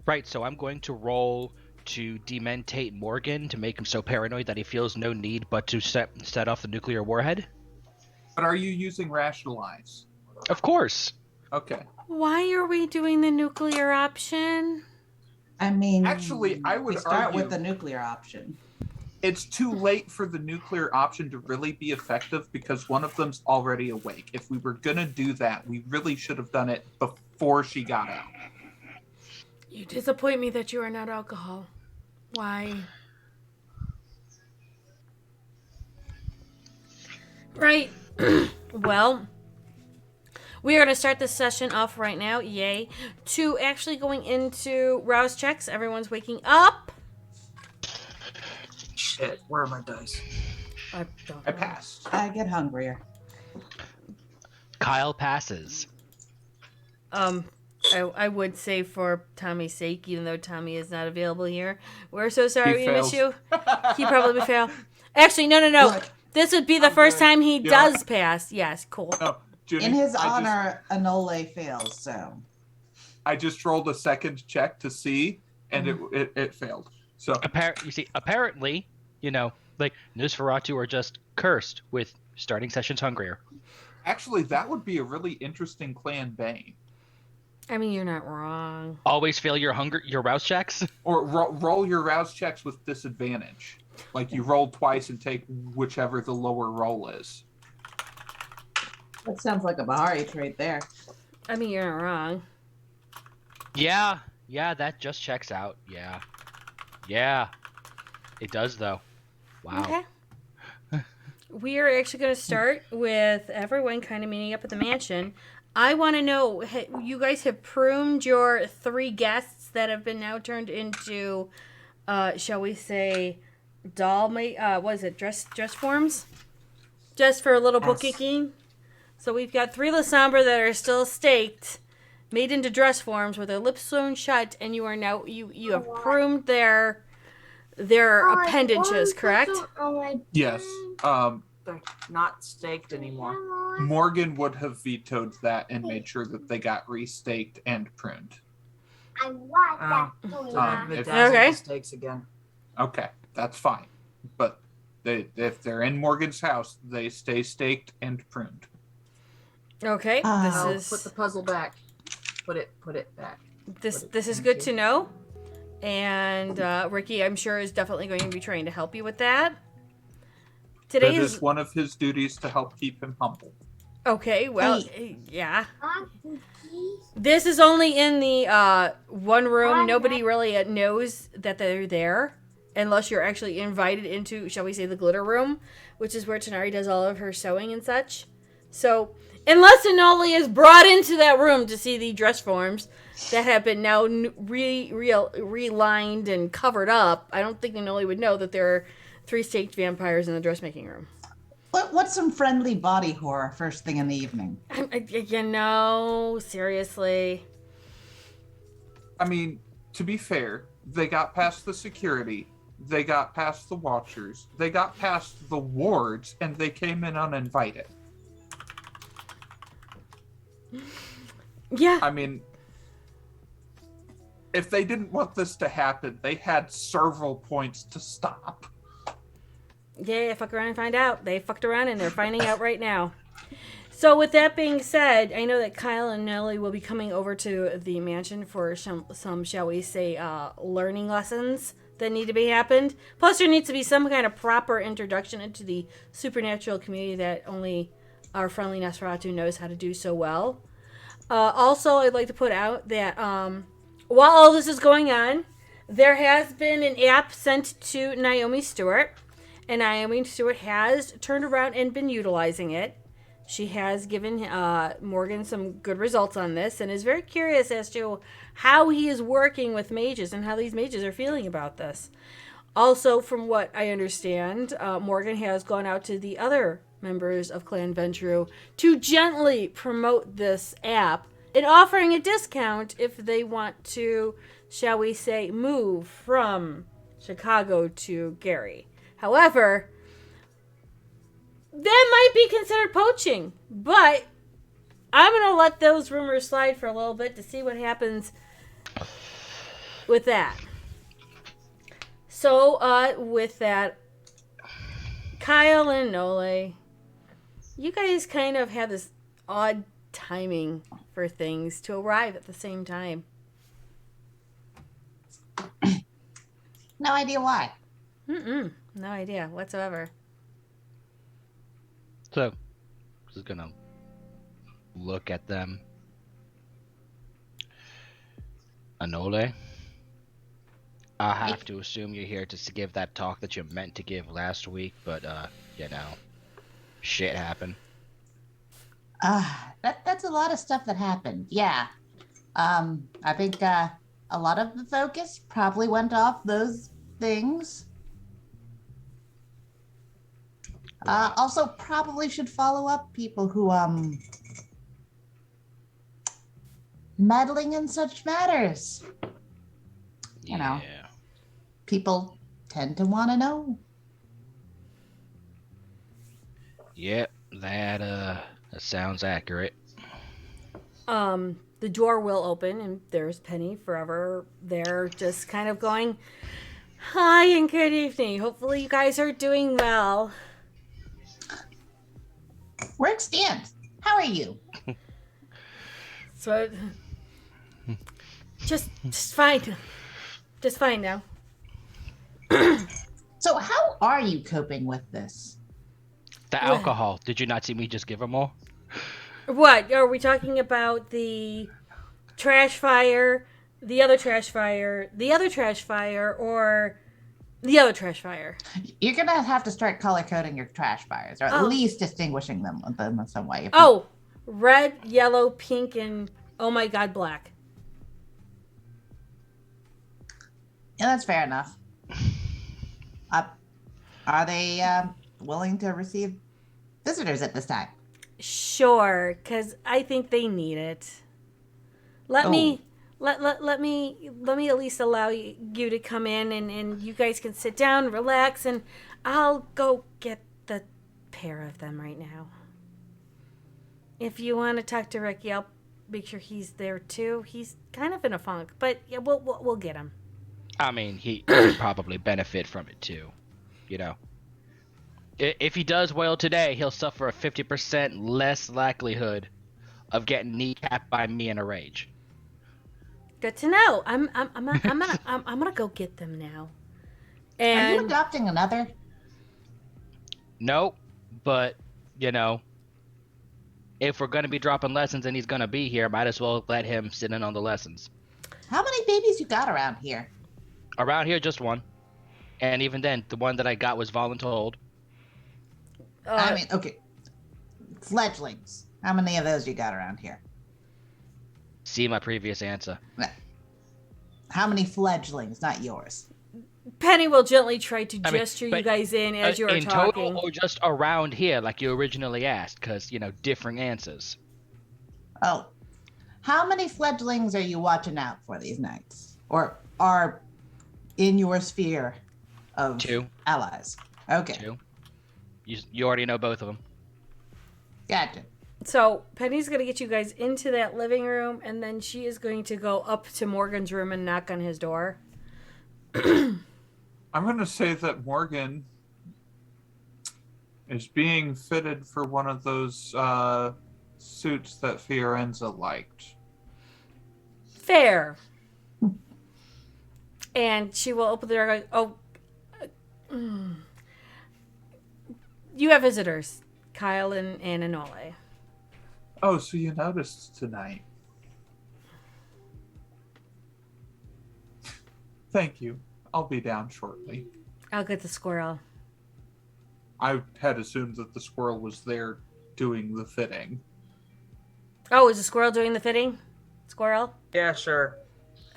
Right, so I'm going to roll to dementate Morgan to make him so paranoid that he feels no need but to set off the nuclear warhead. But are you using rationalize? Of course. Okay. Why are we doing the nuclear option? I mean, Actually, I would we start argue with the nuclear option. it's too late for the nuclear option to really be effective because one of them's already awake. If we were going to do that, we really should have done it before she got out. You disappoint me that you are not alcohol. Why? Right. Well, we are going to start this session off right now. Yay. To actually going into rouse checks. Everyone's waking up. Shit, where are my dice? I passed. I get hungrier. Kyle passes. I would say for Tommy's sake, even though Tommy is not available here, we're so sorry He we miss fails. you. He probably would fail. Actually, no. What? This would be the first time he does pass. Yes, cool. No, Judy, In his I honor, Anole fails, so. I just rolled a second check to see, and it failed. So Apparently, like Nosferatu are just cursed with starting sessions hungrier. actually, that would be a really interesting clan bane. I mean, you're not wrong. Always fail your rouse checks. Or roll your rouse checks with disadvantage. Like you roll twice and take whichever the lower roll is. That sounds like a Bahari trait there. I mean, you're not wrong. Yeah, that just checks out. Yeah, it does though. Wow. Okay. We are actually going to start with everyone kind of meeting up at the mansion. I want to know, you guys have pruned your 3 guests that have been now turned into, shall we say, dress forms? Just for a little bookkeeping. So we've got 3 Lasombra that are still staked, made into dress forms with their lips sewn shut, and you are now, you have pruned their appendages, correct? Yes. They're not staked anymore. Morgan would have vetoed that and made sure that they got restaked and pruned. I want that. if- Okay. Stakes again. Okay, that's fine. But if they're in Morgan's house, they stay staked and pruned. Okay, Ah. this Put is the puzzle back. Put it back. this is good to know. And Ricky, I'm sure, is definitely going to be trying to help you with that. That Today's is one of his duties to help keep him humble. okay. Well, yeah. This is only in the one room. Nobody really knows that they're there, unless you're actually invited into, shall we say, the glitter room, which is where Tanari does all of her sewing and such. So, unless Anoli is brought into that room to see the dress forms that have been now relined and covered up, I don't think Anoli would know that there are 3 staked vampires in the dressmaking room. What's some friendly body horror first thing in the evening? Seriously. I mean, to be fair, they got past the security, they got past the watchers, they got past the wards, and they came in uninvited. Yeah. I mean, if they didn't want this to happen, they had several points to stop. Yeah, fuck around and find out. They fucked around and they're finding out right now. So with that being said, I know that Kyle and Nellie will be coming over to the mansion for some shall we say, learning lessons, that need to be happened. Plus, there needs to be some kind of proper introduction into the supernatural community that only our friendly Nosferatu knows how to do so well. Also, I'd like to put out that while all this is going on, there has been an app sent to Naomi Stewart, and Naomi Stewart has turned around and been utilizing it. She has given Morgan some good results on this and is very curious as to how he is working with mages and how these mages are feeling about this. Also, from what I understand, Morgan has gone out to the other members of Clan Ventru to gently promote this app and offering a discount if they want to, shall we say, move from Chicago to Gary. However, that might be considered poaching, but I'm going to let those rumors slide for a little bit to see what happens with that. So, with that, Kyle and Nole, you guys kind of have this odd timing for things to arrive at the same time. No idea why. No idea whatsoever. So, just gonna look at them. Anole, I have to assume you're here to give that talk that you meant to give last week, but shit happened. That's a lot of stuff that happened. Yeah. I think a lot of the focus probably went off those things. Also, probably should follow up people who meddling in such matters. You know, people tend to want to know. Yep, that sounds accurate. The door will open and there's Penny forever there, just kind of going, "Hi and good evening. Hopefully you guys are doing well." Work stands. How are you? So, just fine. Just fine now. So how are you coping with this? The alcohol. Did you not see me just give her more? What? Are we talking about the trash fire, the other trash fire, the other trash fire, or the other trash fire? You're going to have to start color coding your trash fires, or at least distinguishing them in some way. Red, yellow, pink, and oh my god, black. Yeah, that's fair enough. Are they willing to receive visitors at this time? Sure, because I think they need it. Let me at least allow you to come in and you guys can sit down, relax, and I'll go get the pair of them right now. If you want to talk to Ricky, I'll make sure he's there too. He's kind of in a funk, but yeah, we'll get him. I mean, he would probably benefit from it too, you know. If he does well today, he'll suffer a 50% less likelihood of getting kneecapped by me in a rage. Good to know. I'm gonna go get them now. And are you adopting another? Nope, but you know, if we're gonna be dropping lessons and he's gonna be here, might as well let him sit in on the lessons. How many babies you got around here? Around here, just one, and even then, the one that I got was voluntold. I mean, okay, fledglings. How many of those you got around here? See my previous answer. How many fledglings, not yours? Penny will gently try to gesture you guys in as you are in talking. Total or just around here, like you originally asked, because, you know, differing answers. Oh. How many fledglings are you watching out for these nights? Or are in your sphere of 2 allies? Okay. 2. You already know both of them. Gotcha. So Penny's going to get you guys into that living room, and then she is going to go up to Morgan's room and knock on his door. I'm going to say that Morgan is being fitted for one of those suits that Fiorenza liked. Fair. And she will open the door going, you have visitors, Kyle and Anole. Oh, so you noticed tonight. Thank you. I'll be down shortly. I'll get the squirrel. I had assumed that the squirrel was there doing the fitting. Oh, is the squirrel doing the fitting? Squirrel? Yeah, sure.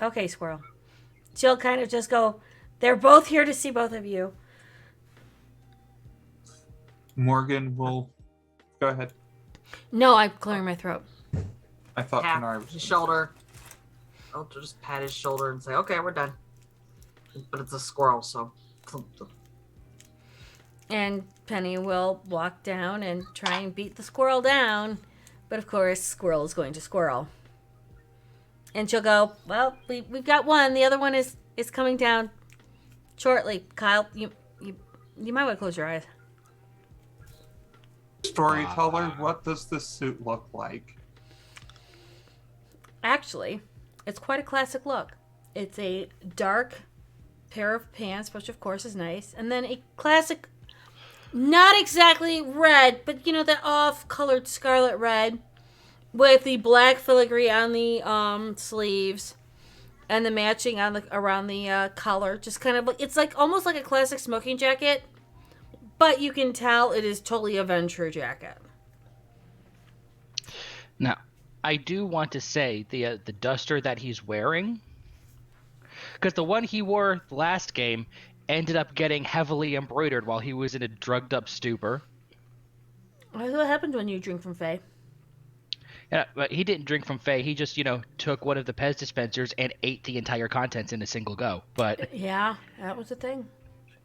Okay, squirrel. She'll kind of just go, they're both here to see both of you. Morgan will go ahead. No, I'm clearing my throat. I thought Tap Tanari was his shoulder. I'll just pat his shoulder and say, okay, we're done. But it's a squirrel, so. And Penny will walk down and try and beat the squirrel down. But of course, squirrel is going to squirrel. And she'll go, well, we've got one. The other one is coming down shortly. Kyle, you might want to close your eyes. Storyteller, what does this suit look like? Actually, it's quite a classic look. It's a dark pair of pants, which of course is nice. And then a classic, not exactly red, but you know, that off-colored scarlet red with the black filigree on the sleeves and the matching on the around the collar. Just kind of, it's like almost like a classic smoking jacket, but you can tell it is totally a Venture jacket. Now, I do want to say the duster that he's wearing, because the one he wore last game ended up getting heavily embroidered while he was in a drugged up stupor. That's what happens when you drink from Faye. Yeah, but he didn't drink from Faye. He just, took one of the Pez dispensers and ate the entire contents in a single go. But Yeah, that was the thing.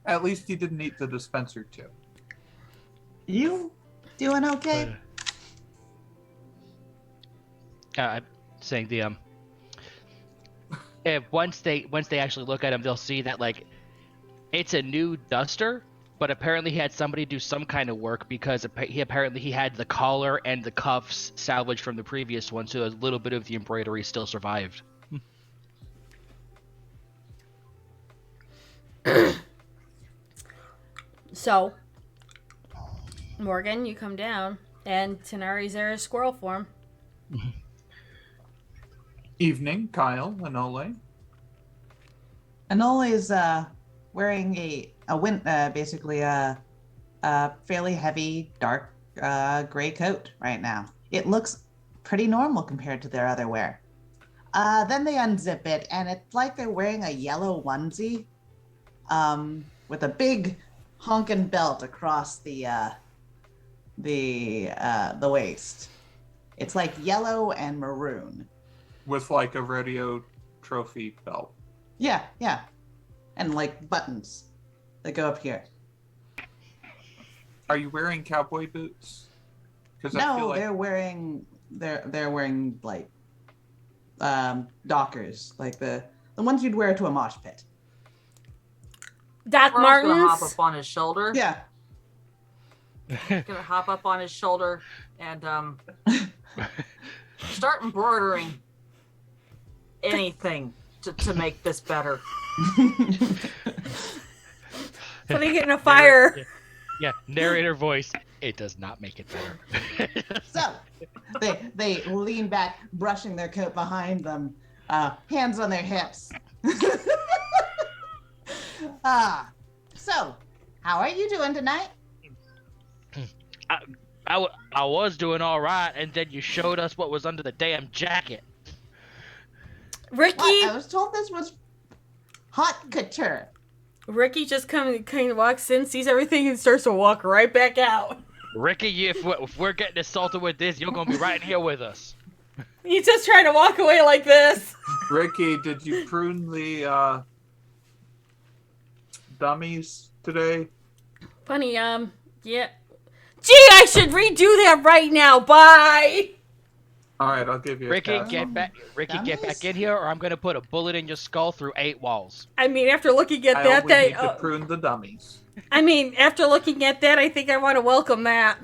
At least he didn't eat the dispenser too. You doing okay? I'm saying once they actually look at him, they'll see that it's a new duster, but apparently he had somebody do some kind of work because he had the collar and the cuffs salvaged from the previous one, so a little bit of the embroidery still survived. So, Morgan, you come down, and Tanari's there in squirrel form. Evening, Kyle and Ole. Anole is wearing basically a fairly heavy dark gray coat right now. It looks pretty normal compared to their other wear. Then they unzip it, and it's like they're wearing a yellow onesie with a big honkin' belt across the waist. It's like yellow and maroon. With a rodeo trophy belt. Yeah. And buttons that go up here. Are you wearing cowboy boots? No, they're wearing Dockers, like the ones you'd wear to a mosh pit. Doc Squirrel's gonna hop Martens. up on his shoulder. Yeah. Gonna hop up on his shoulder and start embroidering anything to make this better. Putting it in a fire. Yeah, narrator voice. It does not make it better. So they lean back, brushing their coat behind them, hands on their hips. So how are you doing tonight? I was doing all right, and then you showed us what was under the damn jacket. Ricky. What? I was told this was hot couture. Ricky just kind of walks in, sees everything, and starts to walk right back out. Ricky, if we're getting assaulted with this, you're gonna be right in here with us. He's just trying to walk away like this. Ricky, did you prune the dummies today? Funny, yeah. Gee, I should redo that right now. Bye. All right, I'll give you a Ricky, pass. get back in here, or I'm gonna put a bullet in your skull through 8 walls. I mean, after looking at Kyle, that, we need to prune the dummies. I mean, after looking at that, I think I want to welcome that.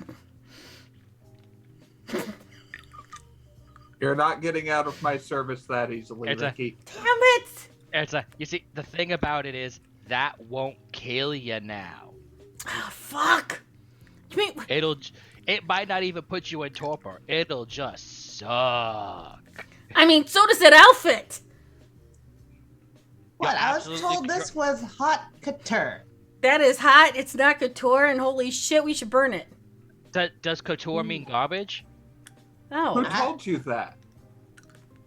You're not getting out of my service that easily, Ricky. Damn it! It's a, you see, the thing about it is that won't kill you now. Oh, fuck. You mean It might not even put you in torpor. It'll just suck. I mean, so does that outfit. What? You're I was absolutely told this was hot couture. That is hot. It's not couture, and holy shit, we should burn it. Does couture mean garbage? Who Oh, told you that?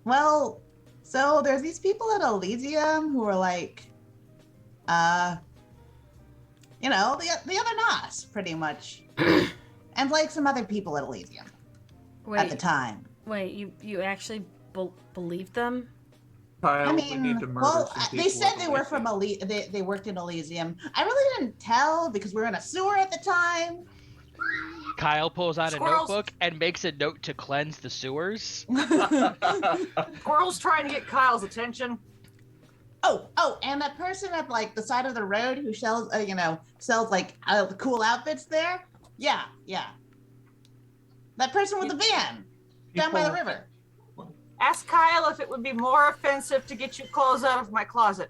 Well, so there's these people at Elysium who are like, you know, the other Nos, pretty much, and like some other people at Elysium at the time. wait, you actually believe them? Kyle, I we mean, need to murder well, some they people said at they were Elysium. from they worked in Elysium. I really didn't tell because we were in a sewer at the time. Kyle pulls out Squirrels. a notebook and makes a note to cleanse the sewers. Squirrel's trying to get Kyle's attention. Oh, and that person at like the side of the road who sells, sells like cool outfits there. Yeah. That person with the van down by the People- river. Ask Kyle if it would be more offensive to get you clothes out of my closet.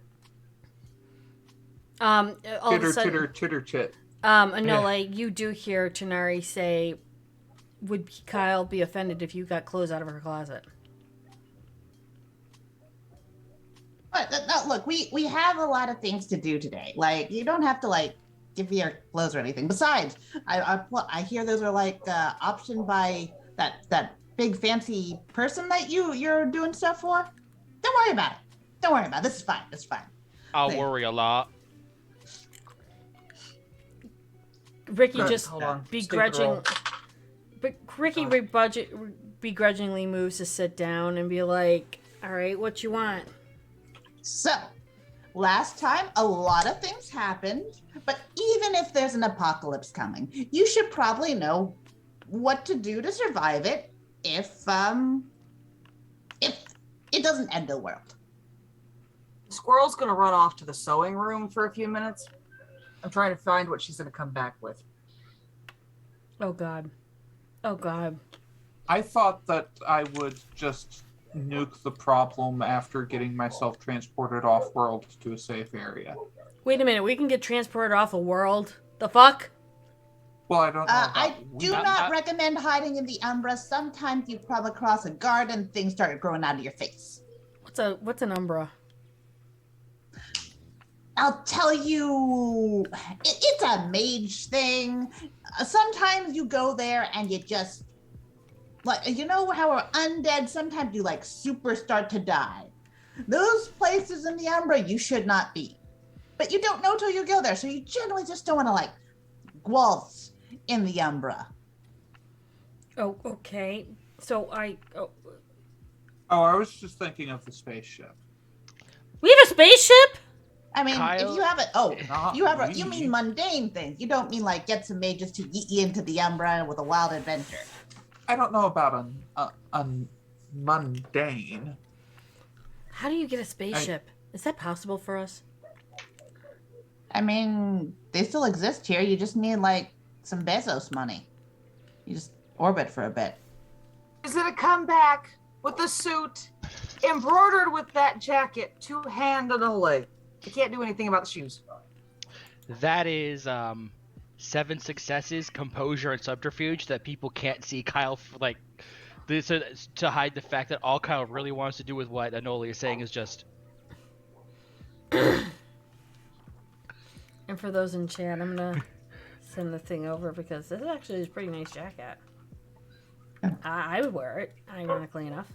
All of Chitter, a sudden, chitter, chitter, chit. Enola, you do hear Tanari say, "Would Kyle be offended if you got clothes out of her closet?" But no, look, we have a lot of things to do today. Like, you don't have to like give me your clothes or anything. Besides, I hear those are like optioned by that big fancy person that you're doing stuff for. Don't worry about it. Don't worry about it. This is fine. This is fine. I'll Thanks. worry a lot. Ricky Good, just hold on. Ricky begrudgingly moves to sit down and be like, "All right, what you want?" So, last time a lot of things happened, but even if there's an apocalypse coming, you should probably know what to do to survive it if it doesn't end the world. Squirrel's gonna run off to the sewing room for a few minutes. I'm trying to find what she's gonna come back with. Oh God. Oh God. I thought that I would just nuke the problem after getting myself transported off-world to a safe area. Wait a minute. We can get transported off a world. The fuck? Well, I don't know. I do not I- recommend hiding in the Umbra. Sometimes you come across a guard and things start growing out of your face. What's an Umbra? I'll tell you, it's a mage thing. Sometimes you go there and you just, like, you know how we're undead? Sometimes you, like, super start to die. Those places in the Umbra you should not be. But you don't know till you go there, so you generally just don't want to, like, waltz in the Umbra. Oh, okay. So Oh, I was just thinking of the spaceship. we have a spaceship? I mean, Kyle- if you have Not you me. mean mundane things. You don't mean, like, get some mages to yeet you into the Umbra with a wild adventure. I don't know about un mundane. How do you get a spaceship? Is that possible for us? I mean, they still exist here. You just need, like, some Bezos money. You just orbit for a bit. He's gonna come back with a suit embroidered with that jacket, 2 hand and a leg. I can't do anything about the shoes. That is 7 successes, composure, and subterfuge that people can't see Kyle like this to hide the fact that all Kyle really wants to do with what Anoli is saying is just And for those in chat, I'm gonna send the thing over because this actually is a pretty nice jacket. I would wear it, ironically enough.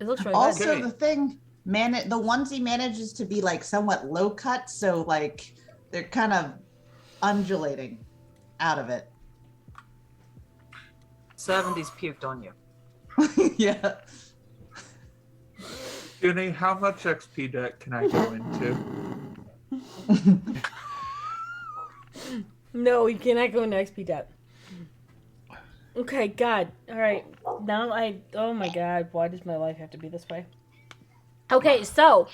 It looks really Also, Okay. the thing, the onesie manages to be, like, somewhat low cut, so, like, they're kind of undulating out of it. 70s puked on you. Yeah. Junie, how much XP deck can I go into? No, you cannot go into XP debt. Okay, God. All right. Now oh my God, why does my life have to be this way? Okay, so,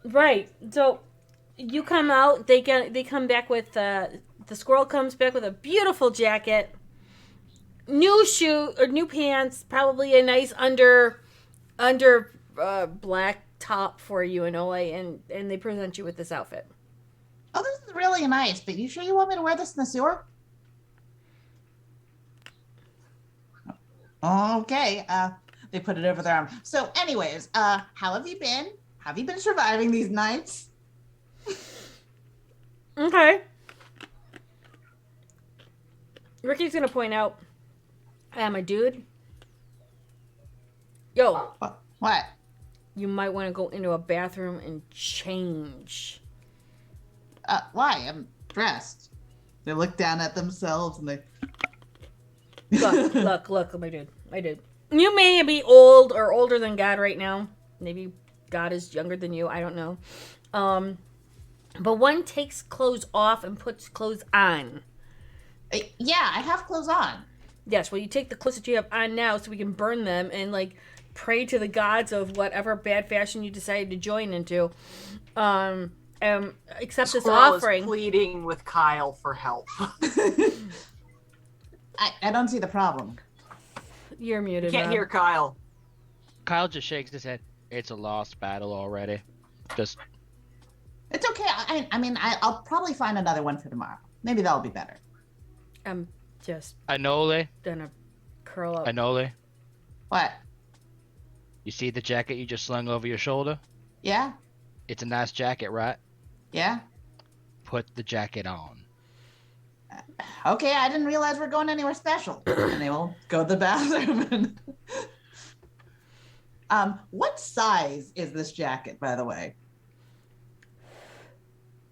right. So, you come out, they come back with, the squirrel comes back with a beautiful jacket, new shoe, or new pants, probably a nice under black top for you, Inoue, and they present you with this outfit. Oh, this is really nice, but you sure you want me to wear this in the sewer? Okay, they put it over their arm. So anyways, how have you been? Have you been surviving these nights? Okay. Ricky's gonna point out, my dude. Yo, What? you might want to go into a bathroom and change. Why? I'm dressed. They look down at themselves and they... Look, my dude. You may be old or older than God right now. Maybe God is younger than you. I don't know. But one takes clothes off and puts clothes on. Yeah, I have clothes on. Yes, well, you take the clothes that you have on now so we can burn them and, like, pray to the gods of whatever bad fashion you decided to join into. Accept this Squirrel offering. is pleading with Kyle for help. I don't see the problem. You're muted. Can't Rob. hear Kyle. Kyle just shakes his head. It's a lost battle already. Just It's okay. I'll probably find another one for tomorrow. Maybe that'll be better. I'm just Anole. gonna curl up. Anole. What? You see the jacket you just slung over your shoulder? Yeah? It's a nice jacket, right? Yeah? Put the jacket on. Okay, I didn't realize we're going anywhere special. And they will go to the bathroom. What size is this jacket, by the way?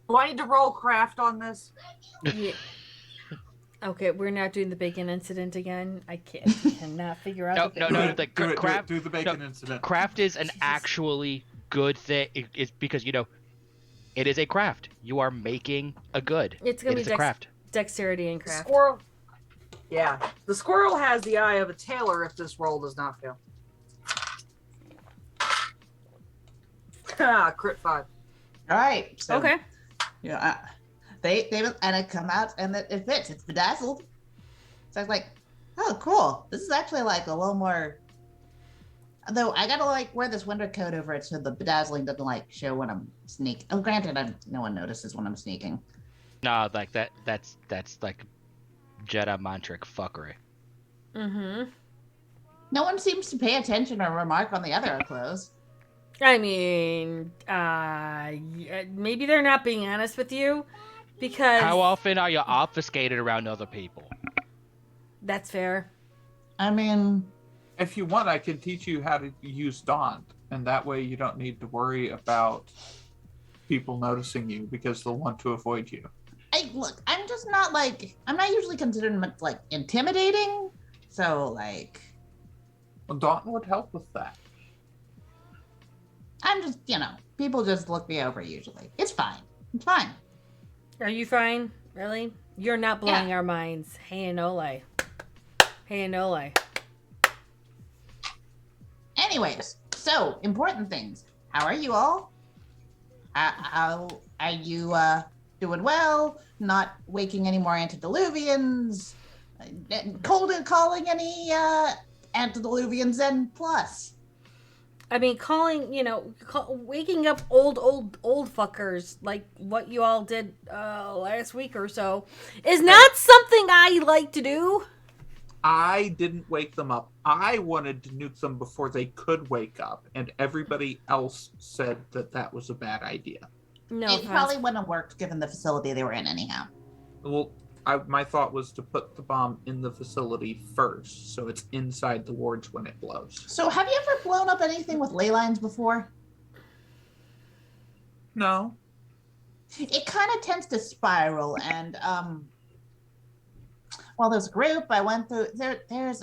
Do I need to roll craft on this? Yeah. Okay, we're not doing the bacon incident again. I cannot figure out. No. The craft. Do the bacon incident. Craft is an actually good thing. It's because it is a craft. You are making a good. It's gonna It be is a craft. dexterity and craft. Squirrel. Yeah, the squirrel has the eye of a tailor if this roll does not fail. Crit 5. All right. So, Okay. Yeah, they and it come out and it fits. It's bedazzled. So I was like, oh, cool. This is actually like a little more. Though I gotta like wear this winter coat over it so the bedazzling doesn't like show when I'm sneaking. Oh, granted, no one notices when I'm sneaking. No, like that. That's like Jedi mind trick fuckery. Mm-hmm. No one seems to pay attention or remark on the other clothes. I mean, maybe they're not being honest with you because How often are you obfuscated around other people? that's fair. I mean, If you want, I can teach you how to use Daunt, and that way you don't need to worry about people noticing you because they'll want to avoid you. look, I'm just not like I'm not usually considered like intimidating. So like, Well, Daunt would help with that. I'm just people just look me over usually. It's fine. It's fine. Are you fine? Really? You're not blowing our minds. Hey, Anole. Hey, Anole. Anyways, so important things. How are you all? How are you doing well? Not waking any more antediluvians? Cold calling any antediluvians N plus? I mean, waking up old fuckers like what you all did last week or so is not something I like to do. I didn't wake them up. I wanted to nuke them before they could wake up, and everybody else said that was a bad idea. No, It probably wouldn't have worked given the facility they were in anyhow. Well, my thought was to put the bomb in the facility first, so it's inside the wards when it blows. So have you ever blown up anything with ley lines before? No. It kind of tends to spiral, and well, there's a group I went through. There's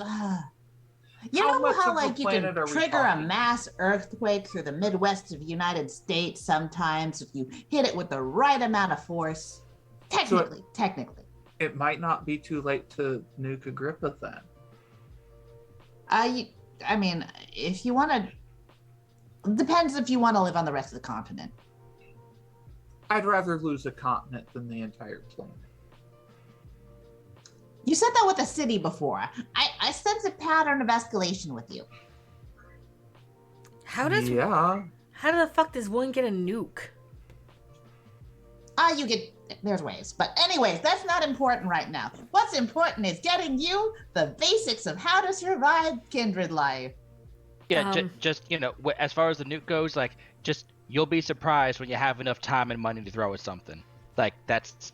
you How know much how of a like you can planet are we trigger a talking? mass earthquake through the Midwest of the United States sometimes if you hit it with the right amount of force. Technically. It might not be too late to nuke Agrippa then. I mean, if you want to, depends if you want to live on the rest of the continent. I'd rather lose a continent than the entire planet. You said that with a city before. I sense a pattern of escalation with you. How does Yeah. how the fuck does one get a nuke? There's ways. But anyways, that's not important right now. What's important is getting you the basics of how to survive Kindred life. Yeah, just as far as the nuke goes, like, just you'll be surprised when you have enough time and money to throw at something. Like, that's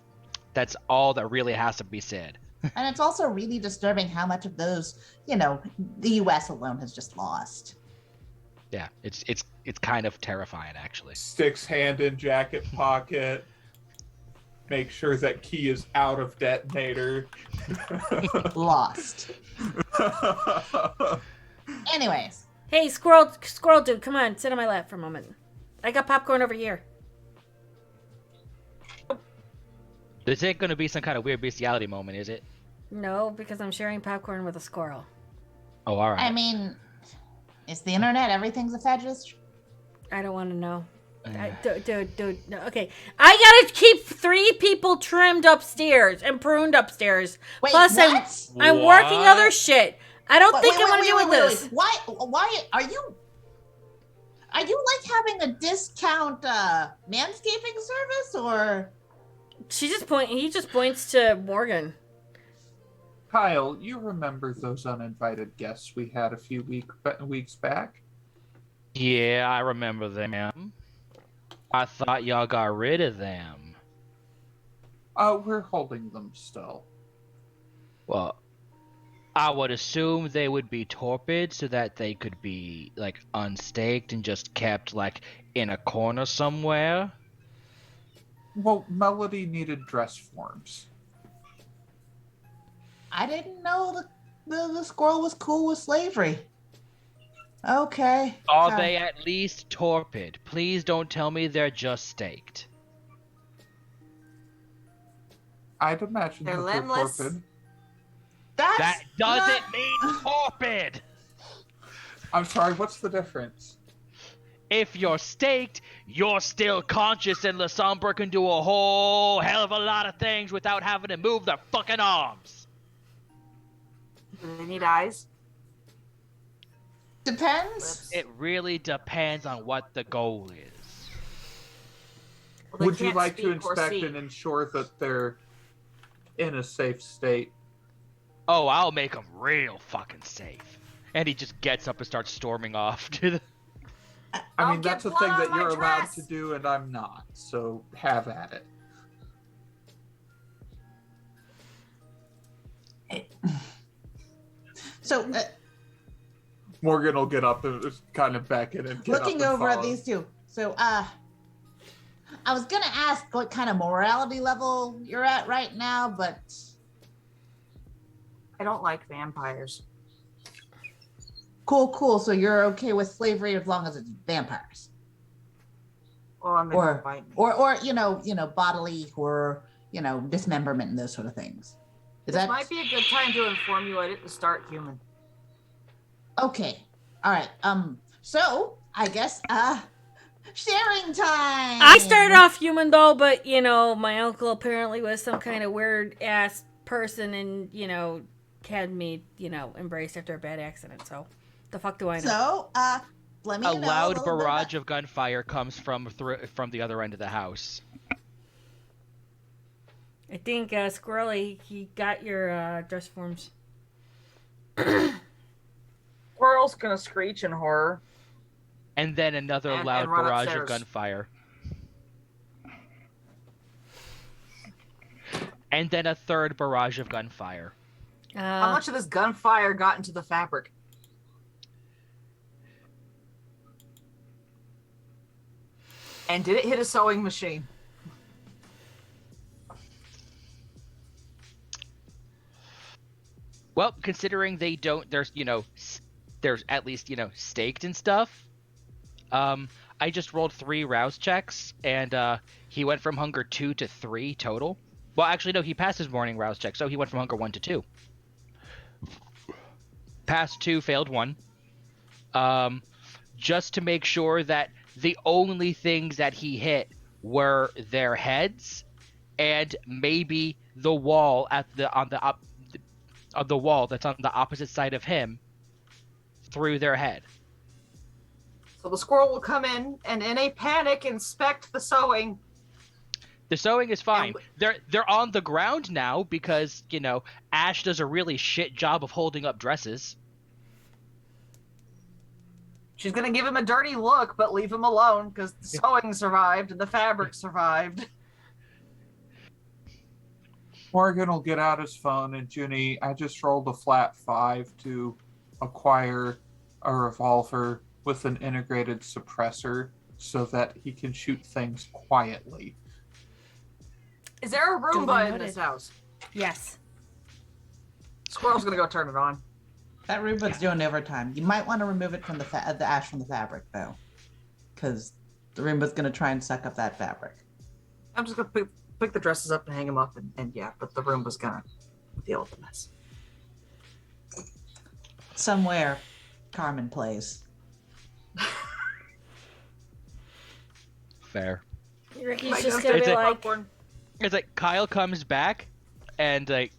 all that really has to be said. And it's also really disturbing how much of those, the US alone has just lost. Yeah, it's kind of terrifying, actually. Sticks hand in jacket pocket. Make sure that key is out of detonator. Lost. Anyways. Hey, squirrel dude, come on, sit on my lap for a moment. I got popcorn over here. This ain't gonna be some kind of weird bestiality moment, is it? No, because I'm sharing popcorn with a squirrel. Oh, all right. I mean, it's the internet. Everything's a fetish. I don't want to know. Dude, no, okay. I gotta keep 3 people trimmed upstairs and pruned upstairs. Wait, Plus, what? I'm working other shit. I don't think I want to deal with this. Why are you like having a discount manscaping service, or? He just points to Morgan. Kyle, you remember those uninvited guests we had a few weeks back? Yeah, I remember them. I thought y'all got rid of them. We're holding them still. Well, I would assume they would be torpid so that they could be, like, unstaked and just kept, like, in a corner somewhere. Well, Melody needed dress forms. I didn't know the squirrel was cool with slavery. Okay. Are they at least torpid? Please don't tell me they're just staked. I'd imagine They're that limbless. they're torpid. That doesn't mean torpid! I'm sorry, what's the difference? If you're staked, you're still conscious, and Lasombra can do a whole hell of a lot of things without having to move their fucking arms. Do they need eyes? Depends. It really depends on what the goal is. Well, they Would you can't like to speak or inspect see. and ensure that they're in a safe state? Oh, I'll make them real fucking safe. And he just gets up and starts storming off to the... I mean, Don't get that's a blood thing on that my you're allowed dress. to do, and I'm not. So have at it. So, Morgan will get up and just kind of beckon and get looking up and over at follow. these two. So, I was gonna ask what kind of morality level you're at right now, but I don't like vampires. cool. So you're okay with slavery as long as it's vampires, Well, I'm or gonna bite me. or bodily or dismemberment and those sort of things. Is This that might be a good time to inform you I didn't start human. okay? All right. So I guess sharing time. I started off human though, but my uncle apparently was some kind of weird ass person, and had me embraced after a bad accident. So the fuck do I know? So let me A know loud little bit barrage of gunfire comes from the other end of the house. I think Squirrely, he got your dress forms. Squirrel's gonna screech in horror. And then another And loud run barrage upstairs. of gunfire. And then a third barrage of gunfire. How much of this gunfire got into the fabric? And did it hit a sewing machine? Well, considering there's at least, staked and stuff. I just rolled 3 rouse checks, and he went from hunger 2 to 3 total. Well, actually, no, he passed his morning rouse check, so he went from hunger 1 to 2. Passed 2, failed 1. Just to make sure that the only things that he hit were their heads and maybe the wall on the wall that's on the opposite side of him through their head. So the squirrel will come in and in a panic inspect the sewing. The sewing is fine. They're on the ground now because, you know, Ash does a really shit job of holding up dresses. She's gonna give him a dirty look, but leave him alone because the sewing survived and the fabric survived. Morgan will get out his phone and Junie, I just rolled a flat 5 to acquire a revolver with an integrated suppressor so that he can shoot things quietly. Is there a Roomba in this house? Yes. Squirrel's gonna go turn it on. That Roomba's doing overtime. You might want to remove it from the ash from the fabric, though. Because the Roomba's going to try and suck up that fabric. I'm just gonna pick the dresses up and hang them up, and yeah, but the Roomba's gonna deal with the mess. Somewhere, Carmen plays. Fair. Ricky's Might just go gonna get be like, popcorn. It's like Kyle comes back and like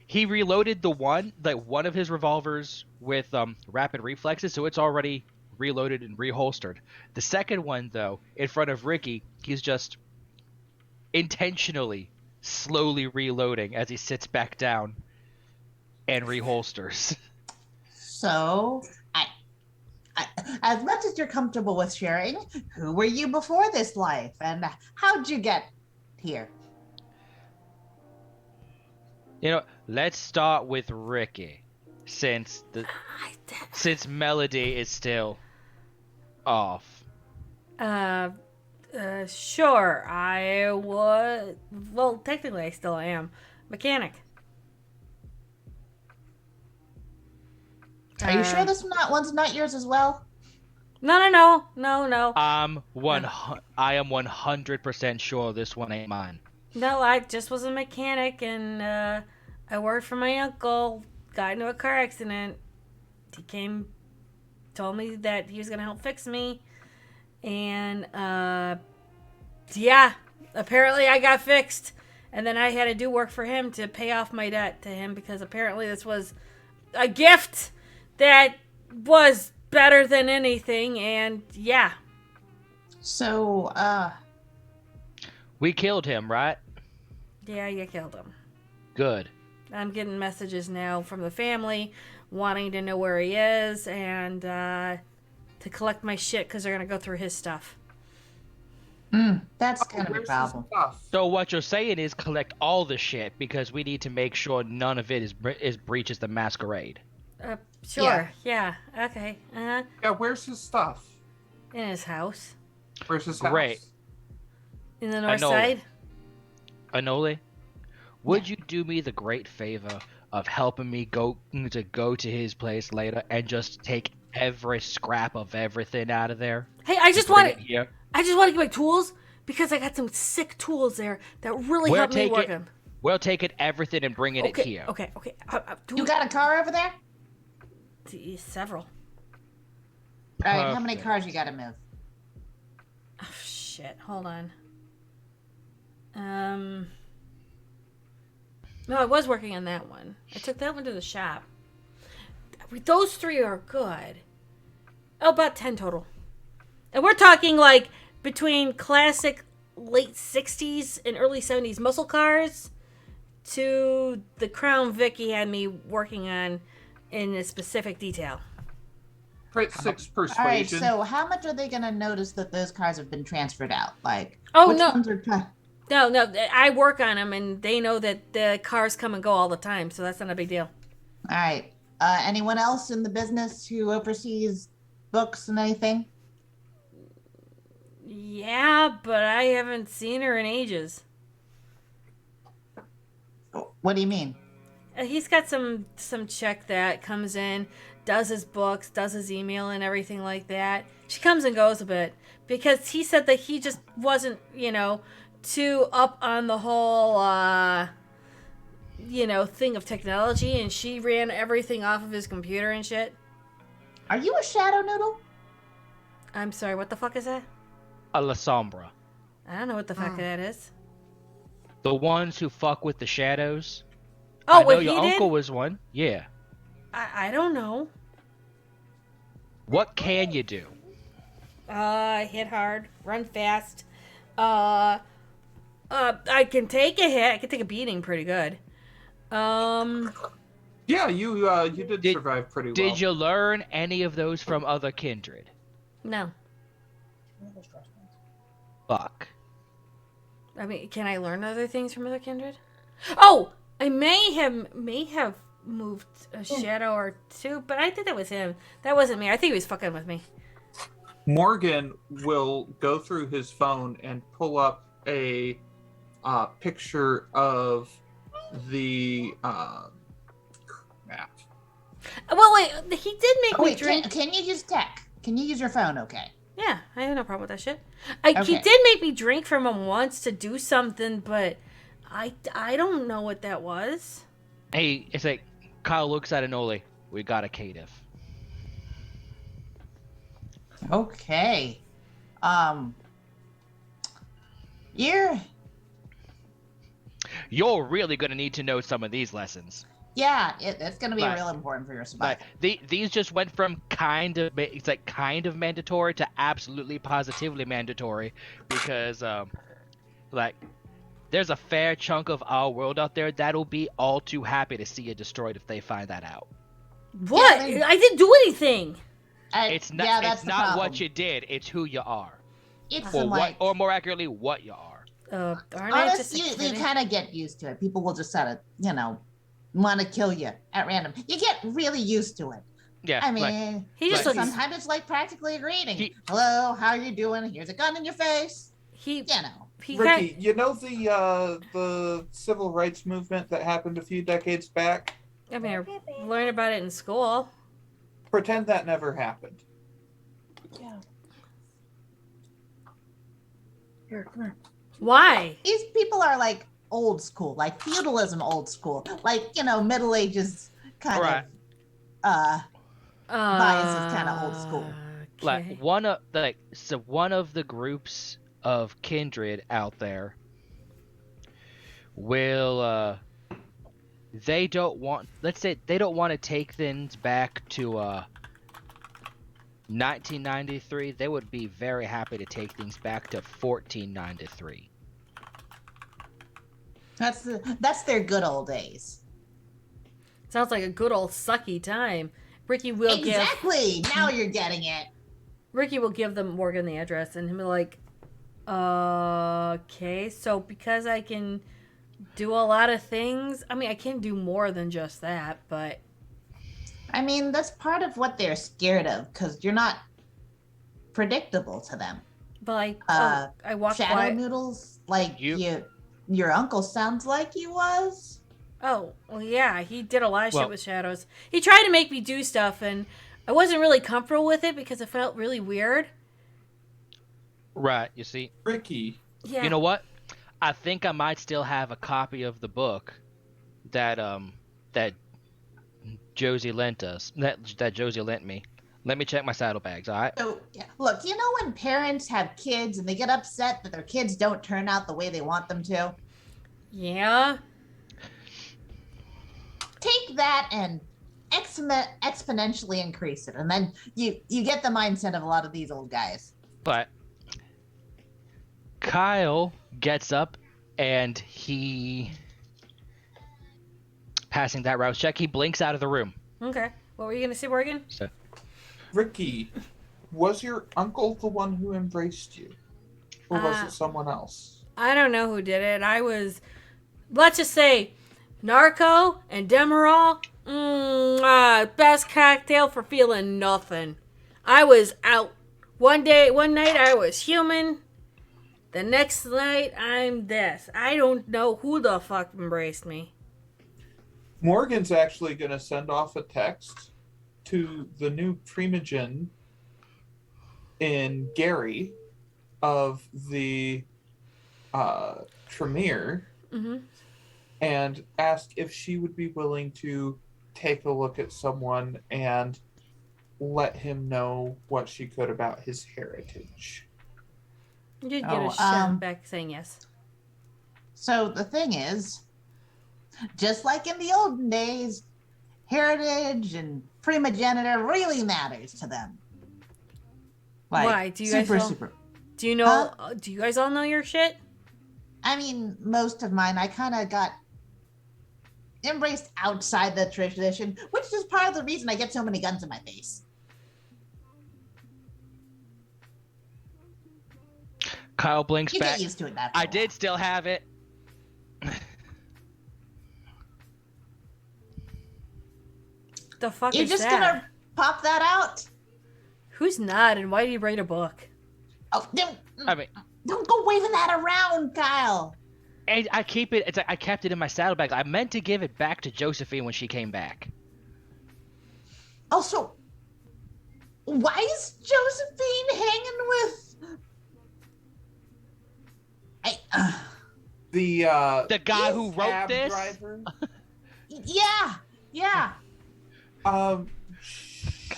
he reloaded one of his revolvers with rapid reflexes, so it's already reloaded and reholstered. The second one, though, in front of Ricky, he's just intentionally slowly reloading as he sits back down and reholsters. So, as much as you're comfortable with sharing, who were you before this life, and how'd you get here? You know, let's start with Ricky, since Melody is still off. Sure. I was. Well, technically, I still am. Mechanic. Are you sure this one's not yours as well? No. I am 100% sure this one ain't mine. No, I just was a mechanic, and I worked for my uncle. Got into a car accident. He told me that he was gonna help fix me, and yeah, apparently I got fixed, and then I had to do work for him to pay off my debt to him because apparently this was a gift that was better than anything, and yeah. So, We killed him, right? Yeah, you killed him. Good. I'm getting messages now from the family wanting to know where he is and to collect my shit because they're going to go through his stuff. That's kind of a Where's his problem. stuff? So what you're saying is collect all the shit because we need to make sure none of it is breaches the masquerade. Sure. Yeah. Okay. Yeah, where's his stuff? In his house. Where's his house? Great. In the north Enola. side. Anole, would you do me the great favor of helping me go to his place later and just take every scrap of everything out of there? Hey, I just Bring want it here. to get my tools because I got some sick tools there that really helped me working. We'll take it everything and bring it here. Okay. You got a car over there? Several. All right, how many Perfect. cars you got to move? Oh, shit. Hold on. No, I was working on that one. I took that one to the shop. Those 3 are good. Oh, about 10 total. And we're talking like between classic late 60s and early 70s muscle cars to the Crown Vic he had me working on in a specific detail. Crit 6 All right, persuasion. so how much are they going to notice that those cars have been transferred out? Like, Oh, which no. ones are No, I work on them, and they know that the cars come and go all the time, so that's not a big deal. All right. Anyone else in the business who oversees books and anything? Yeah, but I haven't seen her in ages. What do you mean? He's got some check that comes in, does his books, does his email and everything like that. She comes and goes a bit because he said that he just wasn't, too up on the whole, thing of technology, and she ran everything off of his computer and shit. Are you a shadow noodle? I'm sorry, what the fuck is that? A La Sombra. I don't know what the fuck that is. The ones who fuck with the shadows. Oh, I know what your he uncle did? was one. Yeah. I don't know. What can you do? Hit hard. Run fast. I can take a hit. I can take a beating pretty good. Yeah, you did survive pretty well. Did you learn any of those from other kindred? No. Fuck. I mean, can I learn other things from other kindred? Oh, I may have moved a shadow or two, but I think that was him. That wasn't me. I think he was fucking with me. Morgan will go through his phone and pull up a picture of the map. Well, wait. He did make me Wait, drink. can you use tech? Can you use your phone? Okay. Yeah, I have no problem with that shit. He Okay. did make me drink from him once to do something, but I don't know what that was. Hey, it's like Kyle looks at Anole. We got a cative. Okay. You're really gonna need to know some of these lessons. It's going to be Right. real important for your Like survival. these just went from kind of mandatory to absolutely positively mandatory because like there's a fair chunk of our world out there that'll be all too happy to see it destroyed if they find that out. What? they- I didn't do anything. It's not Yeah, that's it's the not problem. what you did, it's who you are. It's Or some, what like, or more accurately what you are. Aren't I just a honestly, you kitty? kind of get used to it. People will just sort of, want to kill you at random. You get really used to it. Yeah. I like, mean, He just like- looks. sometimes it's like practically a greeting. He- Hello, how you doing? Here's a gun in your face. He he Ricky, got, you know the civil rights movement that happened a few decades back? I mean, I learned about it in school. Pretend that never happened. Here, come here. Why? These people are like old school, like feudalism old school, like, Middle Ages kind Right. of bias is kinda old school. like Okay. one of the groups of kindred out there will they don't want to take things back to 1993. They would be very happy to take things back to 1493. That's their good old days. Sounds like a good old sucky time. Ricky will Exactly. Now you're getting it. give them Morgan the address, and he'll be like, okay, so because I can do a lot of things, I mean, I can do more than just that, but I mean, that's part of what they're scared of, because you're not predictable to them. like, Uh, I walked Shadow by. Noodles, like your uncle sounds like he was. Oh, well, yeah, he did a lot of Well- shit with shadows. He tried to make me do stuff, and I wasn't really comfortable with it because it felt really weird. Right, you see. Ricky, Yeah. You know what? I think I might still have a copy of the book that that Josie lent us. That Josie lent me. Let me check my saddlebags, all right? So, yeah. Look, when parents have kids and they get upset that their kids don't turn out the way they want them to? Yeah. Take that and exponentially increase it, and then you get the mindset of a lot of these old guys. But Kyle gets up and he passing that route check, he blinks out of the room. Okay. What were you going to say, Morgan? So Ricky, was your uncle the one who embraced you? Or was it someone else? I don't know who did it. I was, let's just say, Narco and Demerol. Best cocktail for feeling nothing. I was out. One night I was human. The next night I'm this. I don't know who the fuck embraced me. Morgan's actually going to send off a text to the new Primogen in Gary of the Tremere Mm-hmm. and ask if she would be willing to take a look at someone and let him know what she could about his heritage. You did get Oh, a shout back saying yes. So the thing is, just like in the olden days, heritage and primogeniture really matters to them. Like, Why? Do you guys super, all- super. Do you know? Do you guys all know your shit? I mean, most of mine, I kind of got embraced outside the tradition, which is part of the reason I get so many guns in my face. Kyle blinks You back. get used to it now. I did still have it. The fuck You're is just that? gonna pop that out? Who's not, and why do you write a book? Oh, I mean, don't go waving that around, Kyle. I keep it. It's like I kept it in my saddlebag. I meant to give it back to Josephine when she came back. Also, why is Josephine hanging with? The guy who wrote cab this? driver. Yeah.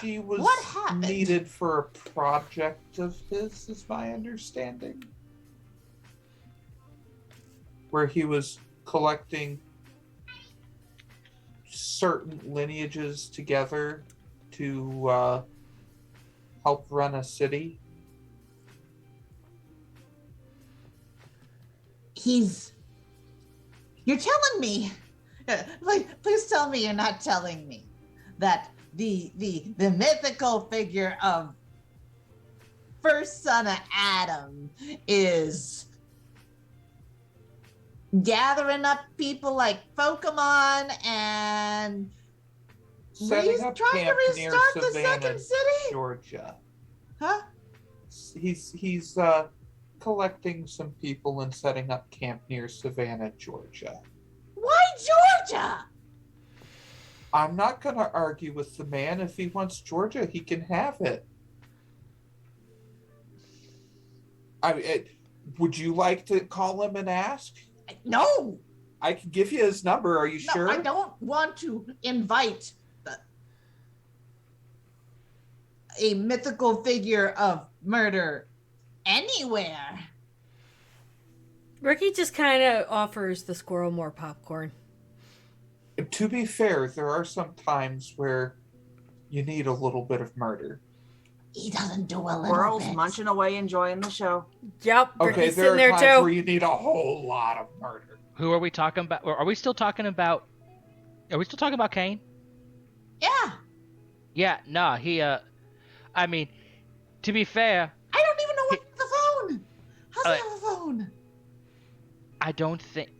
She was What happened? needed for a project of his, is my understanding. Where he was collecting certain lineages together to help run a city. You're telling me, please tell me you're not telling me that the mythical figure of first son of Adam is gathering up people like Pokemon and Setting up trying to camp near restart the Savannah, second city? Georgia. Huh? He's collecting some people and setting up camp near Savannah, Georgia. Why Georgia? I'm not going to argue with the man. If he wants Georgia, he can have it. Would you like to call him and ask? No, I can give you his number. Are you sure? I don't want to invite a mythical figure of murder anywhere. Ricky just kind of offers the squirrel more popcorn. To be fair, there are some times where you need a little bit of murder. He doesn't do a little Squirrels bit. munching away, enjoying the show. Yep, Okay, Ricky's there sitting are there times too. where you need a whole lot of murder. Who are we talking about? Or are we still talking about? Are we still talking about Kane? Yeah, Yeah, nah. I mean, to be fair, I don't even know what the phone. How's he have a phone? I don't think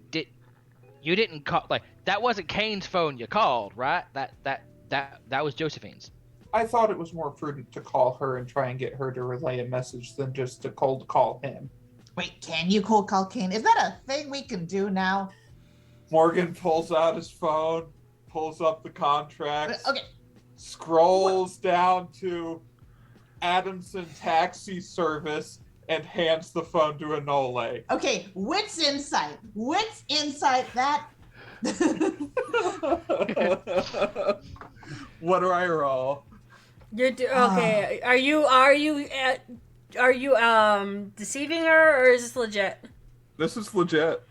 you didn't call like that wasn't Kane's phone you called, right? That was Josephine's. I thought it was more prudent to call her and try and get her to relay a message than just to cold call him. Wait, can you cold call Kane? Is that a thing we can do now? Morgan pulls out his phone, pulls up the contracts, Okay, scrolls down to Adamson Taxi Service, and hands the phone to Enole. okay. Wits insight. Wits insight. That. What do I roll? You're okay. Are you deceiving her, or is this legit? This is legit.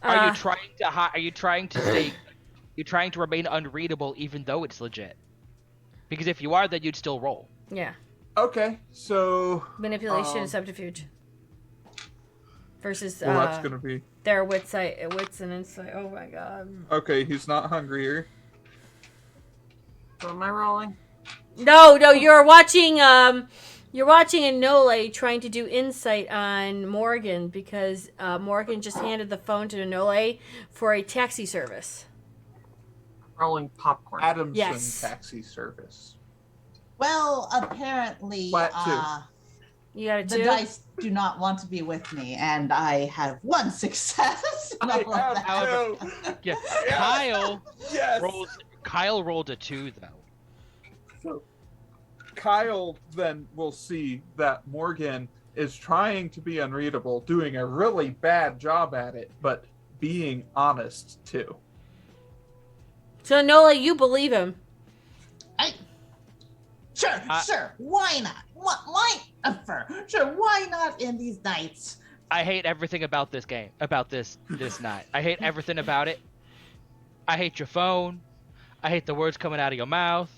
Are you trying to Are you trying to stay? You're trying to remain unreadable even though it's legit. Because if you are, then you'd still roll. Yeah. Okay, so Manipulation and subterfuge. Versus well, that's gonna be their wits and insight. Oh my god. okay. He's not hungrier. So am I rolling? No, you're watching Enole trying to do insight on Morgan because Morgan just handed the phone to Enole for a taxi service. Rolling popcorn. Adamson Yes. Taxi Service. Well, apparently, Flat two. You got a the 2? dice do not want to be with me, and I have one success. in all of that. However, yeah, Yes. Kyle rolled a 2 though. So Kyle then will see that Morgan is trying to be unreadable, doing a really bad job at it, but being honest too. So Enole, you believe him. Sure. Why not? Why? Sure. Why not in these nights? I hate everything about this game, about this night. I hate everything about it. I hate your phone. I hate the words coming out of your mouth.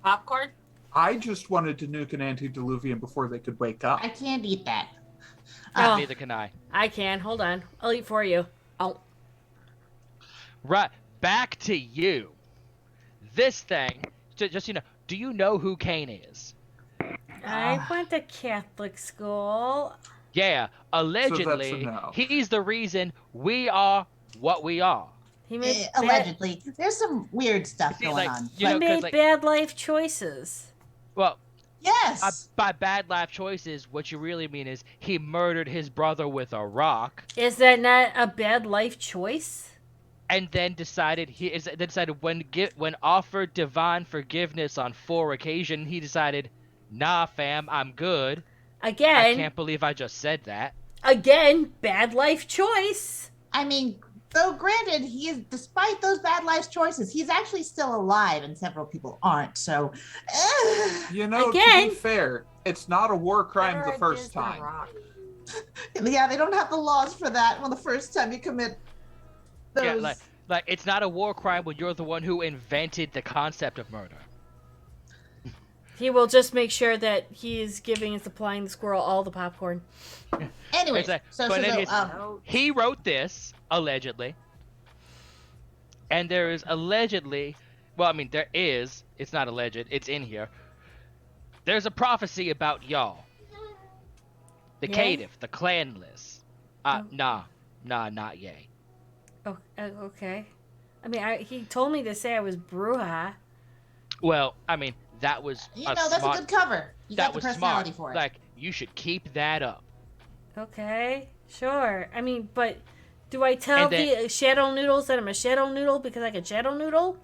Popcorn? I just wanted to nuke an antediluvian before they could wake up. I can't eat that. Oh. Neither can I. I can. Hold on. I'll eat for you. Oh. Right, back to you. This thing, just do you know who Kane is? I went to Catholic school. Yeah, allegedly, no. he's the reason we are what we are. He made Allegedly. There's some weird stuff See, going like, on. you he know, 'cause, made like, bad life choices. well, Yes. by bad life choices, what you really mean is he murdered his brother with a rock, Is that not a bad life choice? and then decided when offered divine forgiveness on 4 occasions, he decided, nah, fam, I'm good. I Again, can't believe I just said that. bad life choice. I mean, though granted, he is, despite those bad life choices, he's actually still alive, and several people aren't. So, You know, to Again. be fair, it's not a war crime the first time. yeah, they don't have the laws for that. Well, the first time you commit those. Yeah, like it's not a war crime when you're the one who invented the concept of murder. He will just make sure that he is giving and supplying the squirrel all the popcorn. Anyways, It's like- so but anyways, he wrote this allegedly, and there is allegedly, well, I mean, there is. It's not alleged. It's in here. There's a prophecy about y'all. The Yay? Caitiff, the clanless. Nah, not yay. Oh, okay. I mean, he told me to say I was Bruja. Well, I mean, that was you know, that's smart, a good cover. You that got the was personality smart. for it. Like, you should keep that up. Okay, sure. I mean, but do I tell And then- the Shadow Noodles that I'm a Shadow Noodle because I can Shadow Noodle?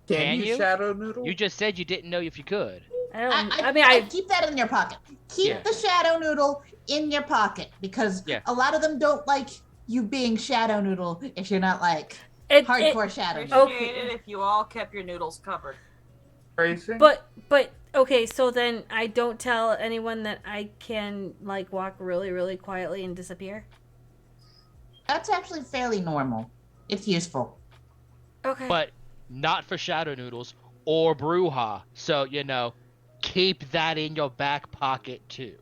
Can you you? shadow noodle? You just said you didn't know if you could. I don't. I keep that in your pocket. Keep Yeah. the shadow noodle in your pocket because Yeah. a lot of them don't like you being shadow noodle if you're not like it, hardcore shadow Appreciate noodle. Okay. it if you all kept your noodles covered. Racing? But okay, so then I don't tell anyone that I can like walk really, really quietly and disappear. That's actually fairly normal. It's useful. Okay. But not for Shadow Noodles or Bruja. So, keep that in your back pocket too.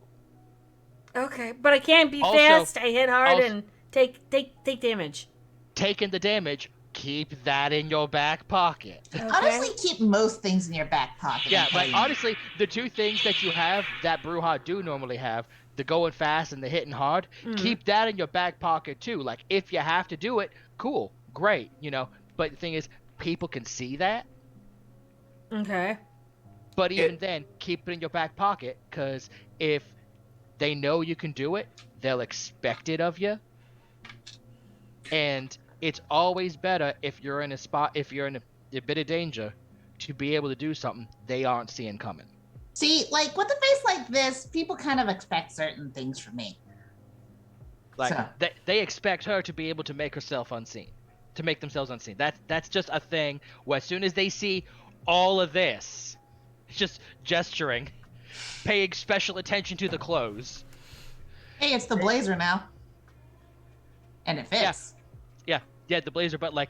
Okay, but I can't be Also- fast. I hit hard also- and take damage. Taking the damage, keep that in your back pocket. Okay. Honestly, keep most things in your back pocket. Yeah, I'm like telling you. honestly, the two things that you have that Bruja do normally have, the going fast and the hitting hard, keep that in your back pocket too. Like if you have to do it, cool, great, But the thing is, people can see that. Okay. But even then, keep it in your back pocket, because if they know you can do it, they'll expect it of you. And it's always better if you're in a bit of danger to be able to do something they aren't seeing coming. See, like with a face like this, people kind of expect certain things from me. Like So- they expect her to be able to make herself unseen, to make themselves unseen. That's just a thing where as soon as they see all of this, just gesturing, paying special attention to the clothes. Hey, it's the blazer now. And it fits. Yeah, the blazer, but like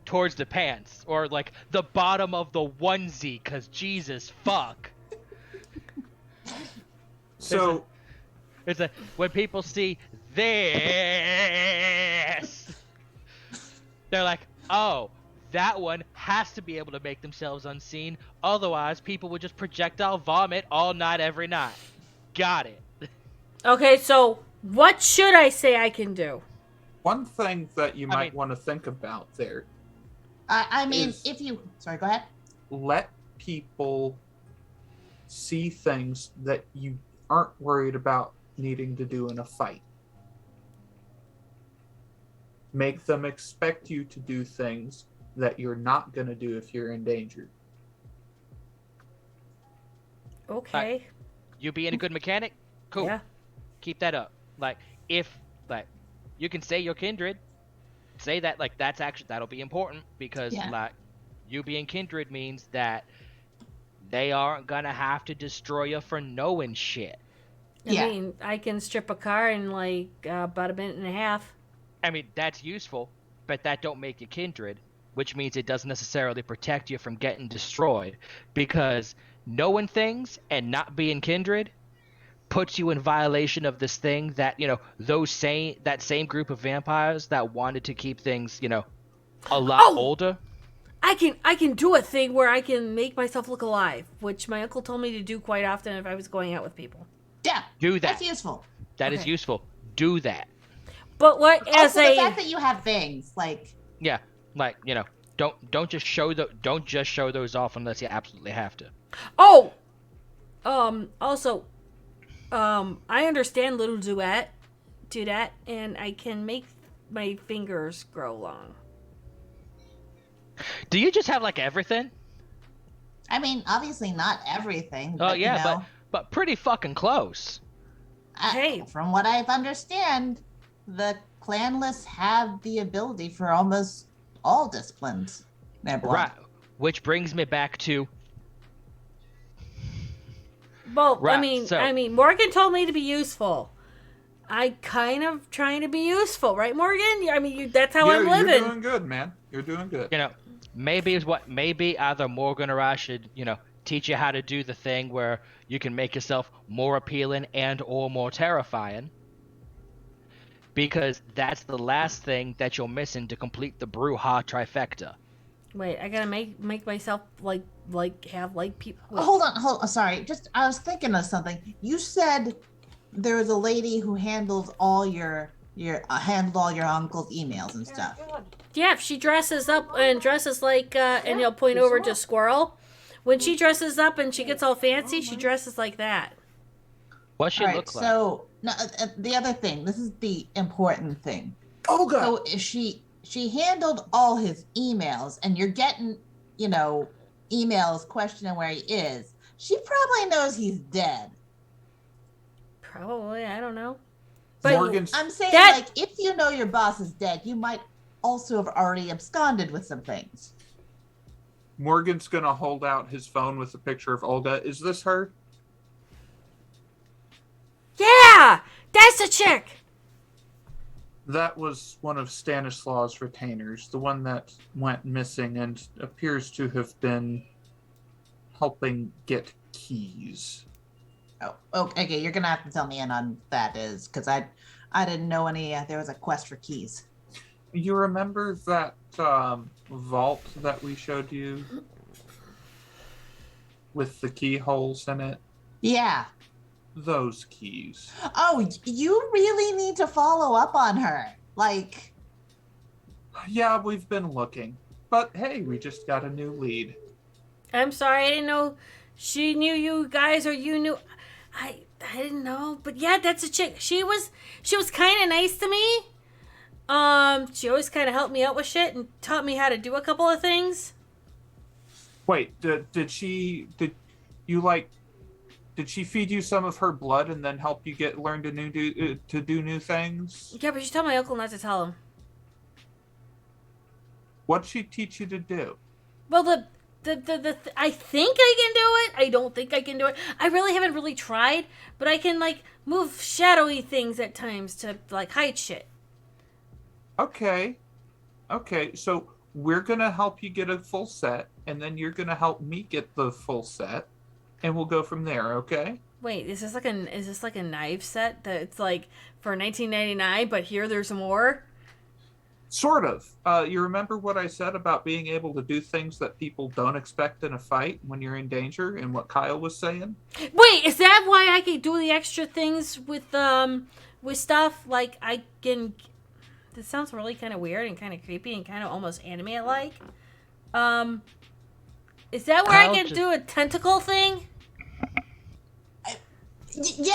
towards the pants or like the bottom of the onesie, cause Jesus fuck. So, It's like when people see this, they're like, oh, that one has to be able to make themselves unseen. Otherwise, people would just projectile vomit all night, every night. Got it. Okay, so what should I say I can do? one thing that you I might mean- want to think about there, I mean, Is- if you... Sorry, go ahead. let people see things that you aren't worried about needing to do in a fight. Make them expect you to do things that you're not going to do if you're in danger. Okay. You being a good mechanic, cool. Yeah. Keep that up. Like, if, like, you can say you're kindred, say that, like, that'll be important because, Yeah. like, you being kindred means that they aren't gonna have to destroy you for knowing shit. Yeah. I mean, I can strip a car in like about a minute and a half. I mean, that's useful, but that don't make you kindred, which means it doesn't necessarily protect you from getting destroyed, because knowing things and not being kindred puts you in violation of this thing that, you know, that same group of vampires that wanted to keep things, you know, a lot older. I can do a thing where I can make myself look alive, which my uncle told me to do quite often if I was going out with people. Yeah. Do that. That's useful. That is useful. Do that. But what as Also, a the fact that you have things like Yeah, like, you know, don't just show those off unless you absolutely have to. Also, I understand little duet, and I can make my fingers grow long. Do you just have like everything? I mean, obviously not everything. Oh But, yeah, you know, but pretty fucking close. Hey. From what I understand, the clanless have the ability for almost all disciplines. They're blood. Right. Which brings me back to Well, Right, I mean, Morgan told me to be useful. I kind of trying to be useful, right, Morgan? I mean, that's how I'm living. You're doing good, man. You're doing good. you know, maybe either Morgan or I should, you know, teach you how to do the thing where you can make yourself more appealing and or more terrifying. Because that's the last thing that you're missing to complete the Brujah trifecta. Wait, I gotta make myself like have like people. Hold on. Sorry. I was thinking of something. You said there was a lady who handles all your handled all your uncle's emails and stuff. Yeah, if she dresses up and dresses like, and you'll point over to Squirrel. When she dresses up and she gets all fancy, she dresses like that. What she All right. look like? So no, the other thing. This is the important thing. Oh god. So if she handled all his emails, and you're getting, you know, emails questioning where he is. She probably knows he's dead. Probably, I don't know. But Morgan's I'm saying, That- like, if you know your boss is dead, you might also have already absconded with some things. Morgan's gonna hold out his phone with a picture of Olga. Is this her? yeah, that's the chick. That was one of Stanislaus' retainers, the one that went missing and appears to have been helping get keys. Oh, okay. You're gonna have to tell me in on that is because I didn't know any. There was a quest for keys. You remember that vault that we showed you with the keyholes in it? Yeah. Those keys. Oh, you really need to follow up on her. Like, Yeah, we've been looking. But hey, we just got a new lead. I'm sorry, I didn't know she knew you guys or you knew. I didn't know, but yeah, that's a chick. She was kind of nice to me. She always kind of helped me out with shit and taught me how to do a couple of things. Wait, did she feed you some of her blood and then help you learn to do new things? Yeah, but she told my uncle not to tell him. What'd she teach you to do? Well, I think I can do it. I don't think I can do it. I really haven't really tried, but I can like move shadowy things at times to like hide shit. Okay, so we're gonna help you get a full set, and then you're gonna help me get the full set, and we'll go from there. Okay? Wait, is this like a knife set that's like for $19.99, but here there's more? Sort of. You remember what I said about being able to do things that people don't expect in a fight when you're in danger, and what Kyle was saying? Wait, is that why I can do the extra things with stuff? Like I can. This sounds really kind of weird and kind of creepy and kind of almost anime-like. Is that where I can do a tentacle thing? yeah,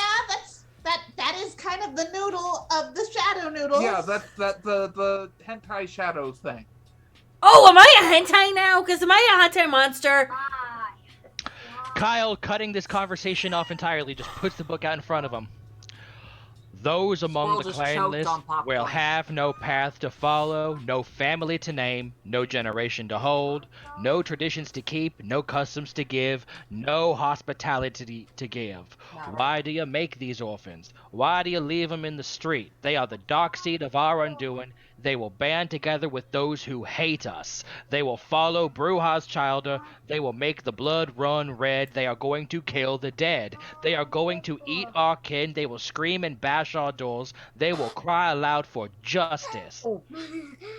that is kind of the noodle of the shadow noodles. Yeah, that's the hentai shadow thing. Oh, am I a hentai now? Because am I a hentai monster? Kyle, cutting this conversation off entirely, just puts the book out in front of him. Those among Squirrel the just choked clanless on popcorn. will have no path to follow, no family to name, no generation to hold, no traditions to keep, no customs to give, no hospitality to give. Why do you make these orphans? Why do you leave them in the street? They are the dark seed of our undoing. They will band together with those who hate us. They will follow Bruja's Childer. They will make the blood run red. They are going to kill the dead. They are going to eat our kin. They will scream and bash our doors. They will cry aloud for justice.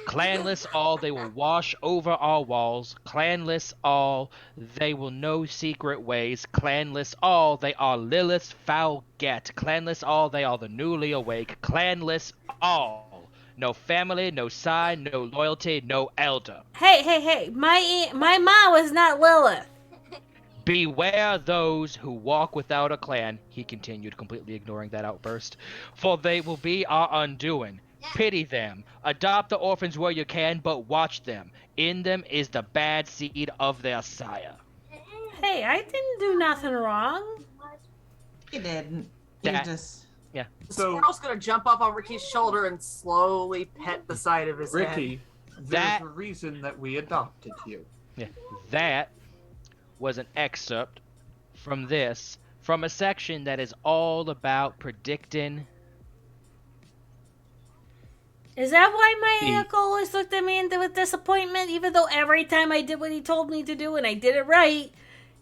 Clanless all, they will wash over our walls. Clanless all, they will know secret ways. Clanless all, they are Lilith's foul get. Clanless all, they are the newly awake. Clanless all. No family, no sign, no loyalty, no elder. Hey! My mom was not Lilith. Beware those who walk without a clan, he continued, completely ignoring that outburst, for they will be our undoing. Pity them. Adopt the orphans where you can, but watch them. In them is the bad seed of their sire. Hey, I didn't do nothing wrong. You didn't. You That- just. Yeah. The So- squirrel's gonna jump up on Ricky's shoulder and slowly pet the side of his head. Ricky, there's That- a reason that we adopted you. Yeah. That was an excerpt from a section that is all about predicting. Is that why my The- uncle always looked at me with disappointment? Even though every time I did what he told me to do and I did it right,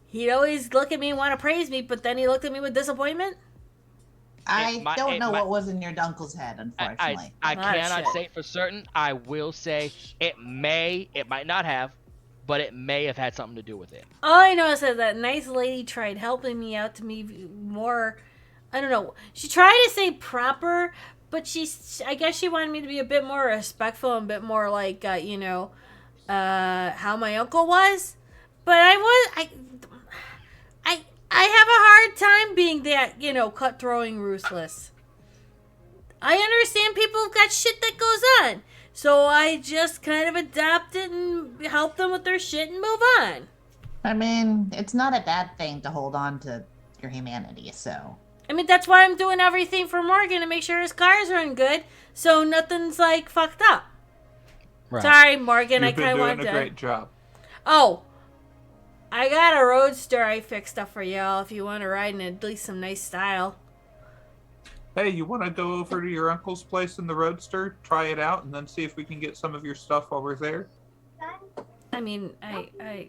he'd always look at me and want to praise me, but then he looked at me with disappointment? I might- don't it know might- what was in your uncle's head, unfortunately. I Lot of cannot shit. say for certain. I will say it might not have, but it may have had something to do with it. All I know is that that nice lady tried helping me out to be more, I don't know. She tried to say proper, but I guess she wanted me to be a bit more respectful and a bit more like, how my uncle was. But I have a hard time being that, cut-throwing ruthless. I understand people have got shit that goes on. So I just kind of adopt it and help them with their shit and move on. I mean, it's not a bad thing to hold on to your humanity, so. I mean, that's why I'm doing everything for Morgan to make sure his cars run good, so nothing's, like, fucked up. Right. Sorry, Morgan, I You've been kind of doing wanted a to... great job. Oh, I got a Roadster I fixed up for y'all if you want to ride in at least some nice style. Hey, you want to go over to your uncle's place in the Roadster, try it out, and then see if we can get some of your stuff while we're there? I mean,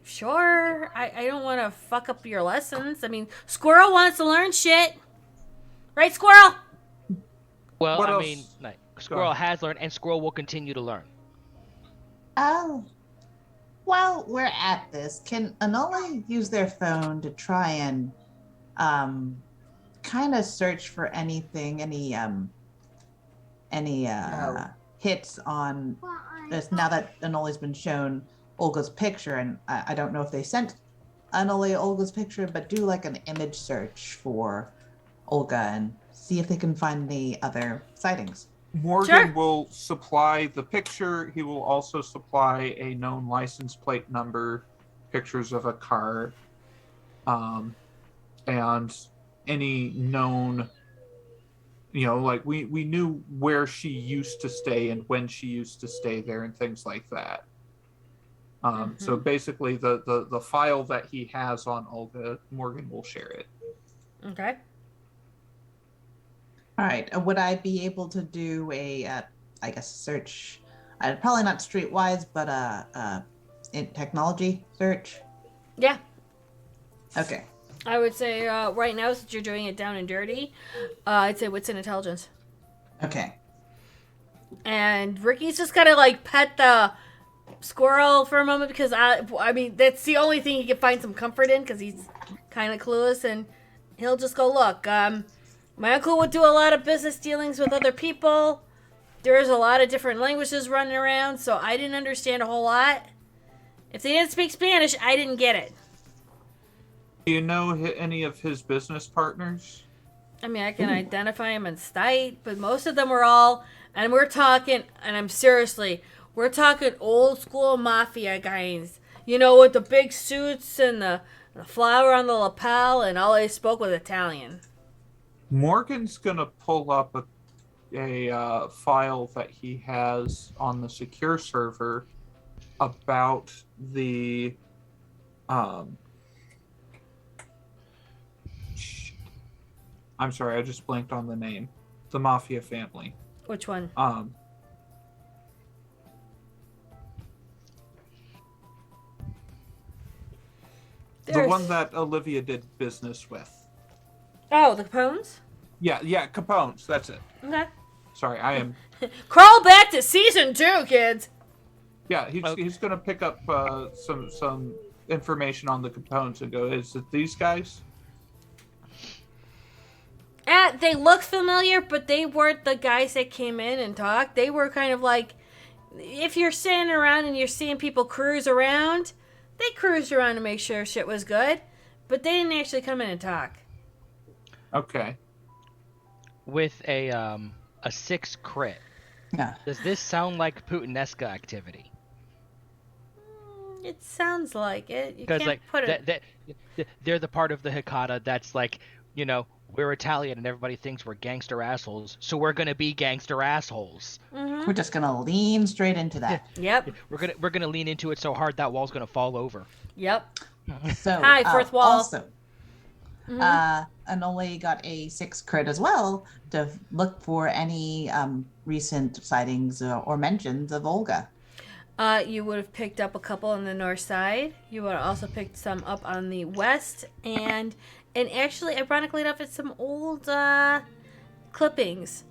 sure. I don't want to fuck up your lessons. I mean, Squirrel wants to learn shit. Right, Squirrel? Well, What I else? mean, like, Squirrel has learned, and Squirrel will continue to learn. Oh. While we're at this, can Anole use their phone to try and kind of search for anything, any hits on this now that Anole's been shown Olga's picture, and I don't know if they sent Anole Olga's picture, but do like an image search for Olga and see if they can find any other sightings. Morgan Sure. will supply the picture. He will also supply a known license plate number, pictures of a car, and any known, like we knew where she used to stay and when she used to stay there and things like that. So basically the file that he has on Olga, Morgan will share it. Okay. All right. Would I be able to do a, search? Probably not streetwise, but in technology search. Yeah. Okay. I would say right now, since you're doing it down and dirty, I'd say what's in intelligence. Okay. And Ricky's just gotta like pet the squirrel for a moment because I mean that's the only thing he can find some comfort in because he's kind of clueless, and he'll just go, look, my uncle would do a lot of business dealings with other people. There's a lot of different languages running around, so I didn't understand a whole lot. If they didn't speak Spanish, I didn't get it. Do you know any of his business partners? I mean, I can identify them in sight, but most of them were all, and we're talking, and we're talking old school mafia guys. With the big suits and the flower on the lapel, and all they spoke was Italian. Morgan's gonna pull up a a file that he has on the secure server about the I'm sorry, I just blanked on the name. The Mafia family. Which one? The one that Olivia did business with. Oh, the Capones? Yeah, Capone's. That's it. Okay. Sorry, I am. Crawl back to season 2, kids. Yeah, he's gonna pick up some information on the Capones and go, is it these guys? They look familiar, but they weren't the guys that came in and talked. They were kind of like, if you're standing around and you're seeing people cruise around, they cruised around to make sure shit was good, but they didn't actually come in and talk. Okay. With a 6 crit, Yeah. does this sound like Putinesca activity? It sounds like it. You Because can't like put it. they're the part of the Hikata that's like, you know, we're Italian and everybody thinks we're gangster assholes, so we're gonna be gangster assholes. Mm-hmm. We're just gonna lean straight into that. Yep. We're gonna lean into it so hard that wall's gonna fall over. Yep. So Hi, fourth wall. Also, Mhm. Anole got a 6 crit as well to look for any recent sightings or mentions of Olga. You would have picked up a couple on the north side. You would have also picked some up on the west, and actually, ironically enough, it's some old clippings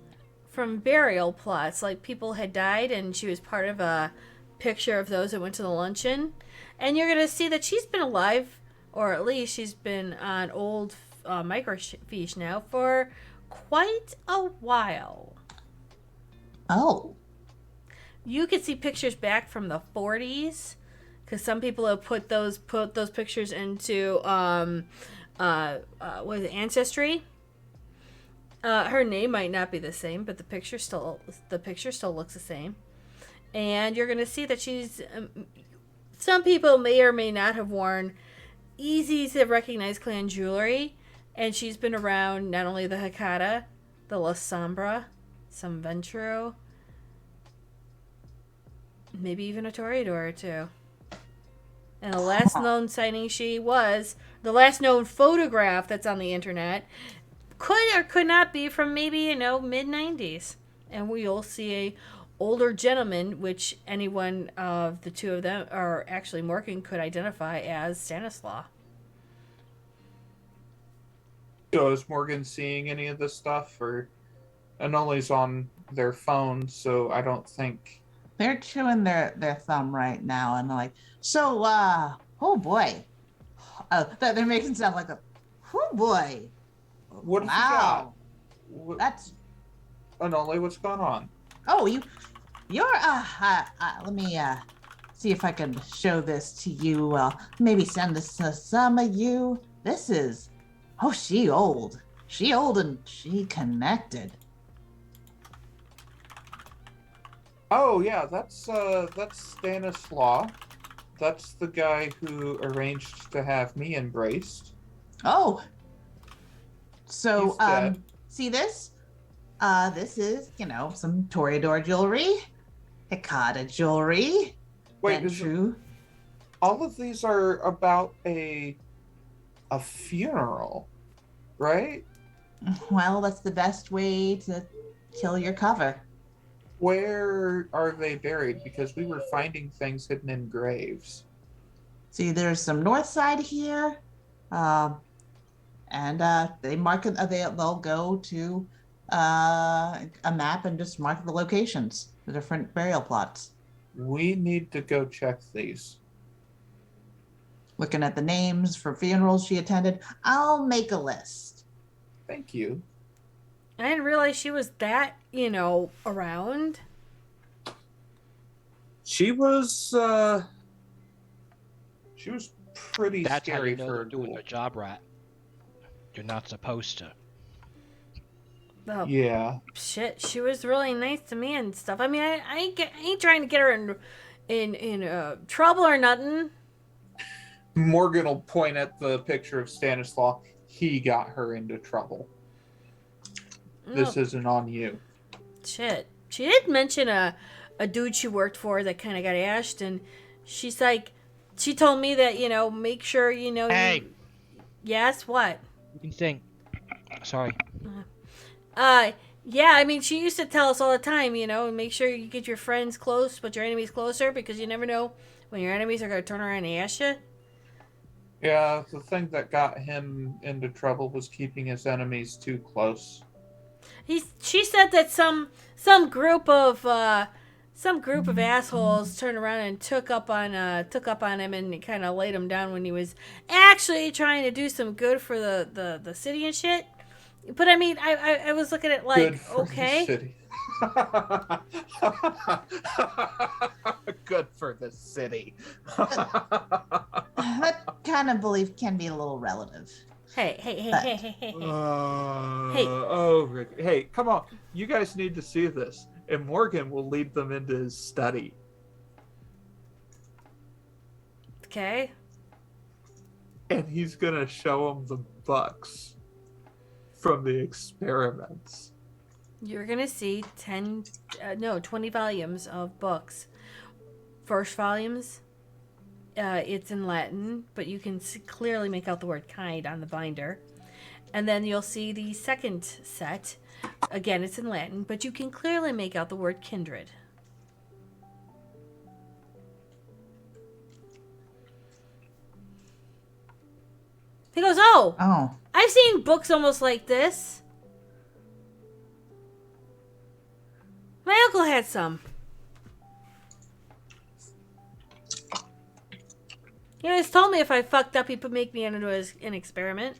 from burial plots. Like people had died, and she was part of a picture of those that went to the luncheon. And you're gonna see that she's been alive, or at least she's been on old microfiche now for quite a while. Oh. You could see pictures back from the 40s, because some people have put those pictures into what is it, Ancestry. Her name might not be the same, but the picture still looks the same. And you're gonna see that she's. Some people may or may not have worn easy to recognize clan jewelry, and she's been around not only the Hikata, the La Sombra, some Venturo, maybe even a Toreador or two. And the last known sighting the last known photograph that's on the internet could or could not be from maybe, mid-90s. And we'll see a older gentleman, which anyone of the two of them, or actually Morgan, could identify as Stanislaw. So is Morgan seeing any of this stuff, or Anole's on their phone, so I don't think They're chewing their thumb right now, and they're like, so, oh boy. They're making sound like a, oh boy. What have you got? That's, Anole, what's going on? oh, you're, let me, see if I can show this to you. Maybe send this to some of you. This is, oh, she old. She old and she connected. Oh yeah, that's Stanislaw. That's the guy who arranged to have me embraced. Oh. So, He's dead. see this? This is, some Toreador jewelry, Hikata jewelry. Wait, True. all of these are about a funeral, right? Well, that's the best way to kill your cover. Where are they buried? Because we were finding things hidden in graves. See, there's some north side here, and they mark it. They'll go to a map and just mark the locations, the different burial plots. We need to go check these. Looking at the names for funerals she attended, I'll make a list. Thank you. I didn't realize she was that, around. She was pretty That's how scary you know for they're a doing ghoul. their job right. You're not supposed to. Oh, Yeah. shit, she was really nice to me and stuff. I mean, I ain't trying to get her in trouble or nothing. Morgan will point at the picture of Stanislaw. He got her into trouble. This No. isn't on you. shit. She did mention a dude she worked for that kind of got ashed, and she's like, she told me that, make sure, Hey. Yes, what? You can sing. Sorry. Yeah, I mean, she used to tell us all the time, make sure you get your friends close, but your enemies closer, because you never know when your enemies are going to turn around and ash you. Yeah, the thing that got him into trouble was keeping his enemies too close. She said that some group of assholes turned around and took up on him and kind of laid him down when he was actually trying to do some good for the city and shit. But I mean, I was looking at like, Good for okay, the city. Good for the city. That kind of belief can be a little relative. hey, Rick. Hey, come on. You guys need to see this. And Morgan will lead them into his study. okay. And he's going to show them the books from the experiments. You're gonna see 20 volumes of books. First volumes, it's in Latin, but you can clearly make out the word kind on the binder. And then you'll see the second set. Again, it's in Latin, but you can clearly make out the word kindred. He goes, Oh. I've seen books almost like this. My uncle had some. He always told me if I fucked up, he'd make me into an experiment.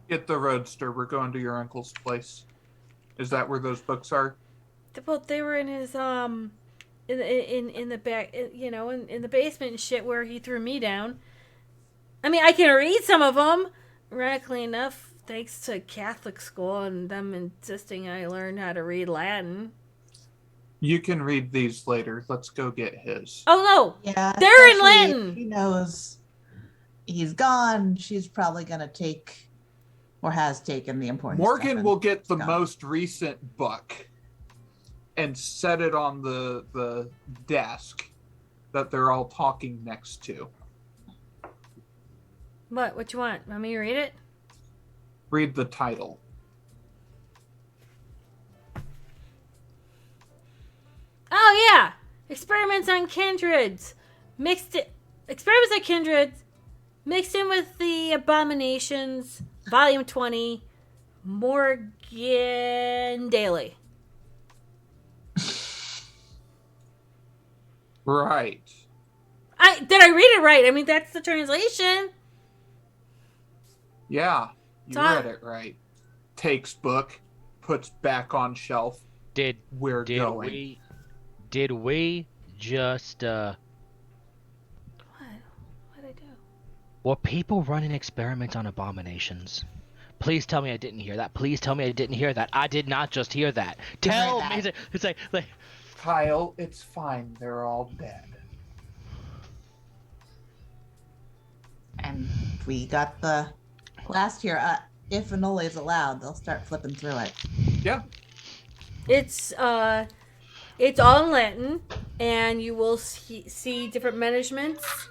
Get the roadster. We're going to your uncle's place. Is that where those books are? Well, they were in his in the back, in the basement and shit where he threw me down. I mean, I can read some of them, ironically enough, thanks to Catholic school and them insisting I learn how to read Latin. You can read these later. Let's go get his. Oh no, Yeah, they're in especially if Latin. she knows he's gone. She's probably gonna take, or has taken, the important Morgan stuff will get the gone. most recent book and set it on the desk that they're all talking next to. What you want? Want me to read it? Read the title. Oh yeah, experiments on kindreds, experiments on kindreds, mixed in with the abominations, volume 20, Morgan Daly. Right. Did I read it right? I mean, that's the translation. Yeah, you So read it right. Takes book, puts back on shelf. Did We're going. we just What? What'd I do? were people running experiments on abominations? Please tell me I didn't hear that. Please tell me I didn't hear that. I did not just hear that. Tell me that. It's like Kyle, it's fine. They're all dead. And we got the last here. If Enola is allowed, they'll start flipping through it. Yeah. It's all in Latin, and you will see different managements.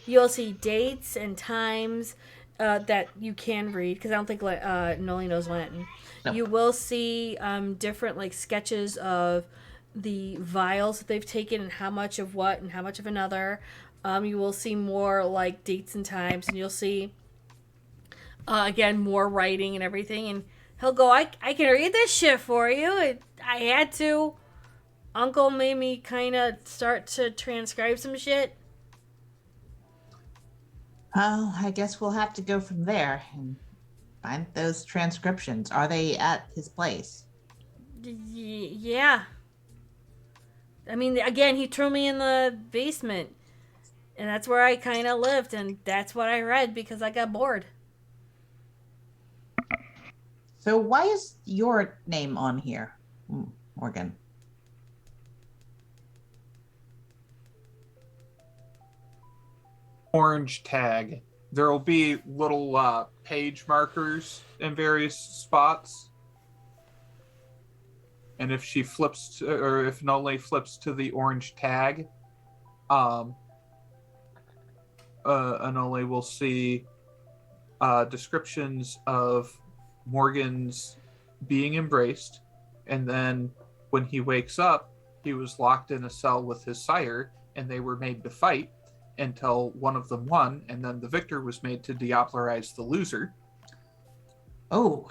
You'll see dates and times that you can read, because I don't think Noli knows Latin. No. You will see different like sketches of the vials that they've taken and how much of what and how much of another. You will see more like dates and times, and you'll see again more writing and everything. And he'll go, I can read this shit for you. I had to. Uncle made me kind of start to transcribe some shit. Well, I guess we'll have to go from there and find those transcriptions. Are they at his place? Yeah. I mean, again, he threw me in the basement. And that's where I kind of lived. And that's what I read because I got bored. So why is your name on here, Morgan? Orange tag. There will be little page markers in various spots. And if she flips to, or if Nole flips to the orange tag, Nole will see descriptions of Morgan's being embraced, and then when he wakes up, he was locked in a cell with his sire, and they were made to fight until one of them won, and then the victor was made to Diablerize the loser. Oh.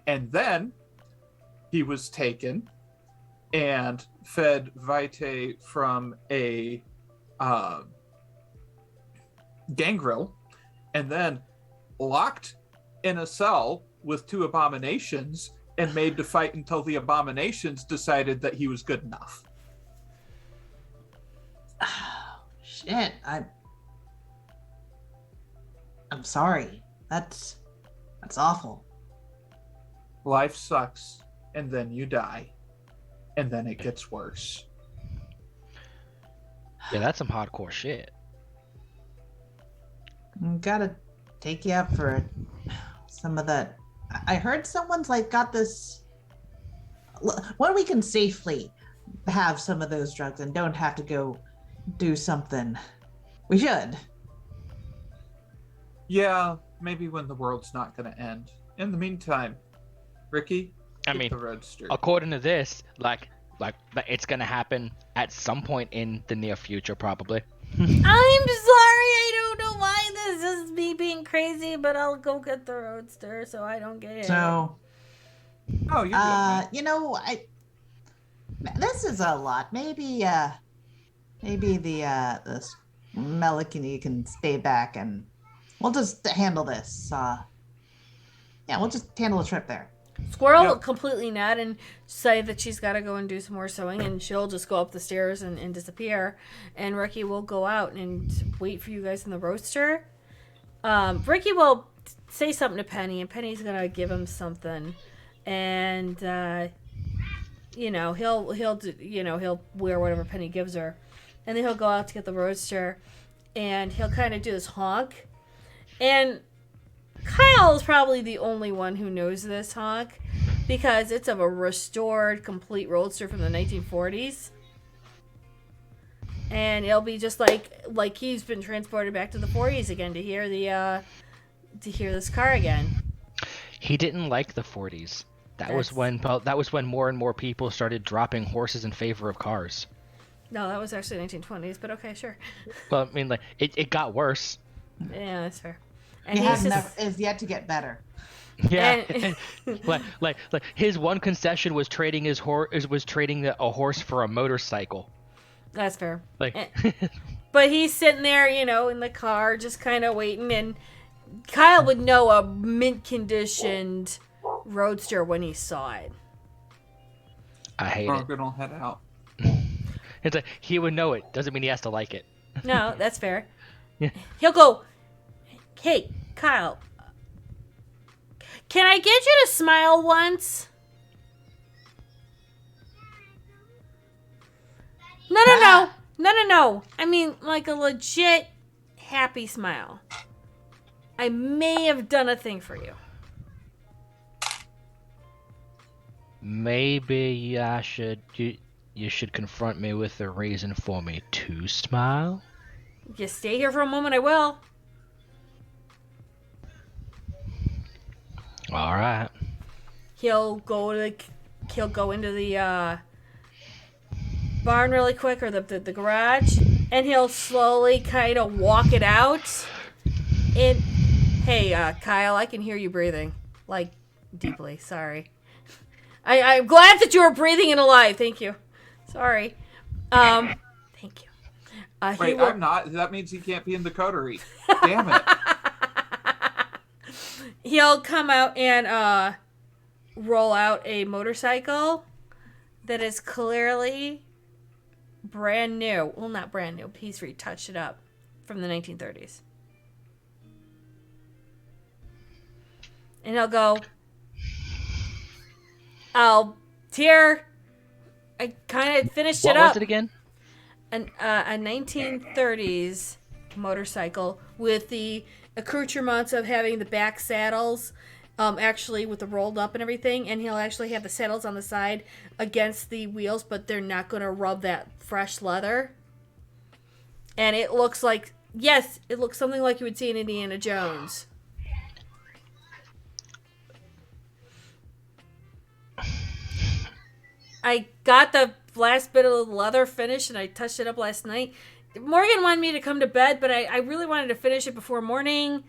And then he was taken and fed Vitae from a gangrel, and then locked in a cell with two abominations and made to fight until the abominations decided that he was good enough. Oh, shit. I'm sorry. That's awful. Life sucks, and then you die, and then it gets worse. Yeah, that's some hardcore shit. Gotta take you up for some of that. I heard someone's like got this. When we can safely have some of those drugs and don't have to go do something, we should. Yeah, maybe when the world's not going to end. In the meantime, Ricky, I get mean, the roadster. according to this, like it's gonna happen at some point in the near future, probably. I'm sorry, I don't know why this is me being crazy, but I'll go get the roadster so I don't get it. So, Oh, you're good, man. you know, this is a lot. Maybe the Melikini can stay back and we'll just handle this. Yeah, we'll just handle the trip there. Squirrel will Yep. completely nod and say that she's got to go and do some more sewing, and she'll just go up the stairs and disappear. And Ricky will go out and wait for you guys in the roadster. Ricky will say something to Penny, and Penny's gonna give him something, and he'll wear whatever Penny gives her, and then he'll go out to get the roadster, and he'll kind of do this honk, and Kyle is probably the only one who knows this honk because it's of a restored, complete roadster from the 1940s. And it'll be just like he's been transported back to the 40s again to hear this car again. He didn't like the 40s. That was when more and more people started dropping horses in favor of cars. No, that was actually 1920s, but okay, sure. Well, I mean, like it got worse. Yeah, that's fair. And He he's is yet to get better. Yeah, And- like his one concession was trading a horse for a motorcycle. that's fair. Like, But he's sitting there, in the car, just kind of waiting. And Kyle would know a mint-conditioned roadster when he saw it. I hate it. Morgan will head out. It's like he would know it. Doesn't mean he has to like it. No, that's fair. Yeah. He'll go, "Hey, Kyle, can I get you to smile once?" No. I mean, like a legit happy smile. I may have done a thing for you. Maybe you should confront me with a reason for me to smile. You stay here for a moment, I will. All right. He'll go into the barn really quick, or the garage, and he'll slowly kind of walk it out. And hey, Kyle, I can hear you breathing, like deeply. Sorry. I'm glad that you are breathing and alive. Thank you. Sorry. Thank you. Wait, I'm not. That means he can't be in the coterie. Damn it. He'll come out and roll out a motorcycle that is clearly brand new. Well, not brand new. He's retouched it up from the 1930s. And he'll go, here, I kind of finished it What up. was it again? A 1930s motorcycle with the accoutrements of having the back saddles actually with the rolled up and everything, and he'll actually have the saddles on the side against the wheels, but they're not going to rub that fresh leather. And it looks like, yes, it looks something like you would see in Indiana Jones. I got the last bit of the leather finished and I touched it up last night. Morgan wanted me to come to bed, but I really wanted to finish it before morning.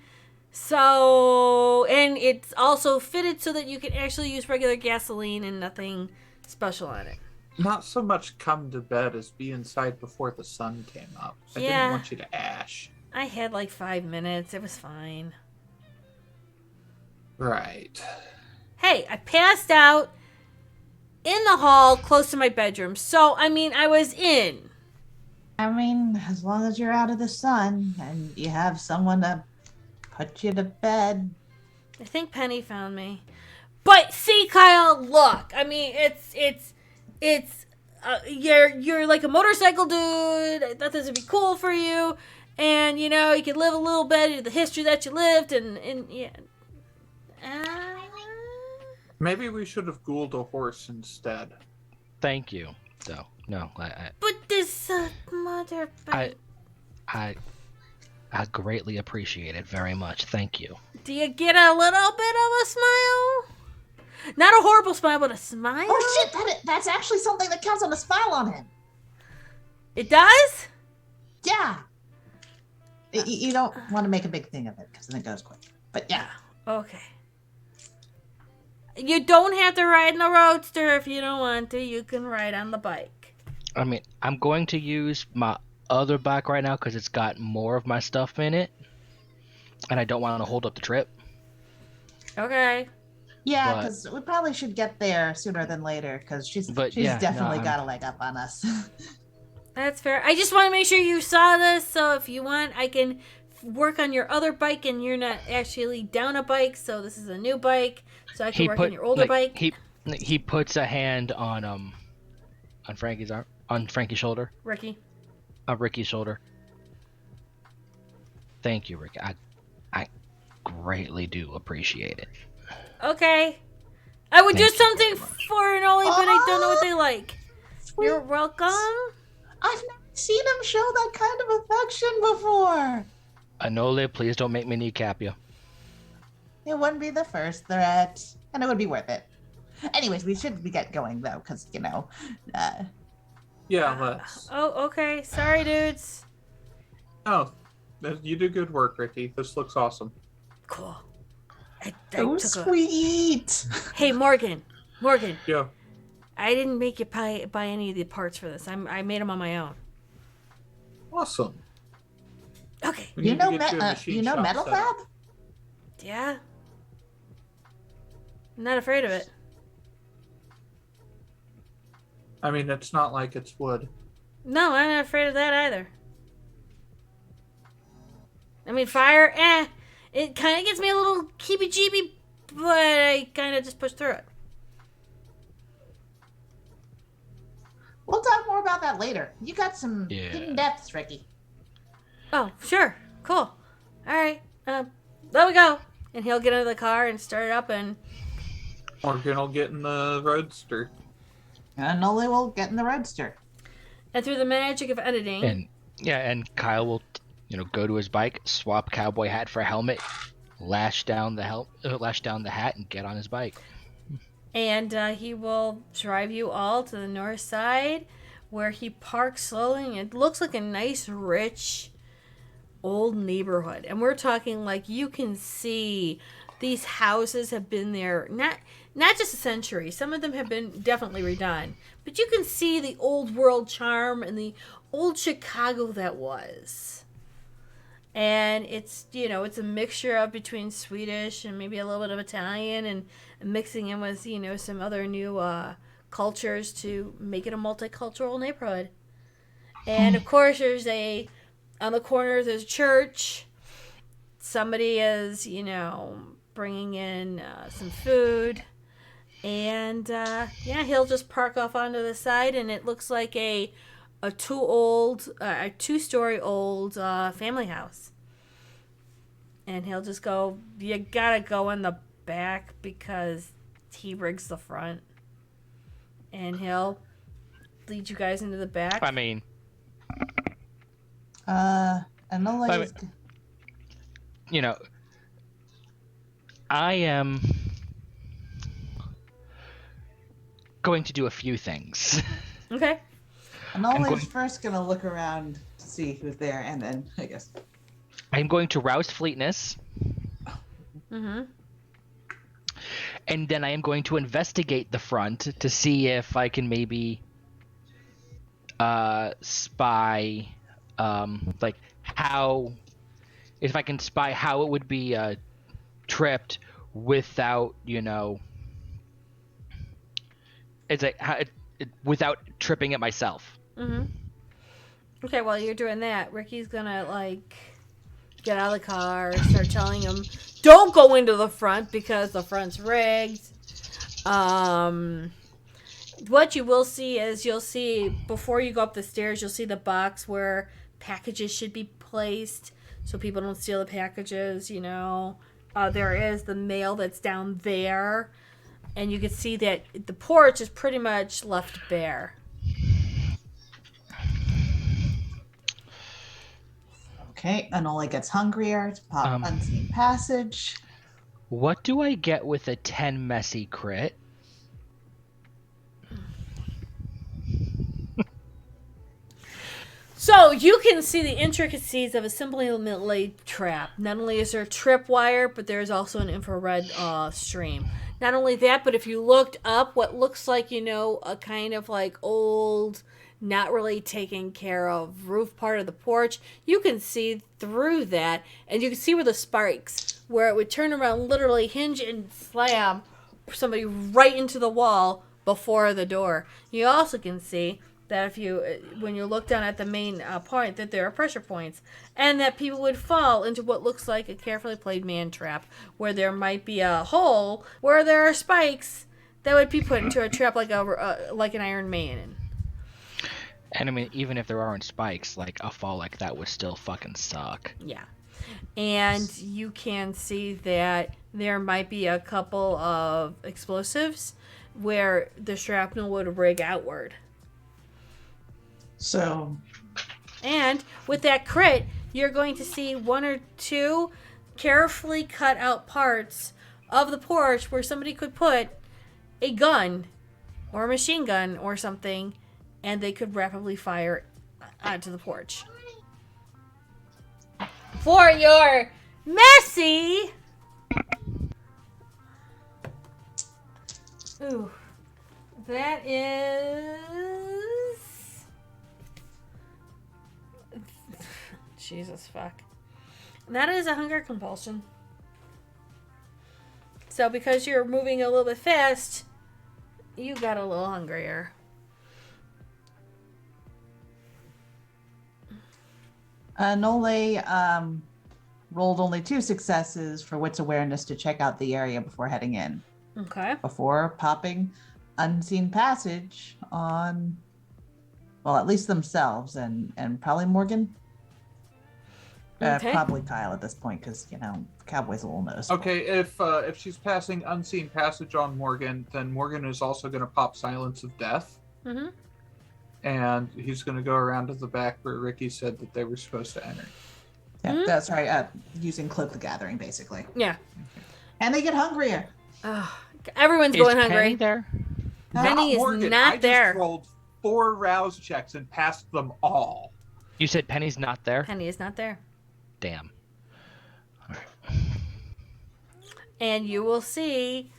So, and it's also fitted so that you can actually use regular gasoline and nothing special on it. Not so much come to bed as be inside before the sun came up. I Yeah. didn't want you to ash. I had like 5 minutes. It was fine. Right. Hey, I passed out in the hall close to my bedroom. So, I mean, I was in. I mean, as long as you're out of the sun and you have someone to put you to bed. I think Penny found me. But see, Kyle, look. I mean, you're like a motorcycle dude. I thought this would be cool for you. And, you know, you could live a little bit of the history that you lived and yeah. Maybe we should have ghouled a horse instead. Thank you, though. No, But this mother... I greatly appreciate it very much. Thank you. Do you get a little bit of a smile? Not a horrible smile, but a smile? Oh shit, that's actually something that counts on a smile on him. It does? Yeah. You don't want to make a big thing of it because then it goes quick. But yeah. Okay. You don't have to ride in the roadster if you don't want to. You can ride on the bike. I mean, I'm going to use my other bike right now because it's got more of my stuff in it, and I don't want to hold up the trip. Okay. Yeah, But- because we probably should get there sooner than later because she's yeah, definitely no, got a leg up on us. That's fair. I just want to make sure you saw this, so if you want, I can work on your other bike, and you're not actually down a bike, so this is a new bike, so I can work on your older bike. He puts a hand on Frankie's arm, on Frankie's shoulder, Ricky. on Ricky's shoulder. Thank you, Ricky. I greatly do appreciate it. Okay. I would Thank do you something very much. for an Oli, but I don't know what they like. Sweet. You're welcome. I've never seen him show that kind of affection before. Anole, please don't make me kneecap you. It wouldn't be the first threat, and it would be worth it. Anyways, we should get going though, because Yeah, let's. Oh, okay. Sorry, dudes. Oh, you do good work, Ricky. This looks awesome. Cool. I oh took a... sweet. Hey, Morgan. Yeah. I didn't make you buy any of the parts for this. I made them on my own. Awesome. Okay. We You need to know, get you a machine shop Metal set up. Fab? Yeah. I'm not afraid of it. I mean, it's not like it's wood. No, I'm not afraid of that either. I mean, fire, it kind of gets me a little heebie-jeebie, but I kind of just push through it. We'll talk more about that later. You got some Yeah. hidden depths, Ricky. Oh, sure. Cool. All right. There we go. And he'll get into the car and start it up, and Morgan will get in the roadster. And Noli will get in the roadster. through the magic of editing, And Kyle will, go to his bike, swap cowboy hat for a helmet, lash down the hat, and get on his bike. and he will drive you all to the north side, where he parks slowly, and it looks like a nice, rich, old neighborhood. And we're talking like you can see these houses have been there not just a century. Some of them have been definitely redone, but you can see the old world charm and the old Chicago that was. And it's it's a mixture of between Swedish and maybe a little bit of Italian, and mixing in with some other new cultures to make it a multicultural neighborhood. And of course, there's on the corner there's a church. Somebody is bringing in some food, and he'll just park off onto the side, and it looks like a two-story old family house. And he'll just go, you gotta go in the back because he rigs the front. And he'll lead you guys into the back. I mean, Enola is... you know, I am going to do a few things. Okay. Enola is first going to look around to see who's there, and then, I guess... I'm going to rouse fleetness. Mm-hmm. And then I am going to investigate the front to see if I can maybe spy, like how, if I can spy how it would be tripped without, you know, it's like without tripping it myself. Mm-hmm. Okay, while you're doing that, Ricky's gonna, like, get out of the car, start telling him, don't go into the front because the front's rigged. What you will see is you'll see, before you go up the stairs, you'll see the box where packages should be placed so people don't steal the packages, you know. There is the mail that's down there, and you can see that the porch is pretty much left bare. Okay, Enola gets hungrier to pop Unseen Passage. What do I get with a 10 messy crit? So you can see the intricacies of a simply laid trap. Not only is there a tripwire, but there's also an infrared stream. Not only that, but if you looked up what looks like, you know, a kind of like old, not really taken care of roof part of the porch, you can see through that, and you can see where the spikes, where it would turn around, literally hinge and slam somebody right into the wall before the door. You also can see that if you, when you look down at the main point, that there are pressure points, and that people would fall into what looks like a carefully played man trap, where there might be a hole where there are spikes that would be put into a trap like an Iron Man. And I mean, even if there aren't spikes, like a fall like that would still fucking suck. Yeah. And you can see that there might be a couple of explosives where the shrapnel would rig outward. So, and with that crit, you're going to see one or two carefully cut out parts of the porch where somebody could put a gun or a machine gun or something, and they could rapidly fire onto the porch. For your messy... Ooh. That is... Jesus fuck. That is a hunger compulsion. So because you're moving a little bit fast, you got a little hungrier. Nole rolled only 2 successes for wits awareness to check out the area before heading in. Okay. Before popping Unseen Passage on, well, at least themselves and probably Morgan. Okay. Probably Kyle at this point, because, you know, Cowboy's a little noticeable. Okay, if she's passing Unseen Passage on Morgan, then Morgan is also going to pop Silence of Death. Mm-hmm. And he's going to go around to the back where Ricky said that they were supposed to enter. Yeah, that's right. Using Cloak the Gathering, basically. Yeah. And they get hungrier. Everyone's Is going Penny hungry. there? Penny is Morgan. not I there. just rolled 4 rouse checks and passed them all. You said Penny's not there? Penny is not there. Damn. And you will see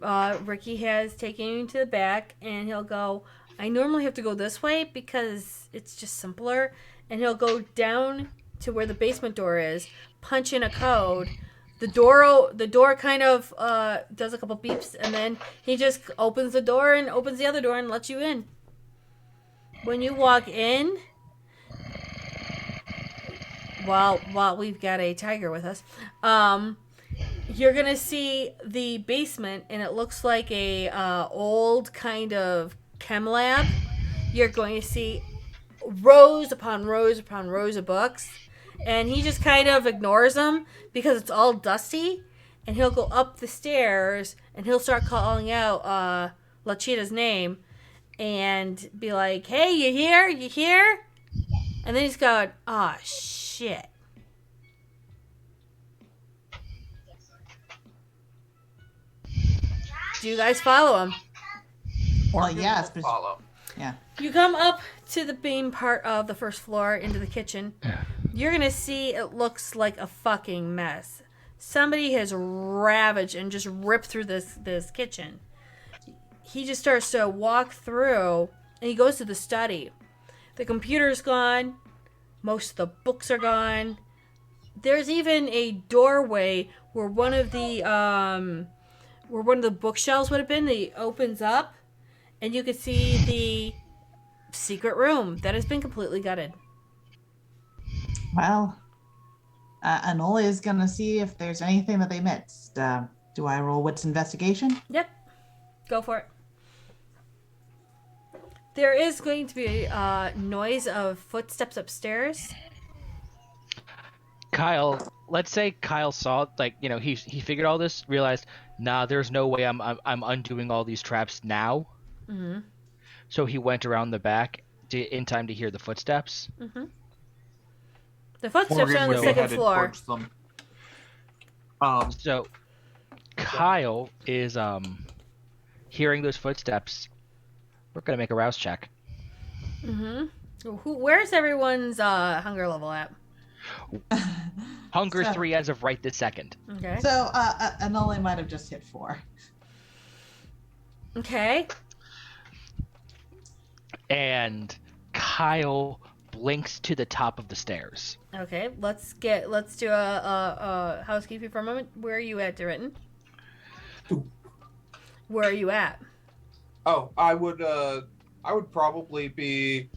Ricky has taken you to the back, and he'll go, I normally have to go this way because it's just simpler. And he'll go down to where the basement door is, punch in a code. The door kind of does a couple beeps, and then he just opens the door and opens the other door and lets you in. When you walk in, while we've got a tiger with us, you're gonna see the basement, and it looks like a old kind of chem lab. You're going to see rows upon rows upon rows of books, and he just kind of ignores him because it's all dusty. And he'll go up the stairs and he'll start calling out Lachita's name and be like, "Hey, you here? You here?" And then he's going, "Ah, shit." Do you guys follow him? Well, yeah, it's Follow. yeah. You come up to the main part of the first floor into the kitchen. You're going to see it looks like a fucking mess. Somebody has ravaged and just ripped through this kitchen. He just starts to walk through and he goes to the study. The computer's gone. Most of the books are gone. There's even a doorway where one of the bookshelves would have been. It opens up and you can see the secret room that has been completely gutted. Well, Anola is gonna see if there's anything that they missed. Do I roll wits investigation? Yep. Go for it. There is going to be a noise of footsteps upstairs. Kyle, let's say Kyle saw, like, you know, he figured all this, realized, nah, there's no way I'm undoing all these traps now. Mm-hmm. So he went around the back in time to hear the footsteps. Mm-hmm. The footsteps Morgan are on would the be second headed floor. towards them. So Kyle is hearing those footsteps. We're gonna make a rouse check. Mm-hmm. Where's everyone's hunger level at? Hunger So- 3 as of right this second. Okay. So Anola might have just hit 4. Okay. And Kyle blinks to the top of the stairs. Okay. Let's do a housekeeping for a moment. Where are you at, Durriton? Where are you at? Oh, I would probably be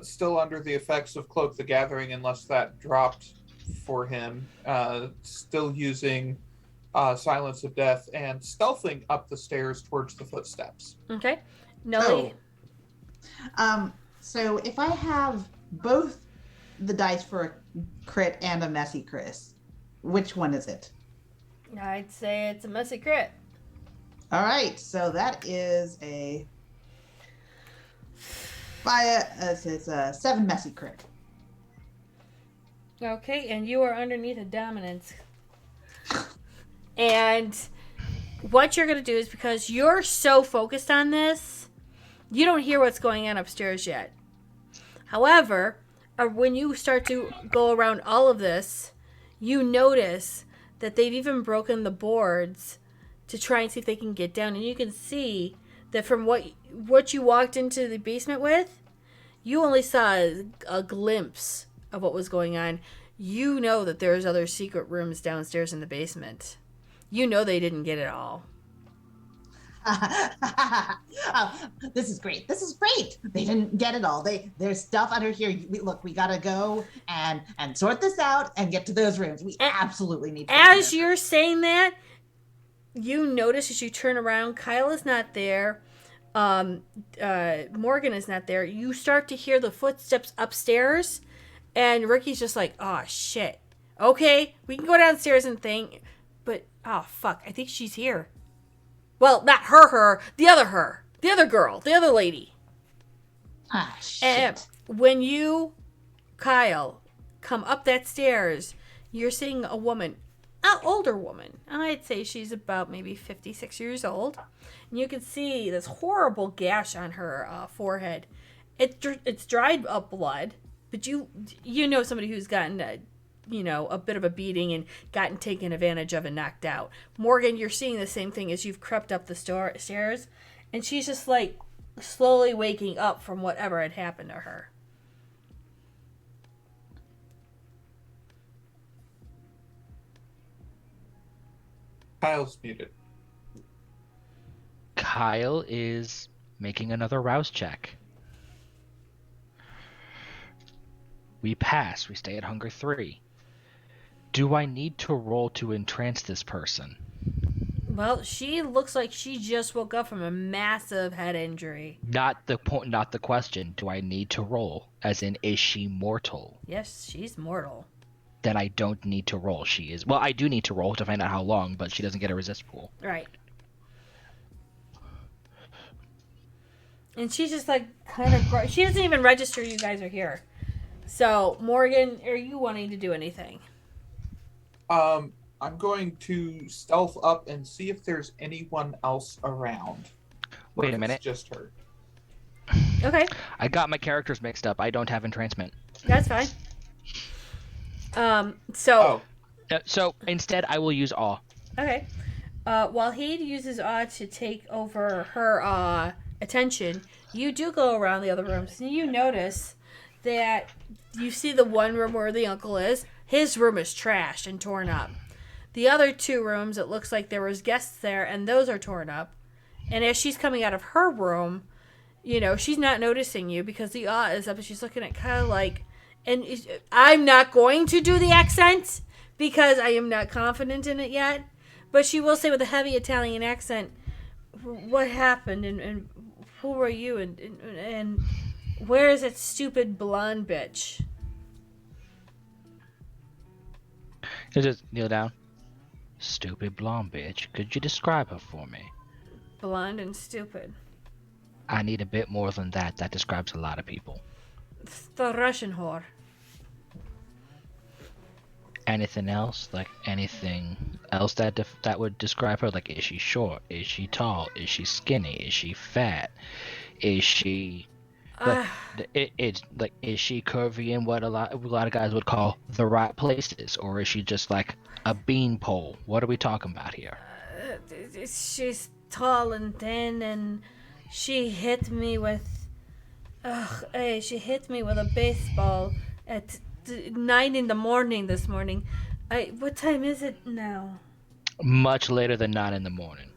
still under the effects of Cloak the Gathering unless that dropped for him. Still using Silence of Death and stealthing up the stairs towards the footsteps. Okay. Nelly. So if I have both the dice for a crit and a messy Chris, which one is it? I'd say it's a messy crit. All right, so that is it's a 7 messy crit. Okay, and you are underneath a dominance. And what you're going to do is, because you're so focused on this, you don't hear what's going on upstairs yet. However, when you start to go around all of this, you notice that they've even broken the boards to try and see if they can get down. And you can see that from what you walked into the basement with, you only saw a glimpse of what was going on. You know that there's other secret rooms downstairs in the basement. You know they didn't get it all. Oh, this is great. This is great. They didn't get it all. There's stuff under here. We gotta go and sort this out and get to those rooms. We absolutely need to. As you're saying that, you notice as you turn around, Kyle is not there. Morgan is not there. You start to hear the footsteps upstairs, and Ricky's just like, "Oh shit. Okay, we can go downstairs and think, but oh fuck, I think she's here." Well, not her, the other girl, the other lady. Ah, shit. And when you, Kyle, come up that stairs, you're seeing a woman, an older woman. I'd say she's about maybe 56 years old. And you can see this horrible gash on her forehead. It's dried up blood, but you know somebody who's gotten a bit of a beating and gotten taken advantage of and knocked out. Morgan, you're seeing the same thing as you've crept up the stairs, and she's just like slowly waking up from whatever had happened to her. Kyle's muted. Kyle is making another rouse check. We pass. We stay at Hunger 3. Do I need to roll to entrance this person? Well, she looks like she just woke up from a massive head injury. Not the question. Do I need to roll? As in, is she mortal? Yes, she's mortal. then I don't need to roll. Well, I do need to roll to find out how long, but she doesn't get a resist pool. Right. And she's just like kind of. She doesn't even register you guys are here. So, Morgan, are you wanting to do anything? I'm going to stealth up and see if there's anyone else around. Wait a Or if minute. It's just her. Okay, I got my characters mixed up. I don't have entrancement. that's fine. Oh, So instead, I will use awe. Okay. While he uses awe to take over her attention, you do go around the other rooms and you notice that you see the one room where the uncle is. His room is trashed and torn up. The other two rooms, it looks like there was guests there, and those are torn up. And as she's coming out of her room, you know, she's not noticing you because the awe is up and she's looking at kind of like, and I'm not going to do the accent because I am not confident in it yet. But she will say with a heavy Italian accent, what happened and who were you and where is that stupid blonde bitch? You just kneel down. Stupid blonde bitch. Could you describe her for me? Blonde and stupid. I need a bit more than that. That describes a lot of people. It's the Russian whore. Anything else? Like anything else that would describe her? Like, is she short? Is she tall? Is she skinny? Is she fat? Is she like, is she curvy in what a lot of guys would call the right places, or is she just like a beanpole? What are we talking about here? She's tall and thin, and she hit me with a baseball at 9 in the morning. What time is it now? Much later than 9 in the morning.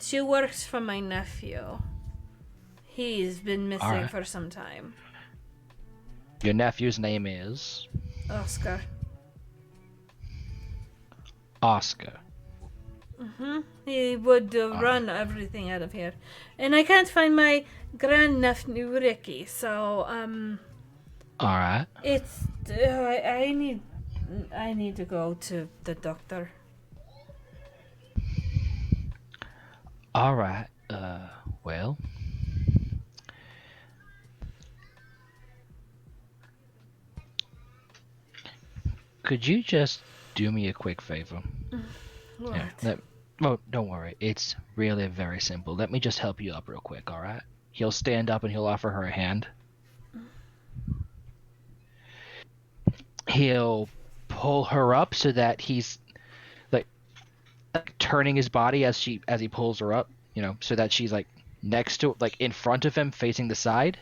She works for my nephew. He's been missing Alright. for some time. Your nephew's name is Oscar. Oscar. He would run everything out of here. And I can't find my grandnephew Ricky, so Alright. it's I need to go to the doctor. Alright. Well. Could you just do me a quick favor? What? Yeah. Oh, don't worry. It's really very simple. Let me just help you up real quick, alright? He'll stand up and he'll offer her a hand. He'll pull her up so that he's like turning his body as he pulls her up, you know, so that she's like next to, like in front of him facing the side.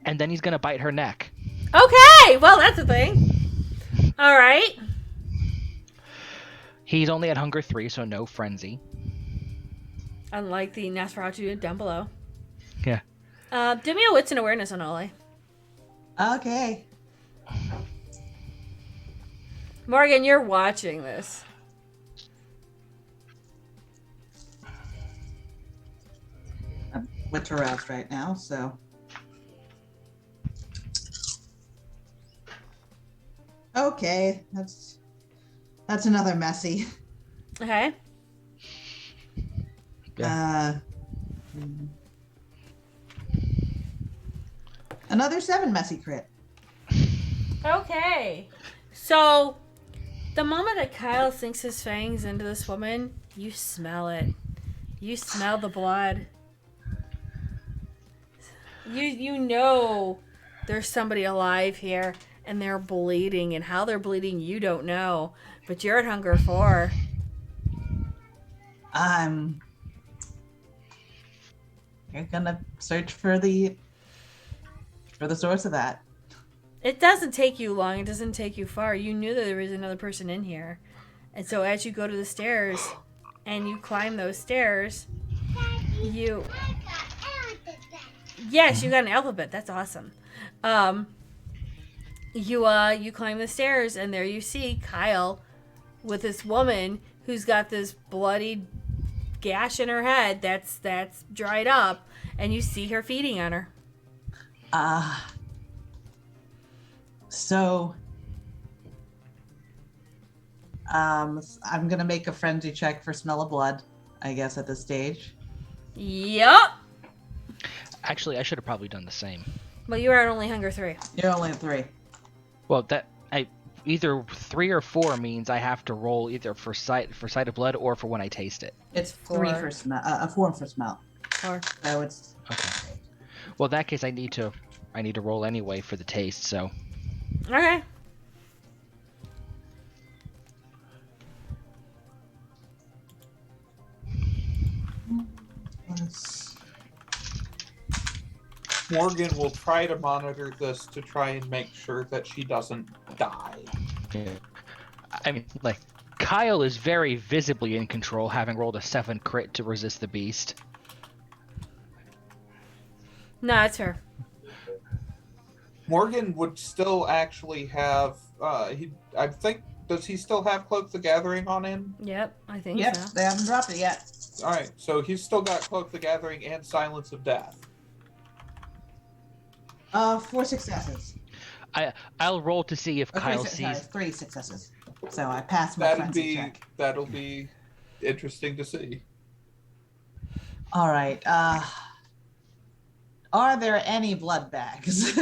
And then he's gonna bite her neck. Okay, well that's a thing. All right. He's only at hunger 3, so no frenzy. Unlike the Nosferatu down below. Yeah. Do me a wits and awareness on Ole. Okay. Morgan, you're watching this. I'm wits aroused right now, so. Okay, that's another messy. Okay. Another 7 messy crit. Okay. So, the moment that Kyle sinks his fangs into this woman, you smell it. You smell the blood. You know there's somebody alive here, and they're bleeding, and how they're bleeding you don't know, but you're at hunger 4. You're gonna search for the source of that. It doesn't take you long. It doesn't take you far. You knew that there was another person in here. And so as you go to the stairs and you climb those stairs, you... Yes, you got an alphabet. That's awesome. You climb the stairs and there you see Kyle with this woman who's got this bloody gash in her head that's dried up, and you see her feeding on her. So I'm gonna make a frenzy check for smell of blood, I guess, at this stage. Yup. Actually, I should have probably done the same. Well, you are at only hunger 3. You're only at 3. Well, either 3 or 4 means I have to roll either for sight of blood or for when I taste it. It's 3 4. for smell, 4 for smell. 4. So it's Okay. Well, in that case, I need to roll anyway for the taste. So Okay. Morgan will try to monitor this to try and make sure that she doesn't die. yeah. I mean, like, Kyle is very visibly in control, having rolled a 7 crit to resist the beast. No, it's her. Morgan would still actually have. I think. Does he still have Cloak the Gathering on him? Yep, I think yep, so. they haven't dropped it yet. All right, so he's still got Cloak the Gathering and Silence of Death. 4 successes. I'll roll to see if Kyle Sorry, sees. 3 successes. So I passed my frenzy check. That'll be interesting to see. All right. Are there any blood bags?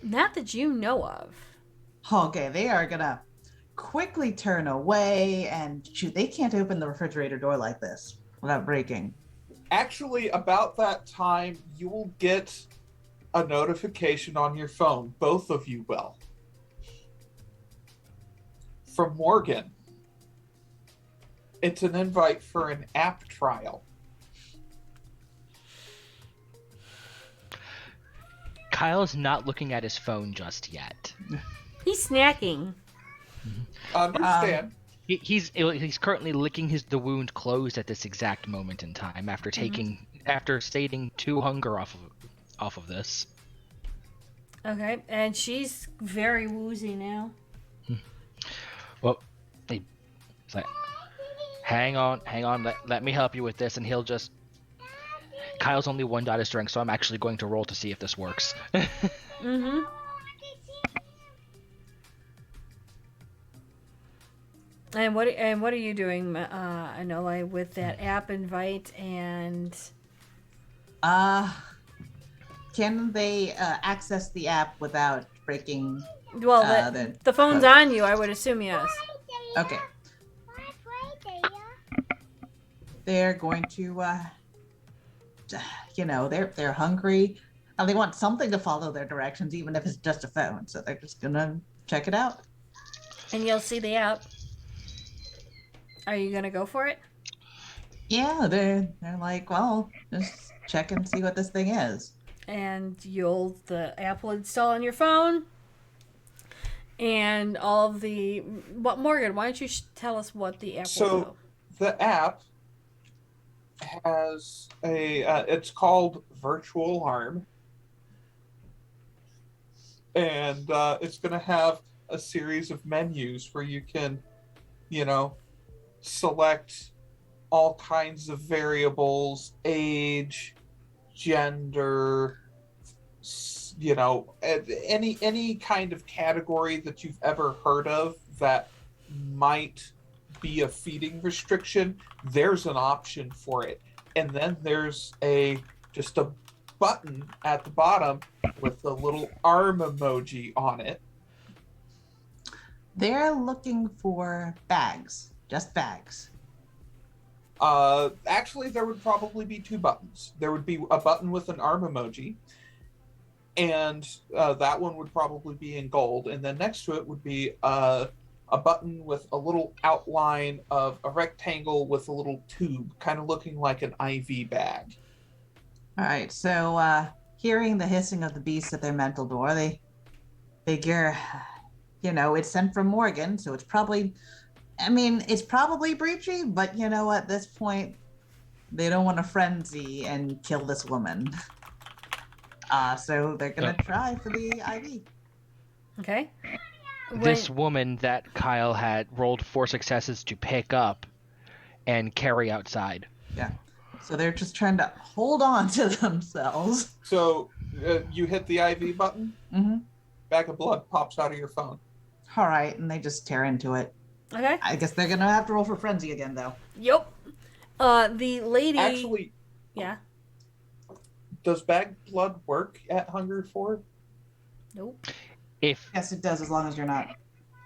Not that you know of. Okay, they are gonna quickly turn away and shoot. They can't open the refrigerator door like this without breaking. Actually, about that time, you will get a notification on your phone. Both of you will. From Morgan. It's an invite for an app trial. Kyle's not looking at his phone just yet. He's snacking. Understand. He's currently licking the wound closed at this exact moment in time after after stating 2 hunger off of this. Okay, and she's very woozy now. Well, he's like, hang on, let me help you with this, and he'll just. Kyle's only 1 dot of strength, so I'm actually going to roll to see if this works. Mm-hmm. And what are you doing, Enola, with that app invite and? Can they access the app without breaking? Well, the phone's on you. I would assume yes. Okay. They're going to, they're hungry. And they want something to follow their directions, even if it's just a phone. So they're just gonna check it out. And you'll see the app. Are you gonna go for it? Yeah, they're like, well, just check and see what this thing is. And the app will install on your phone. And all of Morgan, why don't you tell us what the app will do? So the app has it's called Virtual Arm. And it's going to have a series of menus where you can, select all kinds of variables, age, gender, any kind of category that you've ever heard of that might be a feeding restriction. There's an option for it. And then there's just a button at the bottom with a little arm emoji on it. They're looking for bags, just bags. Actually, there would probably be 2 buttons. There would be a button with an arm emoji, and that one would probably be in gold. And then next to it would be a button with a little outline of a rectangle with a little tube, kind of looking like an IV bag. All right, so hearing the hissing of the beast at their mental door, they figure, it's sent from Morgan, so it's probably breachy, but at this point, they don't want to frenzy and kill this woman. So they're going to try for the IV. Okay. This woman that Kyle had rolled 4 successes to pick up and carry outside. Yeah. So they're just trying to hold on to themselves. So you hit the IV button, Mm-hmm. bag of blood pops out of your phone. All right, and they just tear into it. Okay. I guess they're gonna have to roll for frenzy again, though. Yep. The lady. Actually, Yeah. does bag blood work at Hunger 4? Nope. If Yes, it does, as long as you're not.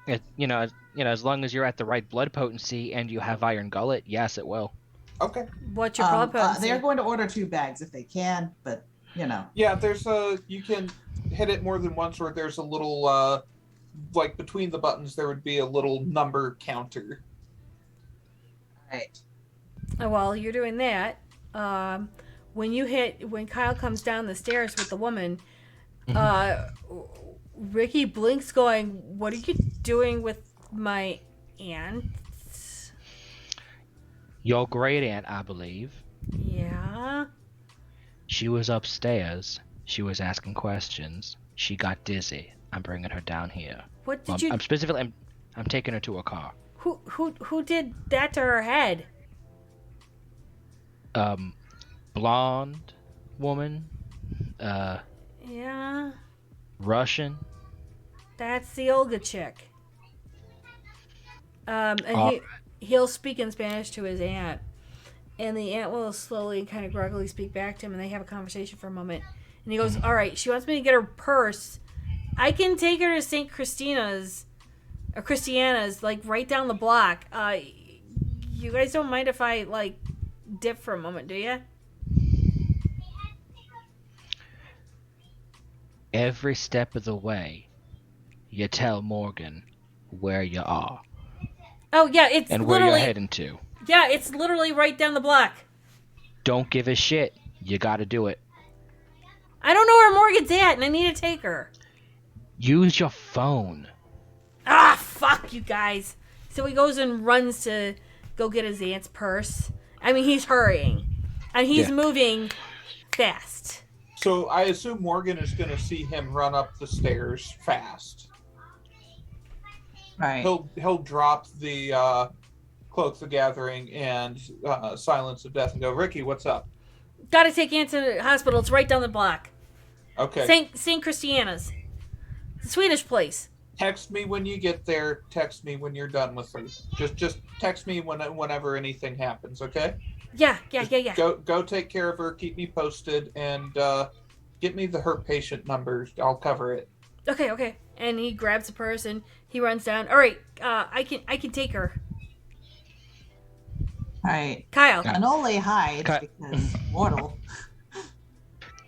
as long as you're at the right blood potency and you have Iron Gullet, yes, it will. Okay. What's your blood potency? They're going to order 2 bags if they can, but Yeah, you can hit it more than once, or there's a little like between the buttons there would be a little number counter. Right. While you're doing that, when Kyle comes down the stairs with the woman, Ricky blinks, going, "What are you doing with my aunt?" Your great aunt, I believe. Yeah. She was upstairs. She was asking questions. She got dizzy. I'm bringing her down here. What did Well, you? I'm taking her to a car. Who did that to her head? Blonde woman, Yeah. Russian. That's the Olga chick. And Oh. he'll speak in Spanish to his aunt, and the aunt will slowly and kind of groggily speak back to him, and they have a conversation for a moment. And he goes, "All right, she wants me to get her purse. I can take her to St. Christina's, or Christiana's, like right down the block. You guys don't mind if I like dip for a moment, do you?" Every step of the way, you tell Morgan where you are Oh yeah, it's and where literally you're heading to. yeah, it's literally right down the block. Don't give a shit. You gotta do it. I don't know where Morgan's at, and I need to take her. Use your phone. Ah, fuck you guys. So he goes and runs to go get his aunt's purse. I mean, he's hurrying. And he's Yeah. moving fast. So I assume Morgan is going to see him run up the stairs fast. Right. He'll drop the Cloak the Gathering and Silence of Death and go, Ricky, what's up? Gotta take Aunt to the hospital. It's right down the block. Okay. St. Christiana's. The Swedish place. Text me when you get there. Text me when you're done with her. Just text me whenever anything happens, okay? Yeah. Go take care of her. Keep me posted, and get me her patient numbers. I'll cover it. Okay. And he grabs the purse and he runs down. All right, I can take her. Right. Kyle. Anole hides Cut. because mortal.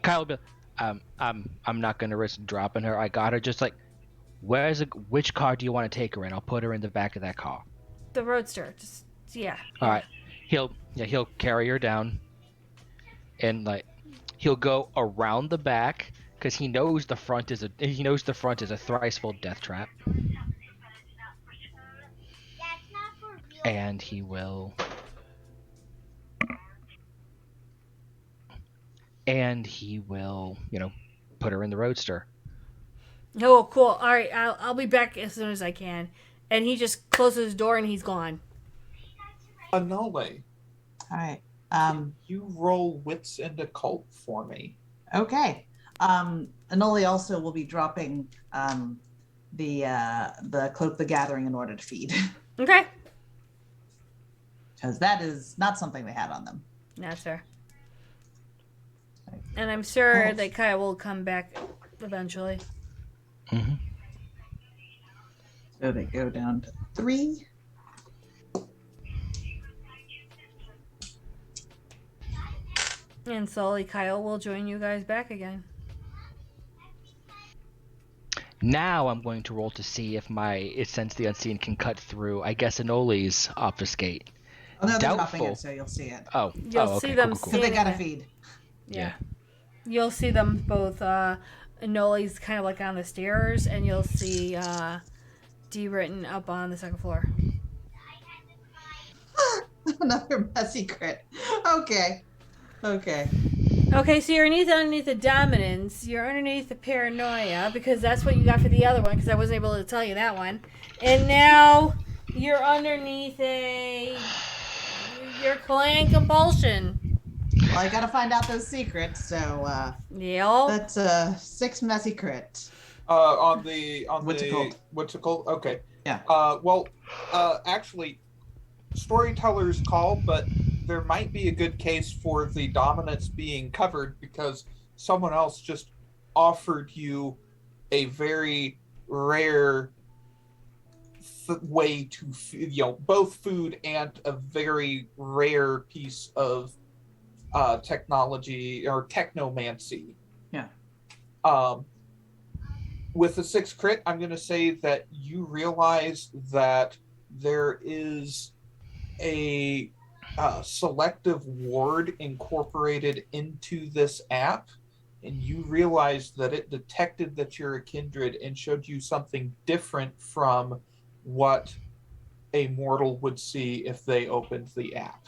Kyle, I'm not gonna risk dropping her. I got her. Just like, which car do you want to take her in? I'll put her in the back of that car. The Roadster. Just yeah. All right. He'll carry her down, and like, he'll go around the back because he knows the front is a thrice full death trap, and he will. Put her in the Roadster. Oh, cool. All right, I'll be back as soon as I can. And he just closes his door and he's gone. Anole, All right. you roll wits into cult for me. Okay. Anole also will be dropping the Cloak the Gathering in order to feed. Okay. Because that is not something they had on them. That's fair. And I'm sure that Kyle will come back eventually. Mm-hmm. So they go down to 3. And slowly Kyle will join you guys back again. Now I'm going to roll to see if my Sense the Unseen can cut through, I guess, Anole's obfuscate. Oh, no, they're dropping Doubtful. it, so you'll see it. Oh, You'll okay, see them cool, cool, Because cool. they gotta feed. Yeah. You'll see them both. Noli's kind of like on the stairs, and you'll see D written up on the second floor. Another messy crit. Okay. Okay, so you're underneath the dominance. You're underneath the paranoia because that's what you got for the other one. Because I wasn't able to tell you that one. And now you're underneath a. Your clan compulsion. Well, I gotta find out those secrets, so Yep. that's a 6 messy crit. On the What's it called? What's it called? Okay. Yeah. Actually, storytellers call, but there might be a good case for the dominance being covered because someone else just offered you a very rare way to, both food and a very rare piece of technology or technomancy. Yeah. With the 6 crit, I'm going to say that you realize that there is a selective ward incorporated into this app, and you realize that it detected that you're a kindred and showed you something different from what a mortal would see if they opened the app.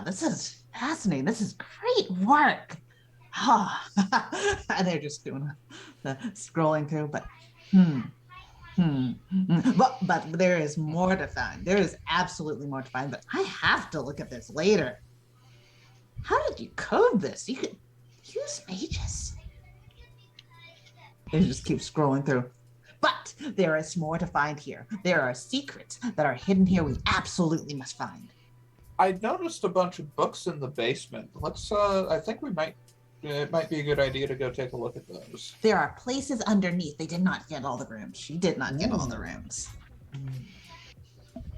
This is fascinating. This is great work. And they're just doing the scrolling through, but But there is more to find. There is absolutely more to find, but I have to look at this later. How did you code this? You could use mages. They just keep scrolling through. But there is more to find here. There are secrets that are hidden here we absolutely must find. I noticed a bunch of books in the basement. I think it might be a good idea to go take a look at those. There are places underneath. They did not get all the rooms. She did not get all the rooms.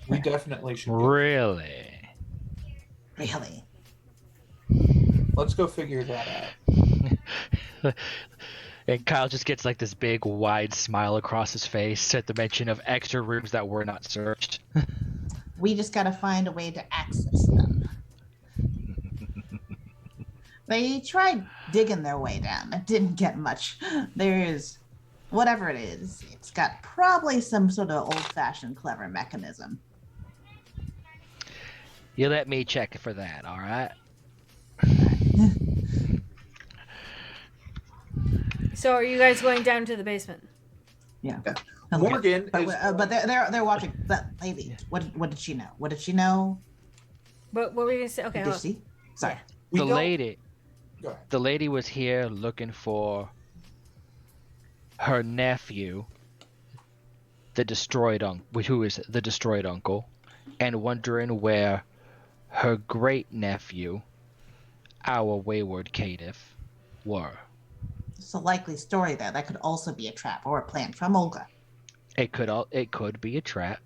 We definitely should. Really? Really? Let's go figure that out. And Kyle just gets like this big wide smile across his face at the mention of extra rooms that were not searched. We just gotta find a way to access them. They tried digging their way down. It didn't get much. There is, whatever it is, it's got probably some sort of old-fashioned clever mechanism. You let me check for that, all right? So are you guys going down to the basement? Yeah. Morgan is... But they're watching. That lady, what did she know? What did she know? What were we gonna say? Okay, Did hold on. she? Sorry. We The don't- lady, Go ahead. the lady was here looking for her nephew, who is the destroyed uncle, and wondering where her great nephew, our wayward caitiff, were. It's a likely story there. That could also be a trap or a plan from Olga. It could be a trap.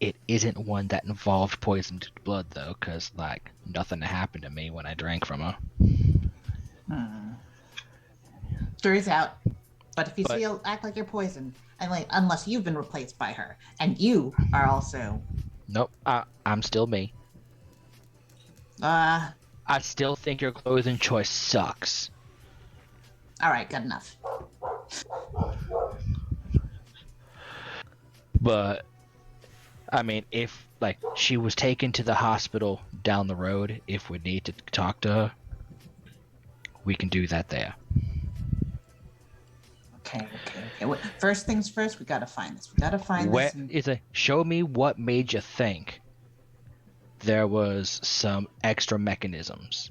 It isn't one that involved poisoned blood though, because like nothing happened to me when I drank from her. Jury's out. But if you act like you're poisoned, and like unless you've been replaced by her, and you are also Nope, I'm still me. I still think your clothing choice sucks. all right, good enough. But I mean, if like she was taken to the hospital down the road, if we need to talk to her, we can do that there. Okay. First things first, we gotta find this. We gotta find Where this. is it? Show me what made you think there was some extra mechanisms.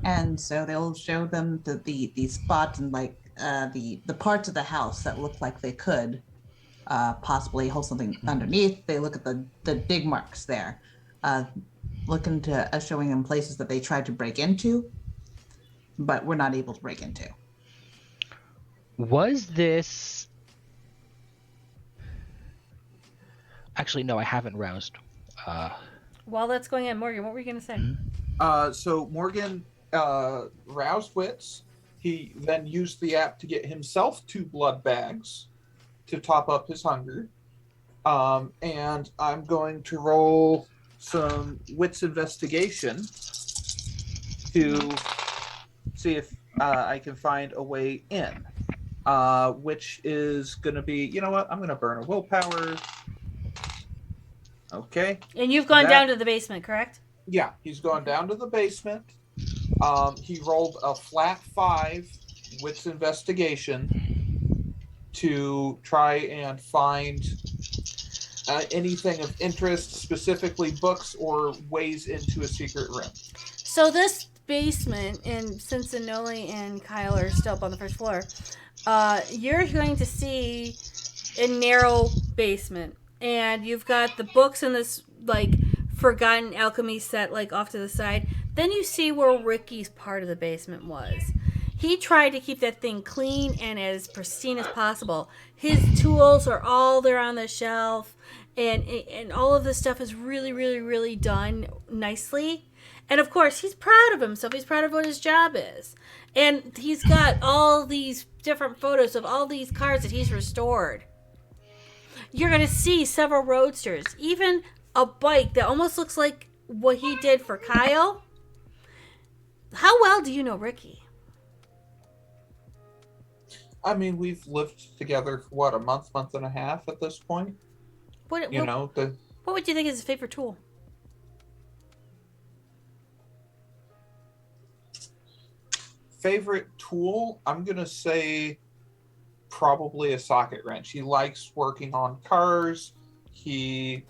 And so they'll show them the spots and like the parts of the house that look like they could possibly hold something underneath. They look at the dig marks there, look into showing them places that they tried to break into, but were not able to break into. Was this... Actually, no, I haven't roused. While that's going on, Morgan, what were you gonna say? So Morgan roused wits. He then used the app to get himself 2 blood bags to top up his hunger. And I'm going to roll some wits investigation to see if I can find a way in. Which is going to be, you know what? I'm going to burn a willpower. Okay. And you've gone down to the basement, correct? Yeah, he's gone down to the basement. He rolled a flat 5 wits investigation to try and find anything of interest, specifically books or ways into a secret room. So this basement, and since Anoli and Kyle are still up on the first floor, you're going to see a narrow basement, and you've got the books in this like forgotten alchemy set like off to the side. Then you see where Ricky's part of the basement was. He tried to keep that thing clean and as pristine as possible. His tools are all there on the shelf, and all of this stuff is really, really, really done nicely. And of course, he's proud of himself. He's proud of what his job is. And he's got all these different photos of all these cars that he's restored. You're going to see several roadsters, even a bike that almost looks like what he did for Kyle. How well do you know Ricky? I mean, we've lived together for what, a month and a half at this point. What would you think is his favorite tool? Favorite tool? I'm gonna say probably a socket wrench. He likes working on cars. You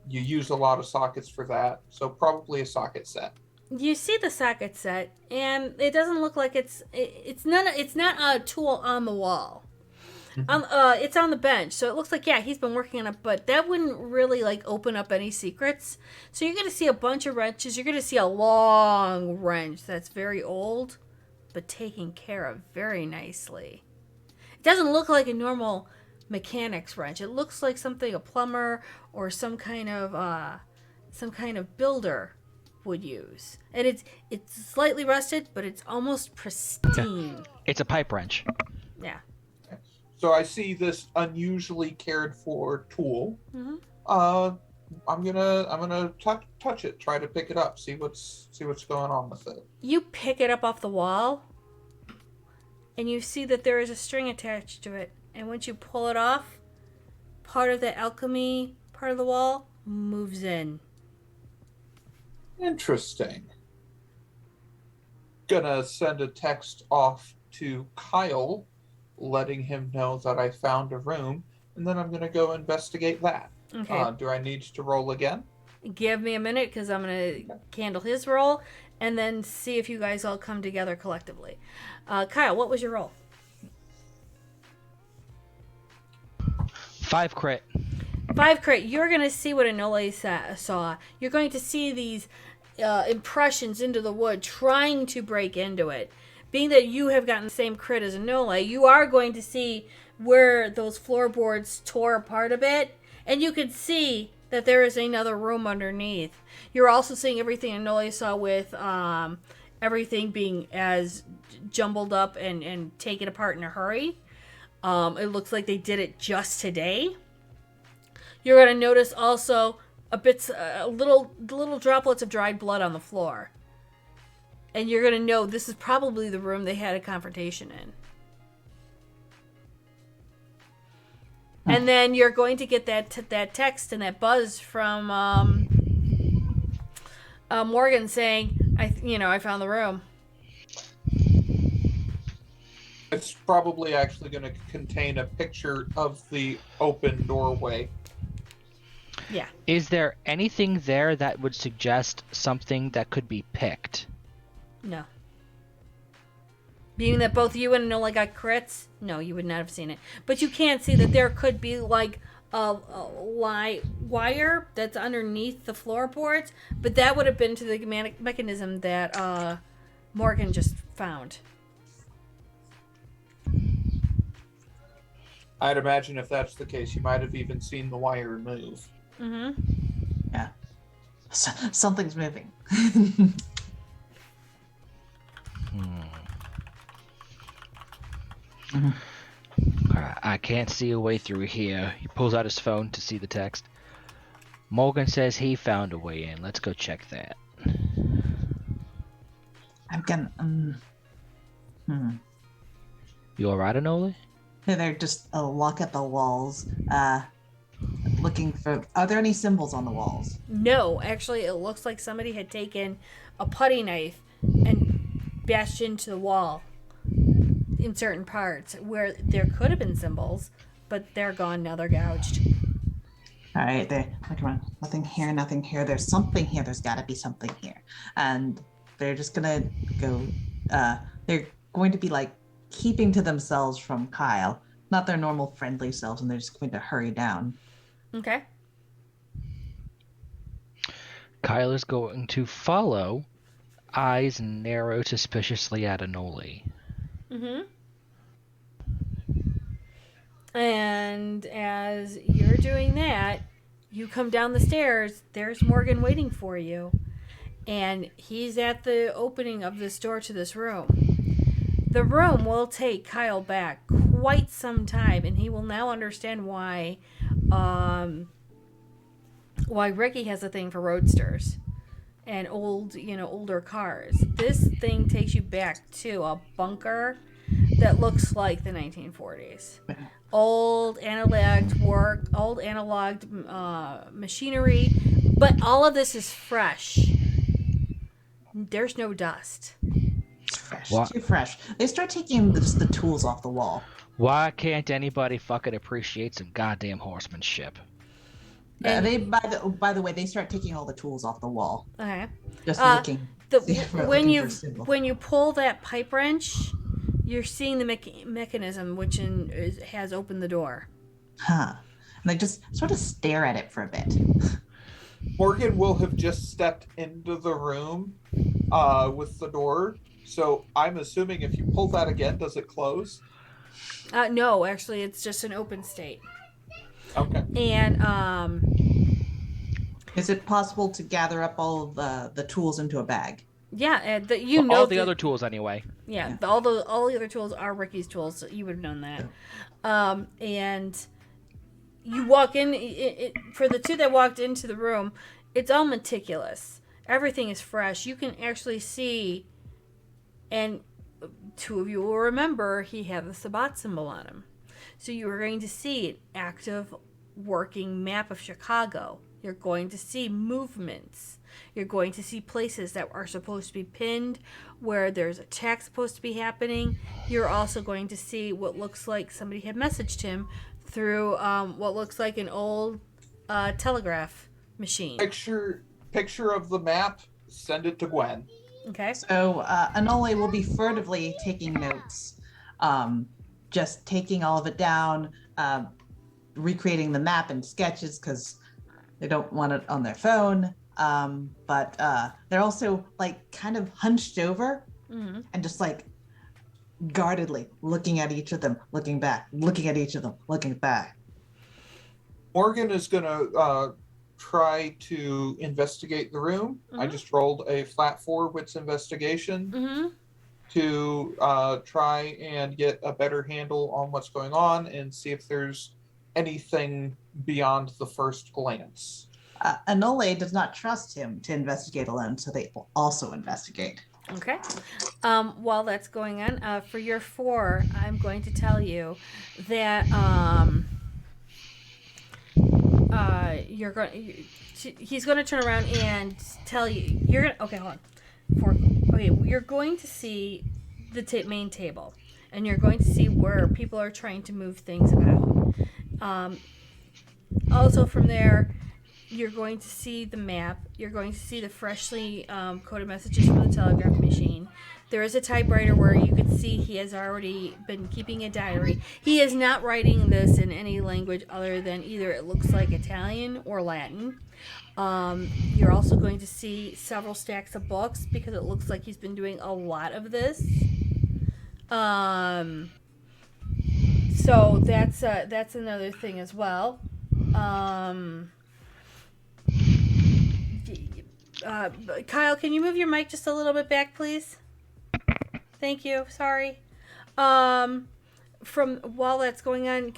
use a lot of sockets for that. So probably a socket set. You see the socket set, and it doesn't look like it's not a tool on the wall. It's on the bench, so it looks like he's been working on it, but that wouldn't really like open up any secrets. So you're gonna see a bunch of wrenches. You're gonna see a long wrench that's very old, but taken care of very nicely. It doesn't look like a normal mechanic's wrench. It looks like something a plumber or some kind of builder would use. And it's slightly rusted, but it's almost pristine. It's a pipe wrench. Yeah. So I see this unusually cared for tool. Mm-hmm. I'm gonna touch it, try to pick it up, see what's going on with it. You pick it up off the wall, and you see that there is a string attached to it. And once you pull it off, part of the alchemy part of the wall moves in. Interesting. Gonna send a text off to Kyle, letting him know that I found a room, and then I'm gonna go investigate that. Okay. Do I need to roll again? Give me a minute, because I'm going to handle his roll, and then see if you guys all come together collectively. Kyle, what was your roll? 5 crit. 5 crit. You're going to see what Anole saw. You're going to see these impressions into the wood, trying to break into it. Being that you have gotten the same crit as Anole, you are going to see where those floorboards tore apart a bit, and you can see that there is another room underneath. You're also seeing everything Anole saw with everything being as jumbled up and taken apart in a hurry. It looks like they did it just today. You're going to notice also little droplets of dried blood on the floor. And you're going to know this is probably the room they had a confrontation in. And then you're going to get that text and that buzz from Morgan saying, I found the room. It's probably actually going to contain a picture of the open doorway. Yeah. Is there anything there that would suggest something that could be picked? No. Being that both you and Nola got crits, no, you would not have seen it. But you can see that there could be like a wire that's underneath the floorboards, but that would have been to the mechanism that Morgan just found. I'd imagine if that's the case, you might have even seen the wire move. Mm-hmm. Yeah. Something's moving. Alright, I can't see a way through here. He pulls out his phone to see the text. Morgan says he found a way in. Let's go check that. I'm gonna. You alright, Anole? They're just a look at the walls. Looking for. Are there any symbols on the walls? No, actually, it looks like somebody had taken a putty knife and bashed into the wall in certain parts where there could have been symbols, but they're gone now. They're gouged. All right, they look around. Nothing here, nothing here. There's something here. There's got to be something here. And they're just gonna go. They're going to be like keeping to themselves from Kyle, not their normal friendly selves, and they're just going to hurry down. Okay. Kyle is going to follow, eyes narrow suspiciously at Anoli. Mm-hmm. And as you're doing that, you come down the stairs. There's Morgan waiting for you. And he's at the opening of this door to this room. The room will take Kyle back quite some time, and he will now understand why Ricky has a thing for roadsters and older cars. This thing takes you back to a bunker that looks like the 1940s. Old analog machinery, but all of this is fresh. There's no dust. It's fresh, What? too fresh. They start taking just the tools off the wall. Why can't anybody fucking appreciate some goddamn horsemanship? And- They, by the way, they start taking all the tools off the wall. Okay. Just looking. When you pull that pipe wrench, you're seeing the mechanism which has opened the door. Huh. And they just sort of stare at it for a bit. Morgan will have just stepped into the room with the door. So I'm assuming if you pull that again, does it close? No, actually, it's just an open state. Okay. And Is it possible to gather up all of the tools into a bag? yeah, All the other tools anyway. Yeah, all the other tools are Ricky's tools. So you would have known that. And you walk in. For the two that walked into the room, it's all meticulous. Everything is fresh. You can actually see, and two of you will remember he had the Sabbat symbol on him. So you are going to see an active working map of Chicago. You're going to see movements. You're going to see places that are supposed to be pinned where there's attack supposed to be happening. You're also going to see what looks like somebody had messaged him through what looks like an old telegraph machine. Picture of the map. Send it to Gwen. Okay. So Anole will be furtively taking notes, just taking all of it down, recreating the map in sketches because they don't want it on their phone. But they're also like kind of hunched over and just like guardedly looking at each of them, looking back, looking at each of them, looking back. Morgan is going to try to investigate the room. I just rolled a flat 4 wits investigation to try and get a better handle on what's going on and see if there's anything beyond the first glance. Anole does not trust him to investigate alone, so they will also investigate. Okay. While that's going on, for your 4, I'm going to tell you that he's going to turn around and tell you okay, hold on. You're going to see the main table, and you're going to see where people are trying to move things about. Also from there, you're going to see the map. You're going to see the freshly coded messages from the telegraph machine. There is a typewriter where you can see he has already been keeping a diary. He is not writing this in any language other than either it looks like Italian or Latin. You're also going to see several stacks of books because it looks like he's been doing a lot of this. So that's another thing as well. Kyle, can you move your mic just a little bit back, please? Thank you. Sorry. From while that's going on,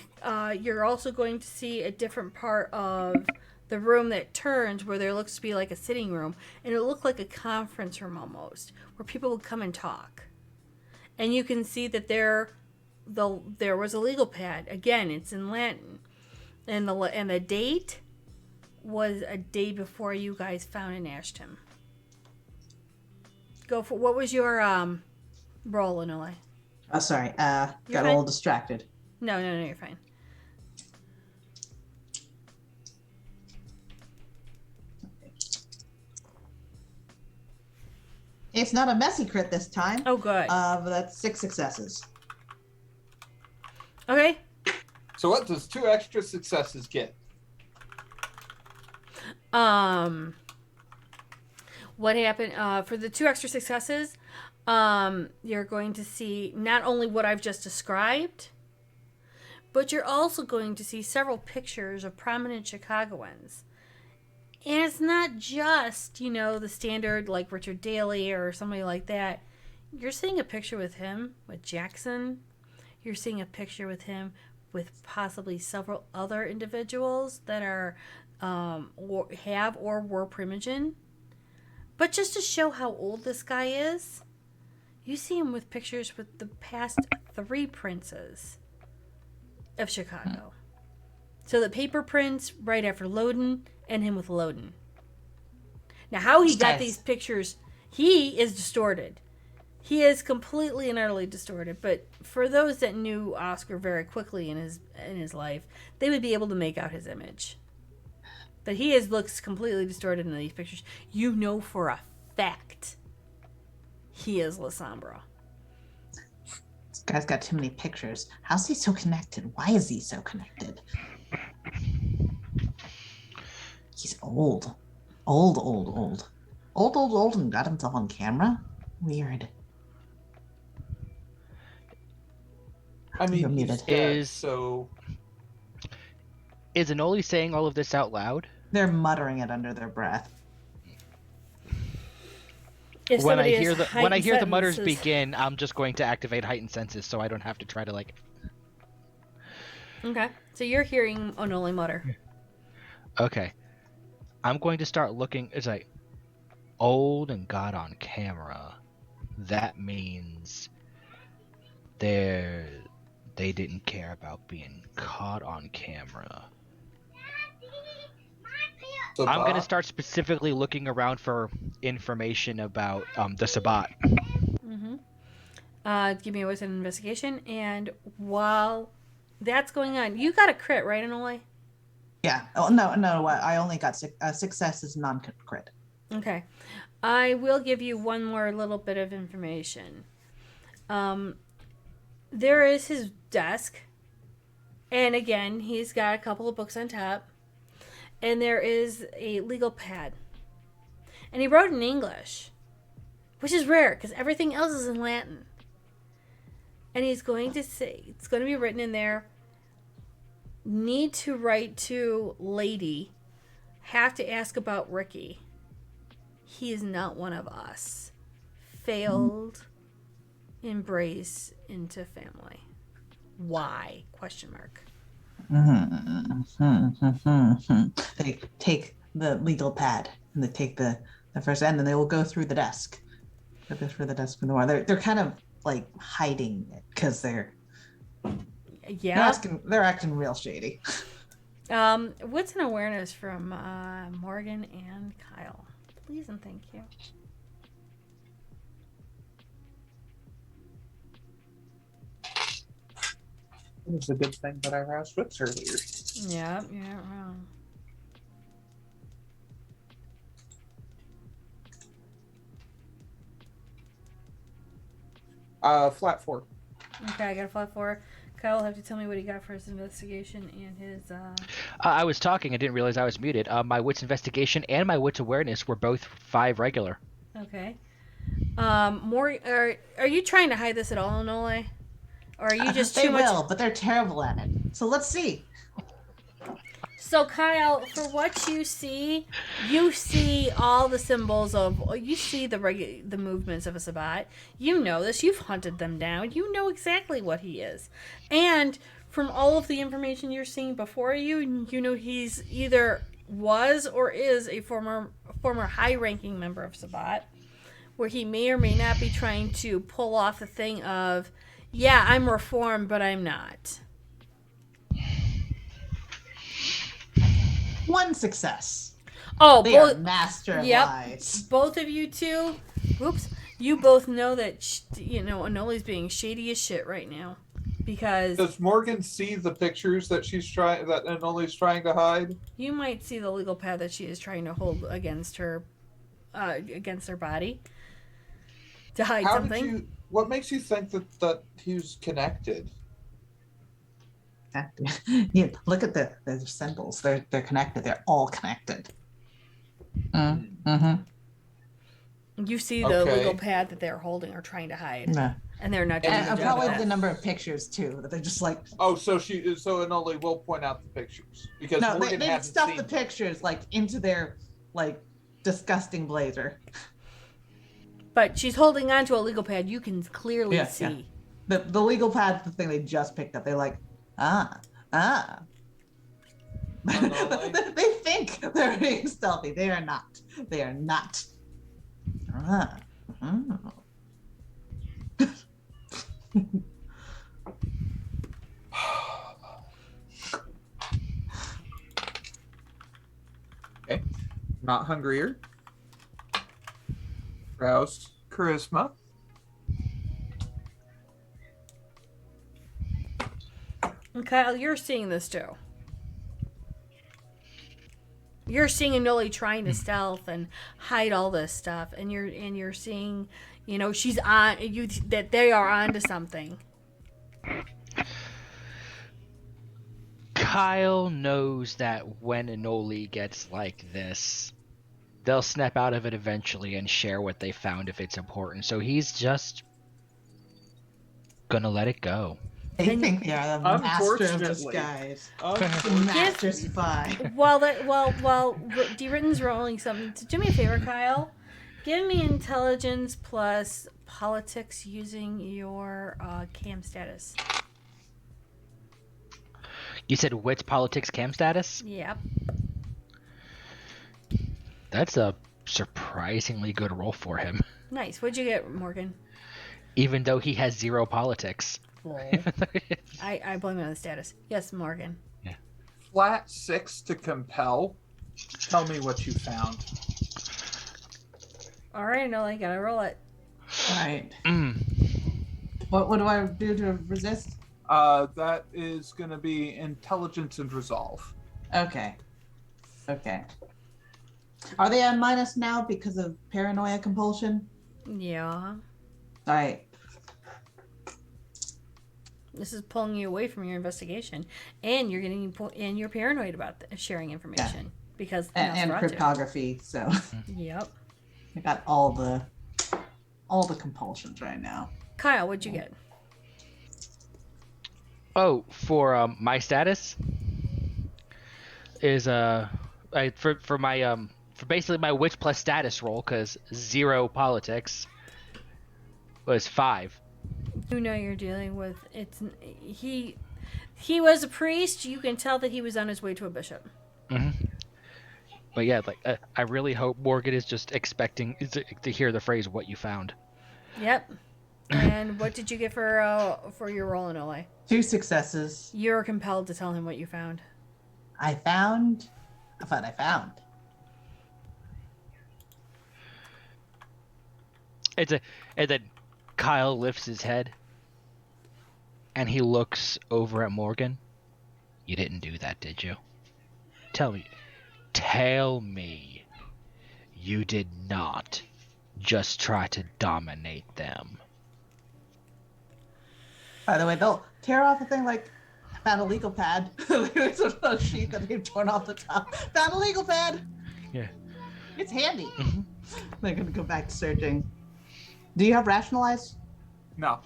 you're also going to see a different part of the room that turns where there looks to be like a sitting room, and it looked like a conference room almost, where people would come and talk. And you can see that there was a legal pad. Again, it's in Latin, and the date was a day before you guys found and ashed him. Go for what was your roll, Anole? Oh, sorry. Got fine. a little distracted. No, you're fine. It's not a messy crit this time. Oh, good. But that's 6 successes. Okay. So what does 2 extra successes get? What happened for the 2 extra successes? You're going to see not only what I've just described, but you're also going to see several pictures of prominent Chicagoans. And it's not just, the standard like Richard Daley or somebody like that. You're seeing a picture with him, with Jackson. You're seeing a picture with him with possibly several other individuals that are or have or were Primogen. But just to show how old this guy is, you see him with pictures with the past 3 princes of Chicago. So the paper prince right after Loden, and him with Loden. Now, how he got these pictures, he is distorted. He is completely and utterly distorted. But for those that knew Oscar very quickly in his life, they would be able to make out his image. But looks completely distorted in these pictures. You know for a fact he is Lasombra. This guy's got too many pictures. How's he so connected? Why is he so connected? He's old. Old, and got himself on camera? Weird. I mean, You're muted. Is Anoli saying all of this out loud? They're muttering it under their breath. When I hear the mutters begin, I'm just going to activate heightened senses so I don't have to try to Okay, so you're hearing Onoli mutter. Okay. I'm going to start looking. It's like old and got on camera. That means they didn't care about being caught on camera. I'm going to start specifically looking around for information about the Sabbat. Mm-hmm. Give me a wisdom investigation, and while that's going on, you got a crit, right, Anoli? Yeah. Oh, no. I only got successes, non-crit. Okay. I will give you one more little bit of information. There is his desk. And again, he's got a couple of books on top. And there is a legal pad. And he wrote in English, which is rare because everything else is in Latin. And he's going to say, it's going to be written in there, need to write to lady, have to ask about Ricky. He is not one of us. Failed embrace into family. Why? Question mark. They take the legal pad and they take the first end and they will go through the desk. They'll go through the desk for the while. They're kind of like hiding it because they're acting real shady. What's an awareness from Morgan and Kyle? Please and thank you. It was a good thing that I aroused Wits earlier. Yeah, you're not wrong. Flat 4. Okay, I got a flat 4. Kyle will have to tell me what he got for his investigation and his. I was talking. I didn't realize I was muted. My wits investigation and my wits awareness were both 5 regular. Okay. More. Are you trying to hide this at all, Nole? Or are you just too much? They will, but they're terrible at it. So let's see. So Kyle, for what you see all the symbols of. You see the movements of a Sabbat. You know this. You've hunted them down. You know exactly what he is, and from all of the information you're seeing before you, you know he's either was or is a former high-ranking member of Sabbat, where he may or may not be trying to pull off the thing of, yeah, I'm reformed, but I'm not. One success. Oh, they are master of lies. Both of you two. Oops. You both know that Anoli's being shady as shit right now, because does Morgan see the pictures that Anoli's trying to hide? You might see the legal pad that she is trying to hold against her body. to hide How something. did you? What makes you think that he was connected? Yeah, look at the symbols. They're connected. They're all connected. Mm-hmm. You see the Okay. legal pad that they're holding or trying to hide, Yeah. and they're not doing And a good job Probably of the that. number of pictures too. That they're just like Oh, so Anoli will point out the pictures because no, Morgan they hasn't stuff seen the them. pictures like into their like disgusting blazer. But she's holding on to a legal pad. You can clearly Yeah, see. yeah. The legal pad's the thing they just picked up. They're like, ah. Anole? They think they're being stealthy. They are not. They are not. Ah. Mm. Okay. Not hungrier. Rouse charisma. And Kyle, you're seeing this too. You're seeing Anoli trying to stealth and hide all this stuff, and you're seeing, you know, she's on you that they are onto something. Kyle knows that when Anoli gets like this, they'll snap out of it eventually and share what they found if it's important. So he's just gonna let it go. They And- think they are the master of Unfortunately. disguise. The Unfortunately. master spy. While D-Written's rolling something, do me a favor, Kyle. Give me intelligence plus politics using your cam status. You said wits, politics, cam status? Yep. That's a surprisingly good roll for him, Nice. What'd you get, Morgan? even though he has 0 politics. I blame it on the status. Yes, Morgan. Flat 6 to compel. Tell me what you found. All right, Anoli, gotta roll it. All right. Mm. What do I do to resist? That is going to be intelligence and resolve. Okay. Are they on minus now because of paranoia compulsion? Yeah. All right. This is pulling you away from your investigation, and you're getting and you're paranoid about sharing information because And Nosferatu. cryptography. So Yep. I got all the compulsions right now. Kyle, what'd you get? Oh, for my status is for basically my witch plus status roll, because 0 politics was 5. You know you're dealing with he was a priest. You can tell that he was on his way to a bishop. Mm-hmm. But yeah, like I really hope Morgan is just expecting to hear the phrase "what you found." Yep. And what did you get for your roll in Ole? 2 successes. You're compelled to tell him what you found. I found what I found. And then Kyle lifts his head, and he looks over at Morgan. You didn't do that, did you? Tell me, you did not just try to dominate them. By the way, they'll tear off the thing like, I found a legal pad. There's a sheet that they've torn off the top. Found a legal pad. Yeah. It's handy. Mhm. They're going to go back to searching. Do you have rationalize? No.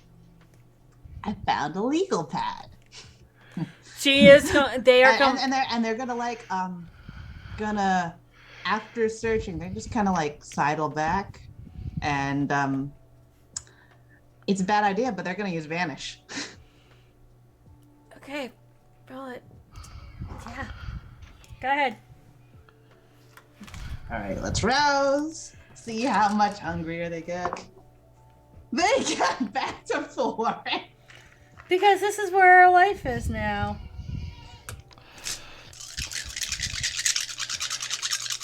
I found a legal pad. She is. They are. And they're gonna like gonna after searching they're just kind of like sidle back and it's a bad idea but they're gonna use vanish. Okay, roll it. Yeah. Go ahead. All right, let's rouse. See how much hungrier they get. They get back to 4. Because this is where our life is now.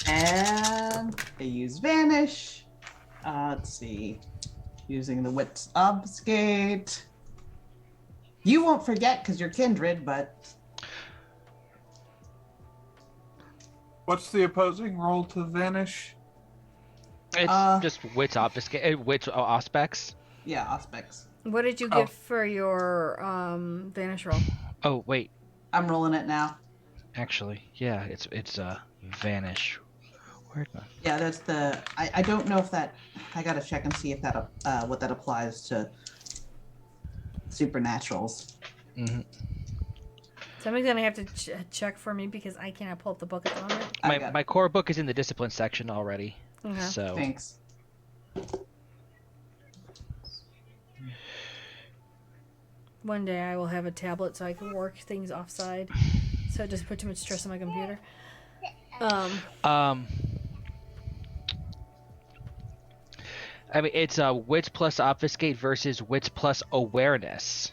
And they use vanish. Let's see. Using the wits obfuscate. You won't forget because you're kindred, but What's the opposing roll to vanish? It's just wits aspects. Yeah, aspects. What did you get for your vanish roll? Oh wait, I'm rolling it now. actually, yeah, it's vanish. Where'd my... Yeah, that's the. I don't know if that. I gotta check and see if that what that applies to supernaturals. Mhm. Somebody's gonna have to check for me because I cannot pull up the book at the moment. My core book is in the discipline section already. Okay. So Thanks. One day I will have a tablet so I can work things offside. So it doesn't put too much stress on my computer. I mean, it's wits plus obfuscate versus wits plus awareness,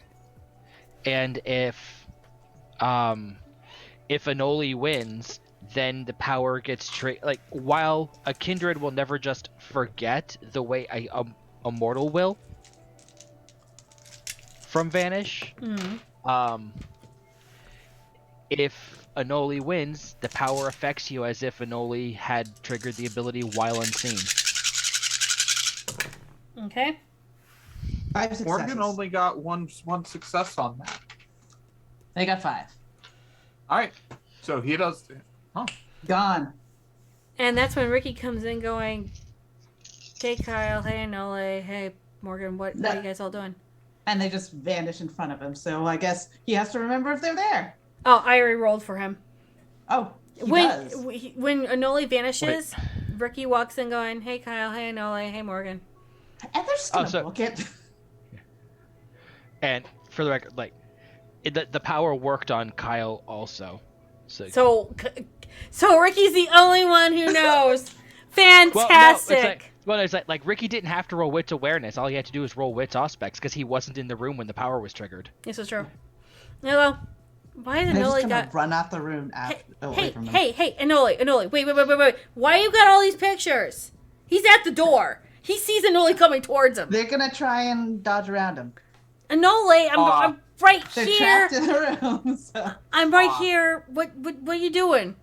and if Anoli wins, then the power gets like while a kindred will never just forget the way a mortal will from vanish. Mm-hmm. If Anoli wins, the power affects you as if Anoli had triggered the ability while unseen. Okay. 5 successes. Morgan only got one success on that. They got 5. All right, so he does. Gone. And that's when Ricky comes in going, "Hey Kyle, hey Anole, hey Morgan, what are you guys all doing?" And they just vanish in front of him. So I guess he has to remember if they're there. Oh, I already rolled for him. Oh, he When does. when Anole vanishes, Ricky walks in going, "Hey Kyle, hey Anole, hey Morgan." And they're just gonna book it. And for the record, like the power worked on Kyle also. So Ricky's the only one who knows. Fantastic. Well, it's like Ricky didn't have to roll wits awareness. All he had to do was roll wits aspects because he wasn't in the room when the power was triggered. This is true. Hello. Why is They're just Anole gonna got? run out the room away from him. Hey, Anole, wait. Why you got all these pictures? He's at the door. He sees Anole coming towards him. They're gonna try and dodge around him. Anole, I'm right They're here. trapped in the room. So. I'm right here. What are you doing?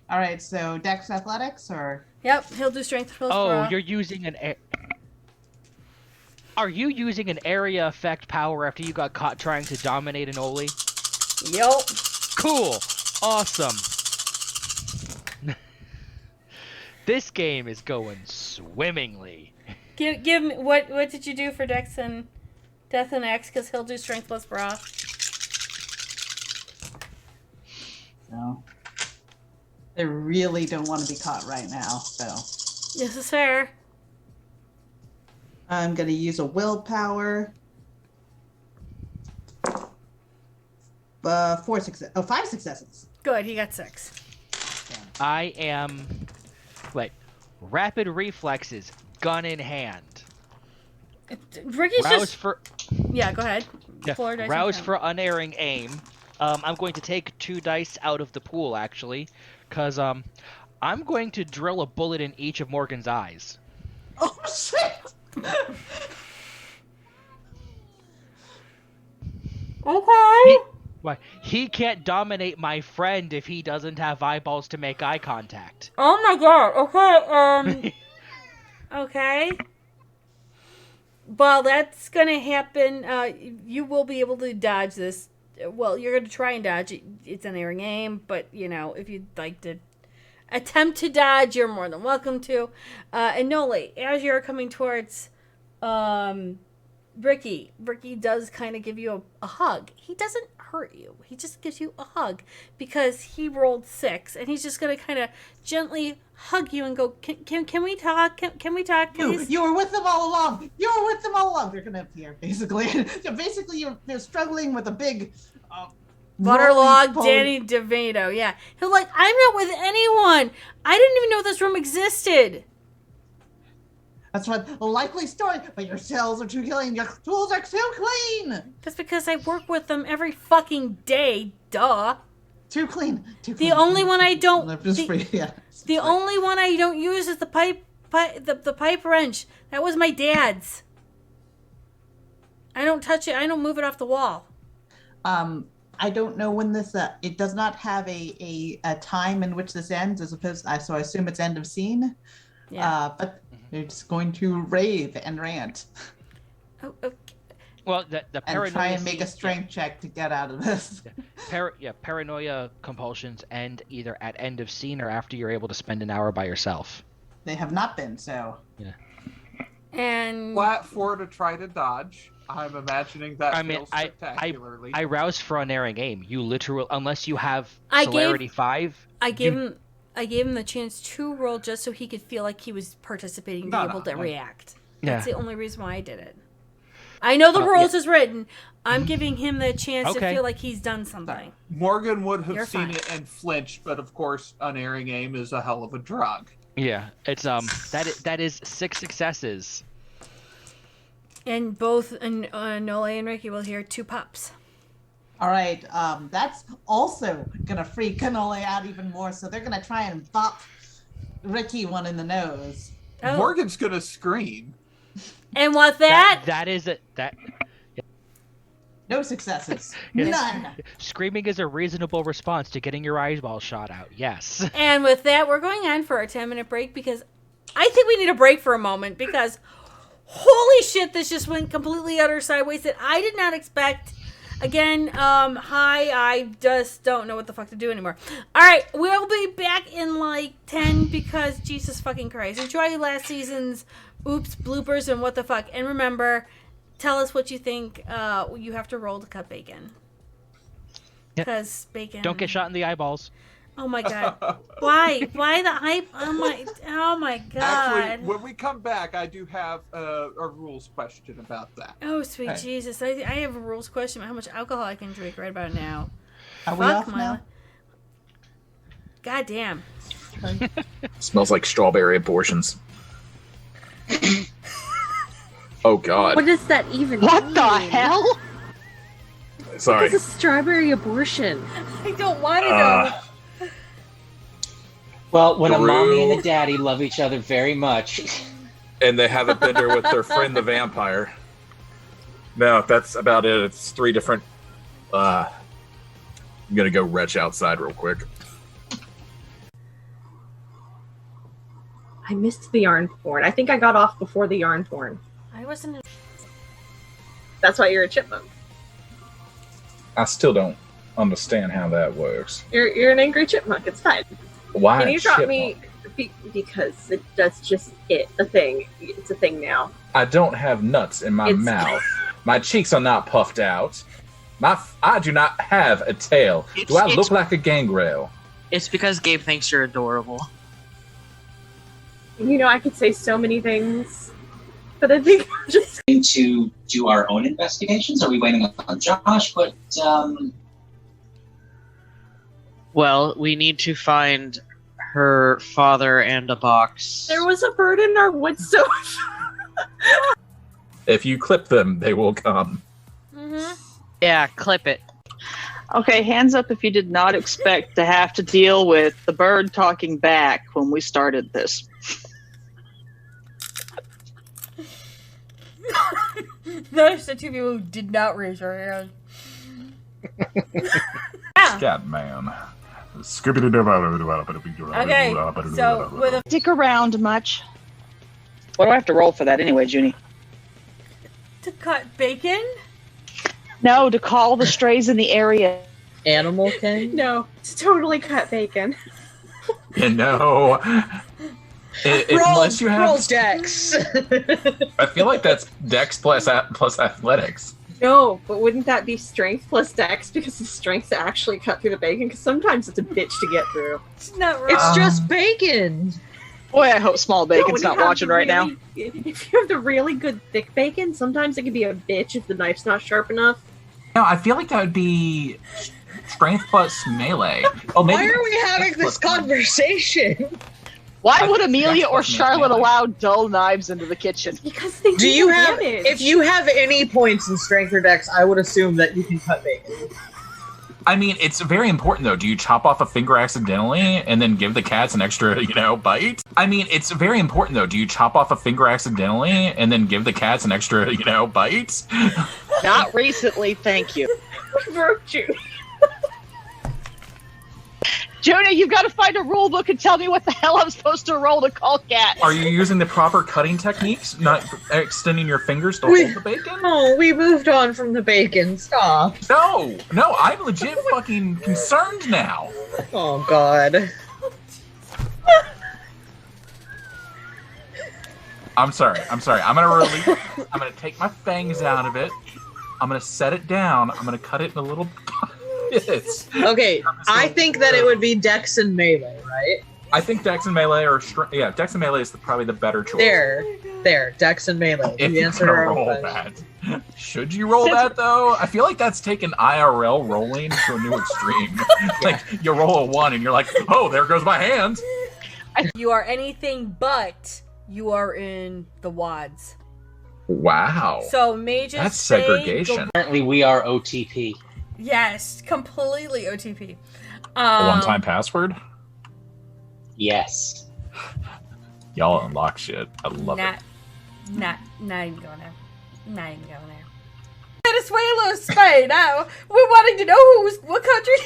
All right, so Dex Athletics or Yep, he'll do strength plus Oh, bra. you're using Are you using an area effect power after you got caught trying to dominate Anole? Yup. Cool. Awesome. This game is going swimmingly. Give me what did you do for Dex and Death and X? Because he'll do strength plus bra. no? They really don't want to be caught right now, so This is fair. I'm gonna use a willpower. 5 successes. Good, he got 6. I am rapid reflexes, gun in hand. Ricky's Rouse just for yeah. Go ahead. yeah, Floor dice rouse count. for unerring aim. I'm going to take 2 dice out of the pool actually, because I'm going to drill a bullet in each of Morgan's eyes. Oh shit! Okay. Why? He can't dominate my friend if he doesn't have eyeballs to make eye contact. Oh my god. Okay. Okay. Well, that's gonna happen. You will be able to dodge this. Well, you're gonna try and dodge it. It's an airing aim, but if you'd like to attempt to dodge, you're more than welcome to. And Nole, as you're coming towards Ricky does kind of give you a hug. He doesn't hurt you. He just gives you a hug because he rolled 6, and he's just gonna kind of gently hug you and go, Can we talk? Can we talk, please? You were with them all along. They're gonna appear basically. Basically, they're struggling with a big Waterlogged roly-poly- Danny DeVito. Yeah, he's like, I'm not with anyone. I didn't even know this room existed. That's what a likely story. But your cells are too clean. Your tools are too clean. That's because I work with them every fucking day. Duh. Too clean. The only one I don't. The only one I don't use is the pipe wrench. That was my dad's. I don't touch it. I don't move it off the wall. I don't know when this. It does not have a time in which this ends, as opposed. So I assume it's end of scene. Yeah. But They're just going to rave and rant Oh, okay. Well, the and paranoia try and make a seems- strength check to get out of this. paranoia compulsions end either at end of scene or after you're able to spend an hour by yourself. They have not been, so. And Flat 4 to try to dodge. I'm imagining that I mean, fails I spectacularly. rouse for unerring aim. You literal, unless you have I celerity 5. I gave him the chance to roll just so he could feel like he was participating, be able to react. That's the only reason why I did it. I know the rules is written. I'm giving him the chance to feel like he's done something. Morgan would have You're seen fine. it and flinched, but of course, unerring aim is a hell of a drug. Yeah, it's that is 6 successes. And both Nole and Ricky will hear 2 pops. All right, that's also gonna freak Canole out even more. So they're gonna try and bop Ricky one in the nose. Oh. Morgan's gonna scream. And with that, That is it. That No successes. Yes. None. screaming is a reasonable response to getting your eyeball shot out. Yes. and with that, we're going on for a 10-minute break because I think we need a break for a moment because holy shit, this just went completely utter sideways that I did not expect. Again, I just don't know what the fuck to do anymore. All right, we'll be back in like 10 because Jesus fucking Christ. Enjoy last season's oops, bloopers, and what the fuck. And remember, tell us what you think you have to roll to cut bacon. Yep. Because bacon... Don't get shot in the eyeballs. Oh my god. Why? Why the hype? Oh my god. Actually, when we come back, I do have a rules question about that. Oh, sweet Okay. Jesus. I have a rules question about how much alcohol I can drink right about now. Are we off now? God damn. Smells like strawberry abortions. Oh God! What does that even What mean? the hell? Sorry. It's a strawberry abortion. I don't want to know. Well, when a mommy and Drew. a daddy love each other very much. And they have a bender with their friend the vampire. No, that's about it. It's 3 different. I'm gonna go retch outside real quick. I missed the yarn porn. I think I got off before the yarn porn. I wasn't. That's why you're a chipmunk. I still don't understand how that works. You're an angry chipmunk. It's fine. Why? Can you drop chipmunk? me? Because that's just a thing. It's a thing now. I don't have nuts in my It's- mouth. My cheeks are not puffed out. I do not have a tail. Do I look like a gangrel? It's because Gabe thinks you're adorable. You know, I could say so many things, but I think I'm just To do our own investigations? Are we waiting on Josh? But Well, we need to find her father and a box. there was a bird in our woods, so If you clip them, they will come. Mm-hmm. Yeah, clip it. Okay, hands up if you did not expect to have to deal with the bird talking back when we started this. Notice the 2 people who did not raise their hand. Yeah. God, man. Okay, so with a Stick around much. What do I have to roll for that anyway, Junie? to cut bacon. No, to call the strays in the area. Animal King? no, it's totally cut bacon. You know, unless you roll have, Dex. I feel like that's Dex plus athletics. No, but wouldn't that be strength plus dex because the strength actually cut through the bacon? Because sometimes it's a bitch to get through. It's not right. It's just bacon. Boy, I hope Small Bacon's No, when not you have watching the right now. If you have the really good thick bacon, sometimes it can be a bitch if the knife's not sharp enough. No, I feel like that would be strength plus melee. Oh, maybe Why are we having this conversation? Why would Amelia or Dex plus Charlotte melee. allow dull knives into the kitchen? Because they Do you have? damage. If you have any points in strength or dex, I would assume that you can cut bacon. I mean, it's very important though. Do you chop off a finger accidentally and then give the cats an extra, bite? I mean, it's very important though. Do you chop off a finger accidentally and then give the cats an extra, bite? Not recently, thank you. We broke you. Jonah, you've got to find a rule book and tell me what the hell I'm supposed to roll to call cats. Are you using the proper cutting techniques? Not extending your fingers to hold the bacon? Oh, we moved on from the bacon. Stop. No, I'm legit fucking concerned now. Oh, God. I'm sorry. I'm gonna take my fangs out of it. I'm gonna set it down. I'm gonna cut it in a little bits. Okay, I think that it would be Dex and Melee, right? I think Dex and Melee are Dex and Melee is probably the better choice. There, Dex and Melee. If You you're answered gonna our own roll question. that, should you roll that though? I feel like that's taken IRL rolling to a new extreme. Like you roll a 1 and you're like, oh, there goes my hand. You are anything but you are in the WADs. Wow. So mages That's say segregation. Apparently, we are OTP. Yes, completely OTP. A one-time password? Yes. Y'all unlock shit. I love it. Not even going there. Not even going there. Venezuela, Spain. Now we're wanting to know what country.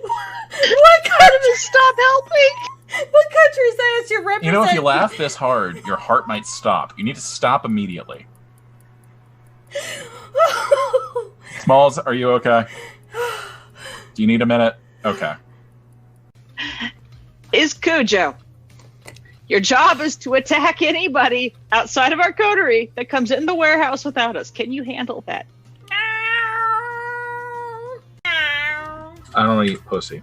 What country? Stop helping! What country says you're representing? You know, if you laugh this hard, your heart might stop. You need to stop immediately. Smalls, are you okay? Do you need a minute? Okay. Is Cujo. Your job is to attack anybody outside of our coterie that comes in the warehouse without us. Can you handle that? I don't eat pussy.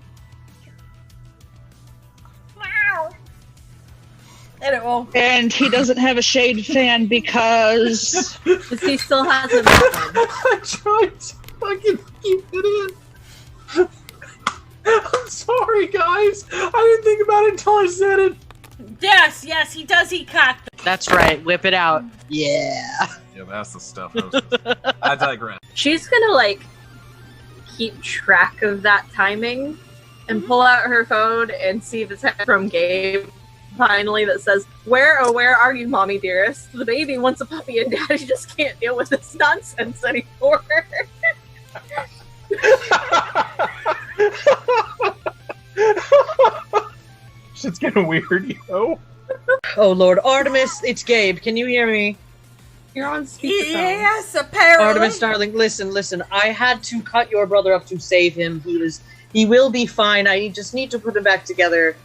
And it won't. And he doesn't have a shade fan because he still hasn't. I tried to fucking keep it in. I'm sorry, guys. I didn't think about it until I said it. Yes, he does eat cock. That's right. Whip it out. Yeah. Yeah, that's the stuff. I digress. She's gonna keep track of that timing and pull out her phone and see the text from Gabe finally that says, where are you, mommy dearest? The baby wants a puppy and daddy just can't deal with this nonsense anymore. Shit's getting weird, yo. Oh Lord, Artemis, it's Gabe. Can you hear me? You're on speakerphone. Yes, apparently. Artemis, darling, listen. I had to cut your brother up to save him. He will be fine. I just need to put him back together.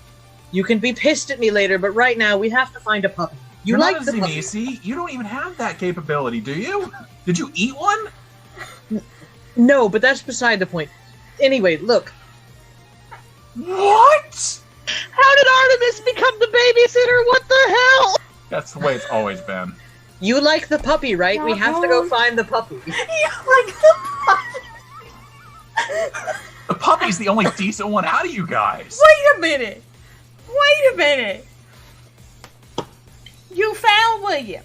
You can be pissed at me later, but right now we have to find a puppy. You're like not the a puppy? Zinisi. You don't even have that capability, do you? Did you eat one? No, but that's beside the point. Anyway, look. What? How did Artemis become the babysitter? What the hell? That's the way it's always been. You like the puppy, right? We have to go find the puppy. You like the puppy? The puppy's the only decent one out of you guys. Wait a minute. You found William.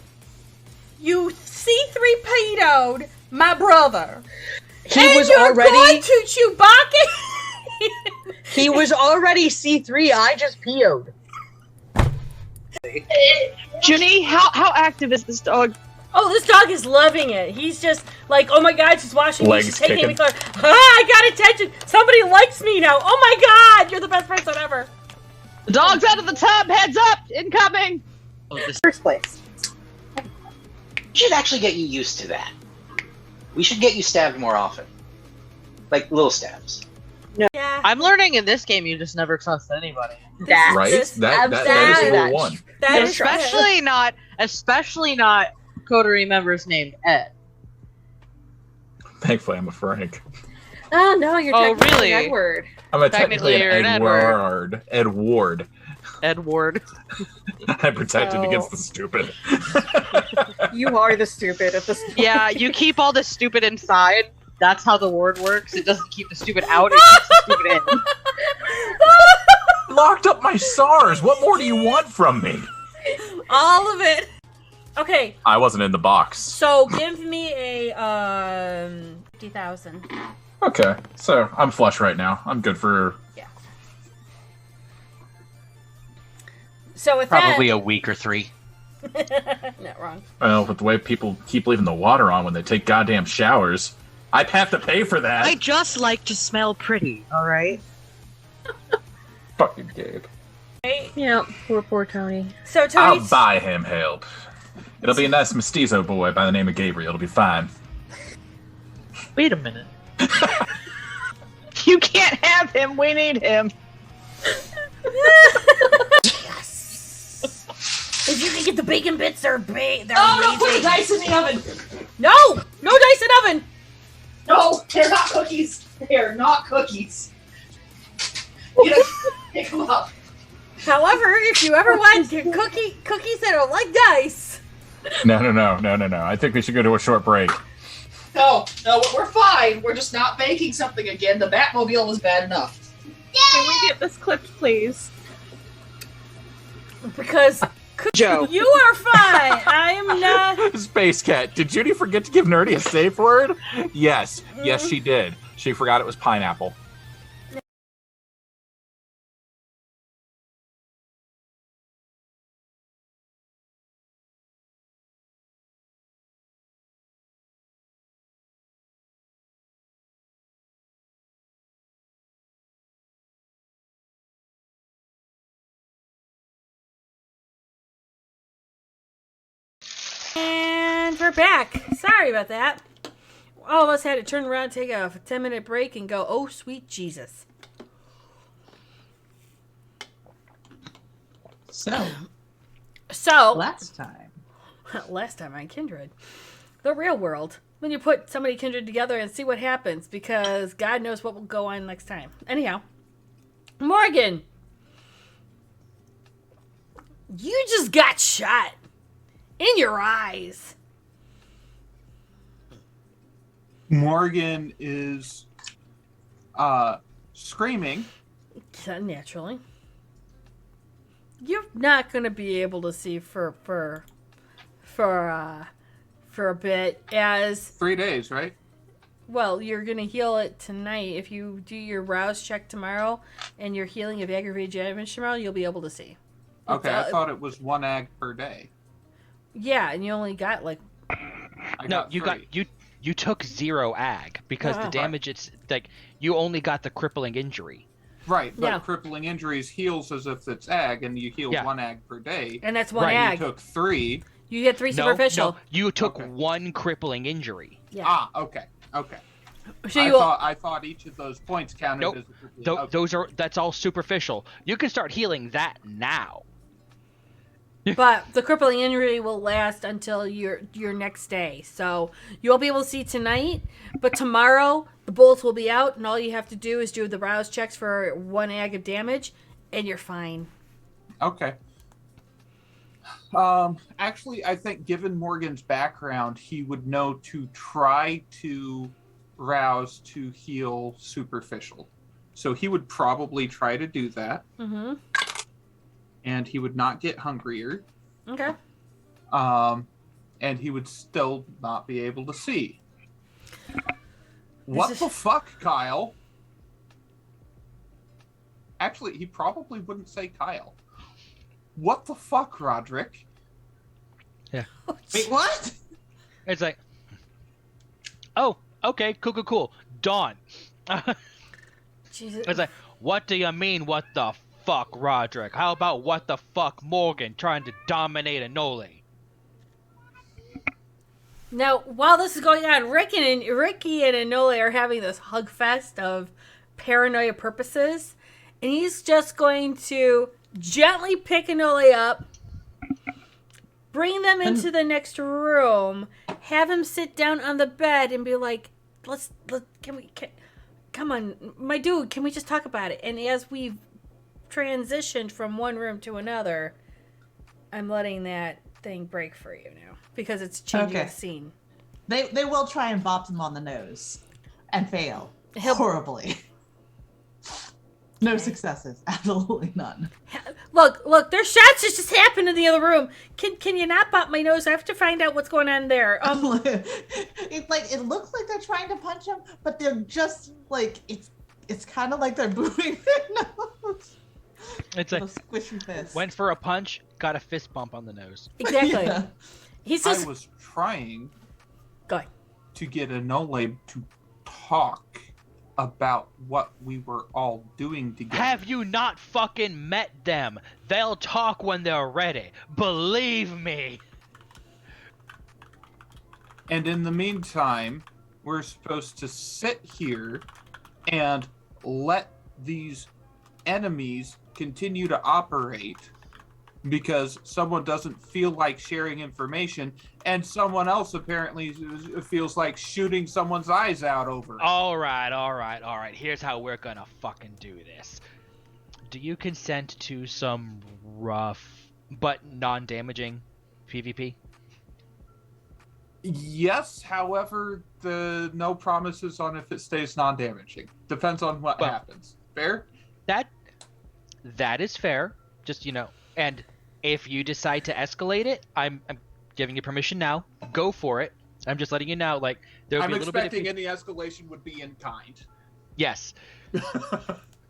You C3P'd my brother. He was you're already going to Chewbacca. He was already C3. I just PO'd. Junie, how active is this dog? Oh, this dog is loving it. He's just like, oh my god, she's watching me. Legs She's taking me. kicking. I got attention. Somebody likes me now. Oh my god, you're the best person ever. The dog's out of the tub. Heads up. Incoming. First place. We should actually get you used to that. We should get you stabbed more often. Like little stabs. Yeah. I'm learning in this game you just never trust anybody. Right? That is rule one. That is Especially not coterie members named Ed. Thankfully, I'm a Frank. Oh no, you're technically an Edward. I'm a Technically, technically you're an an Edward. Edward. Edward. I protected against the stupid. You are the stupid of the story. Yeah, you keep all the stupid inside. That's how the ward works. It doesn't keep the stupid out, it keeps the stupid in. Locked up my SARS. What more do you want from me? All of it. Okay, I wasn't in the box. so give me a 50,000. Okay, so I'm flush right now. I'm good for So with Probably a week or 3. that, not wrong. well, with the way people keep leaving the water on when they take goddamn showers, I'd have to pay for that. I just like to smell pretty, alright? Fucking Gabe. Yeah, poor Tony. So Tony, I'll buy him help. It'll be a nice mestizo boy by the name of Gabriel. It'll be fine. Wait a minute. You can't have him. We need him. if you can get the bacon bits, they're amazing. Don't put the dice in the oven. No dice in oven. No, they're not cookies. They're not cookies. Pick them up. However, if you ever want cookies that are like dice. No. I think we should go to a short break. No, we're fine. We're just not baking something again. The Batmobile was bad enough. Can we get this clipped, please? Because Joe, you are fine. I am not. Space Cat, did Judy forget to give Nerdy a safe word? Yes, she did. She forgot it was pineapple. And we're back. Sorry about that. All of us had to turn around, take a 10-minute break, and go, oh, sweet Jesus. So last time on Kindred, the real world, when you put somebody Kindred together and see what happens, because God knows what will go on next time. Anyhow, Morgan, you just got shot in your eyes. Morgan is screaming. Naturally. You're not going to be able to see for a bit, as 3 days, right? well, you're going to heal it tonight. If you do your rouse check tomorrow and your healing of aggravated damage tomorrow, you'll be able to see. Okay, I thought it was 1 ag per day. Yeah, and you only got like you took 0 ag because the damage it's like you only got the crippling injury. Right, but Yeah. crippling injuries heals as if it's ag, and you heal 1 ag per day. And that's 1 ag. You took 3. You get 3 superficial. No, you took 1 crippling injury. Yeah. Ah, okay. So I thought each of those points counted as a crippling. That's all superficial. You can start healing that now. But the crippling injury will last until your next day. So you won't be able to see tonight, but tomorrow the bullets will be out, and all you have to do is do the rouse checks for 1 ag of damage, and you're fine. Okay. Actually, I think given Morgan's background, he would know to try to rouse to heal superficial. So he would probably try to do that. Mm-hmm. And he would not get hungrier. Okay. And he would still not be able to see. What the fuck, Kyle? Actually, he probably wouldn't say Kyle. What the fuck, Roderick? Yeah. Wait, what? It's like, oh, okay, cool. Dawn. Jesus. It's like, what do you mean, what the fuck, Roderick? How about what the fuck, Morgan, trying to dominate Anole? Now, while this is going on, Ricky and Anole are having this hug fest of paranoia purposes, and he's just going to gently pick Anole up, bring them into the next room, have him sit down on the bed, and be like, come on, my dude, can we just talk about it? And as we've transitioned from one room to another, I'm letting that thing break for you now because it's changing the scene. They will try and bop him on the nose and fail horribly. No successes, absolutely none. Look, there's shots that just happened in the other room. Can you not bop my nose? I have to find out what's going on there. It's like it looks like they're trying to punch him, but they're just like it's kind of like they're moving their nose. It's like squishy fist. Went for a punch, got a fist bump on the nose. Exactly. Yeah. He says, I was trying Go ahead. to get Anole to talk about what we were all doing together. Have you not fucking met them? They'll talk when they're ready. Believe me. And in the meantime, we're supposed to sit here and let these enemies continue to operate because someone doesn't feel like sharing information, and someone else apparently feels like shooting someone's eyes out over it. All right. Here's how we're gonna fucking do this. Do you consent to some rough but non-damaging PvP? Yes, however, no promises on if it stays non-damaging. Depends on what happens. Fair? That is fair. Just, and if you decide to escalate it, I'm giving you permission now. Go for it. I'm just letting you know, like, there'll be a little bit of... I'm expecting any escalation would be in kind. Yes.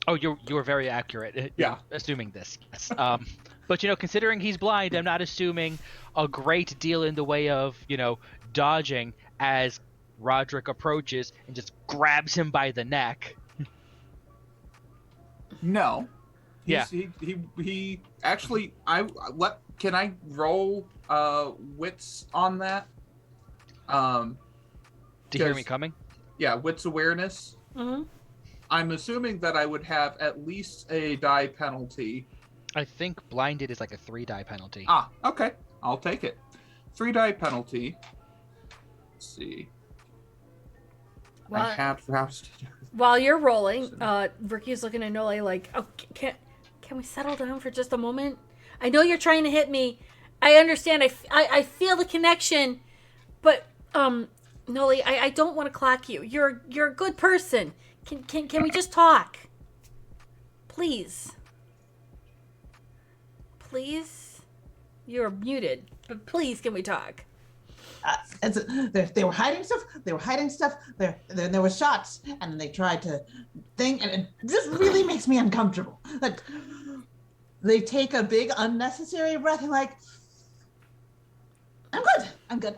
Oh, you were very accurate. Yeah. Assuming this. Yes. But, considering he's blind, I'm not assuming a great deal in the way of, dodging as Roderick approaches and just grabs him by the neck. No. Yeah. He actually, can I roll wits on that? To hear me coming? Yeah, wits awareness. Mm-hmm. I'm assuming that I would have at least a die penalty. I think blinded is like a 3-die penalty. Ah, okay. I'll take it. 3-die penalty. Let's see. Well, I have roused. While you're rolling, Ricky's looking at Nole like, "Oh, can we settle down for just a moment? I know you're trying to hit me. I understand. I feel the connection, but Nole, I don't want to clock you. You're a good person. Can we just talk, please? Please, you're muted, but please, can we talk?" They were hiding stuff. There were shots, and they tried to think, and it just really makes me uncomfortable. Like, they take a big unnecessary breath and like, I'm good.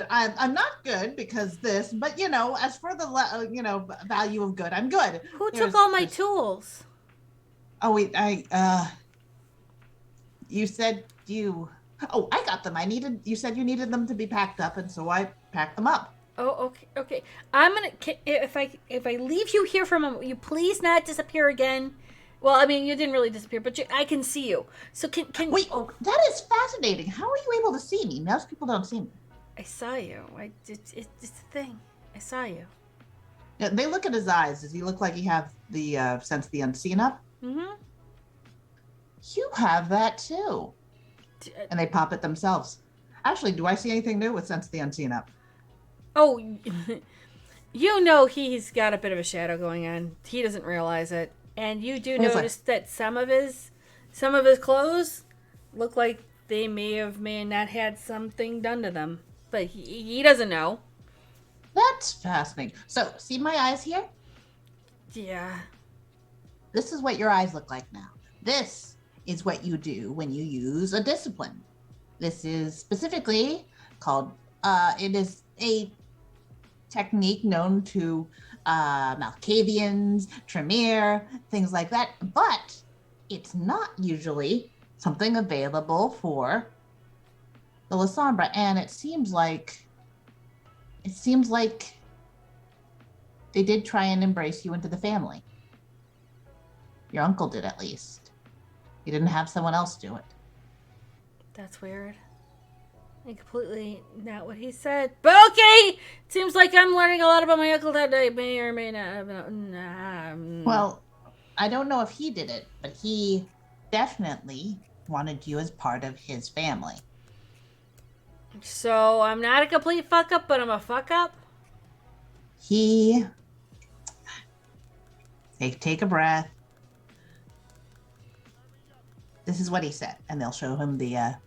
I'm not good because this, but as for the value of good, I'm good. Who took all my tools? Oh wait, you said you. Oh, I got them. You said you needed them to be packed up, and so I packed them up. Oh, okay. I'm gonna. If I leave you here for a moment, will you please not disappear again? Well, I mean, you didn't really disappear, but I can see you. So can wait? Oh, that is fascinating. How are you able to see me? Most people don't see me. I saw you. It's a thing. I saw you. Yeah, they look at his eyes. Does he look like he have the sense of the unseen up? Mm-hmm. You have that too. And they pop it themselves. Actually, do I see anything new with sense of the unseen up? Oh, he's got a bit of a shadow going on. He doesn't realize it, and you do notice that some of his clothes look like they may not had something done to them, but he doesn't know. That's fascinating. So, see my eyes here? Yeah. This is what your eyes look like now. This is what you do when you use a discipline. This is specifically called, it is a technique known to Malkavians, Tremere, things like that, but it's not usually something available for the Lasombra, and it seems like they did try and embrace you into the family. Your uncle did, at least. He didn't have someone else do it. That's weird. And completely not what he said. But okay! Seems like I'm learning a lot about my uncle that I may or may not have known. Well, I don't know if he did it, but he definitely wanted you as part of his family. So I'm not a complete fuck up, but I'm a fuck up? Take a breath. This is what he said, and they'll show him the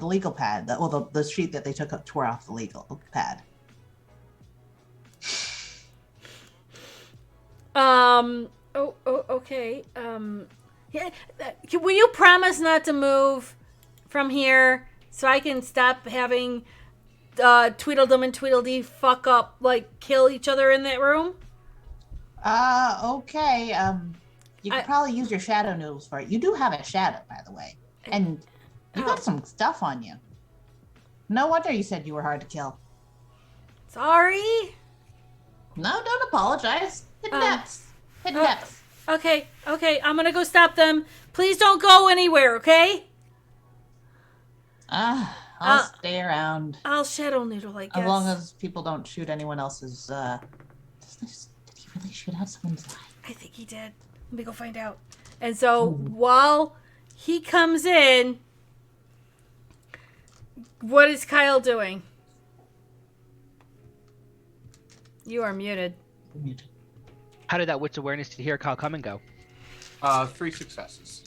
legal pad, the sheet that they tore off the legal pad. Okay. Yeah. Will you promise not to move from here so I can stop having Tweedledum and Tweedledee fuck up, like kill each other in that room? Okay. You could probably use your shadow noodles for it. You do have a shadow, by the way. And you got some stuff on you. No wonder you said you were hard to kill. Sorry? No, don't apologize. Hidden depths. Hidden depths. Okay, I'm gonna go stop them. Please don't go anywhere, okay? I'll stay around. I'll shadow noodle, I guess. As long as people don't shoot anyone else's, did he really shoot out someone's eye? I think he did. Let me go find out. And so while he comes in, what is Kyle doing? You are muted. How did that wit's awareness to hear Kyle come and go? 3 successes.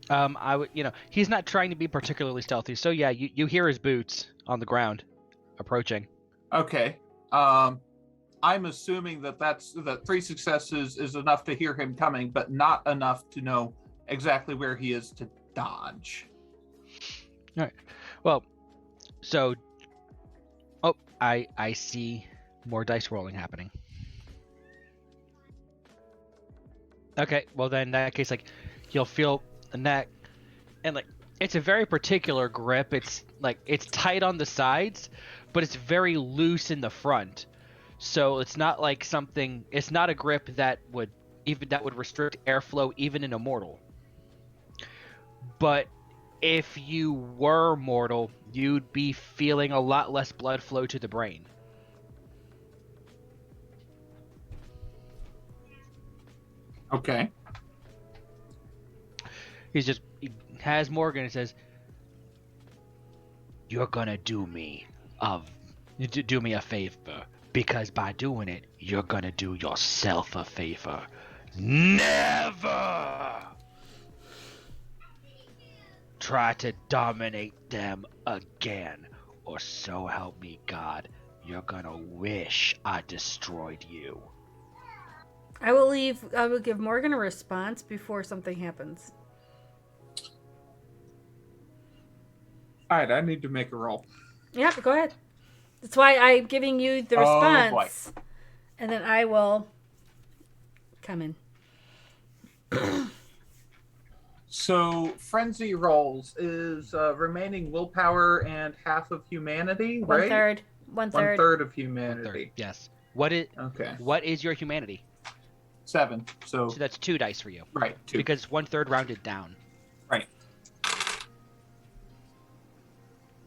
I would, he's not trying to be particularly stealthy, so yeah, you hear his boots on the ground approaching. Okay. I'm assuming that 3 successes is enough to hear him coming, but not enough to know exactly where he is to dodge. All right. Well, so I see more dice rolling happening. Okay, well then in that case, like, you'll feel the neck, and like it's a very particular grip. It's tight on the sides, but it's very loose in the front. So it's not like something. It's not a grip that would restrict airflow even in a mortal. But if you were mortal, you'd be feeling a lot less blood flow to the brain. Okay. He has Morgan and says, "You're gonna do me a favor, because by doing it, you're gonna do yourself a favor. Never try to dominate them again, or so help me God, you're gonna wish I destroyed you." I will give Morgan a response before something happens. All right, I need to make a roll. Yeah, go ahead. That's why I'm giving you the response. Boy. And then I will come in. So, frenzy rolls is remaining willpower and half of humanity, right? One third. 1/3 of humanity. Yes. What is your humanity? 7. So that's 2 dice for you. Right. 2. Because 1/3 rounded down. Right.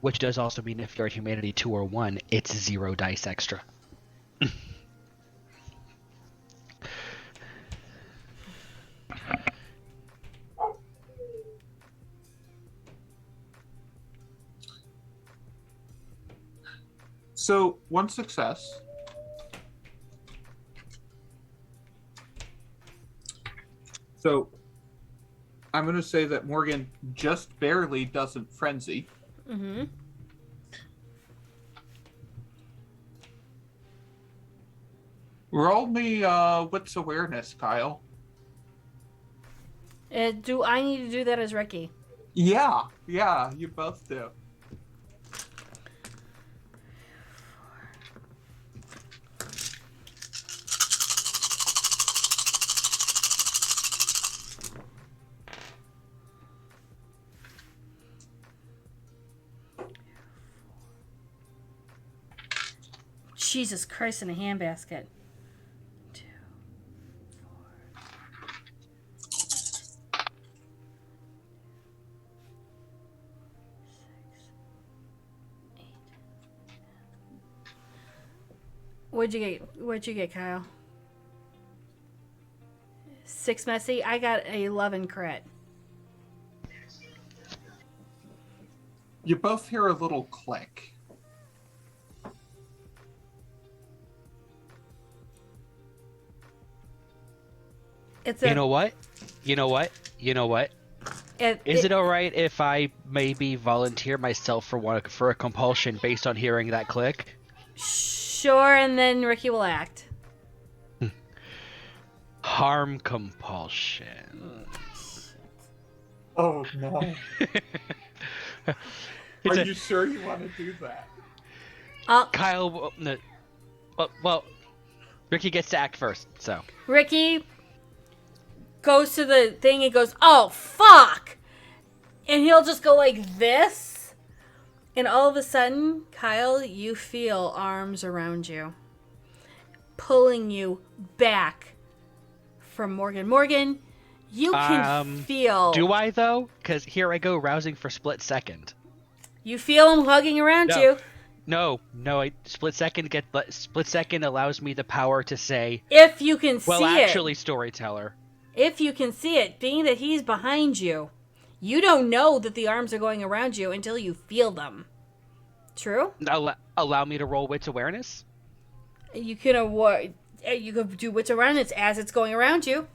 Which does also mean if you're at humanity 2 or 1, it's 0 dice extra. So 1 success. So I'm going to say that Morgan just barely doesn't frenzy. Mm-hmm. Roll me wits awareness, Kyle. Do I need to do that as Ricky? Yeah, you both do. Jesus Christ, in a handbasket. 2, 4, 6, 8. What'd you get, Kyle? 6 messy. I got a 11 crit. You both hear a little click. You know what? Is it all right if I maybe volunteer myself for a compulsion based on hearing that click? Sure, and then Ricky will act. Harm compulsion. Oh no. Are you sure you want to do that? Kyle, no, well, Ricky gets to act first, so. Ricky goes to the thing and goes, "Oh, fuck!" And he'll just go like this. And all of a sudden, Kyle, you feel arms around you, pulling you back from Morgan. Morgan, you can feel... Do I, though? Because here I go rousing for split second. You feel him hugging around you. No, split second allows me the power to say, if you can see well, actually, storyteller. If you can see it, being that he's behind you, you don't know that the arms are going around you until you feel them. True? Allow me to roll wits awareness? You can do wits awareness as it's going around you.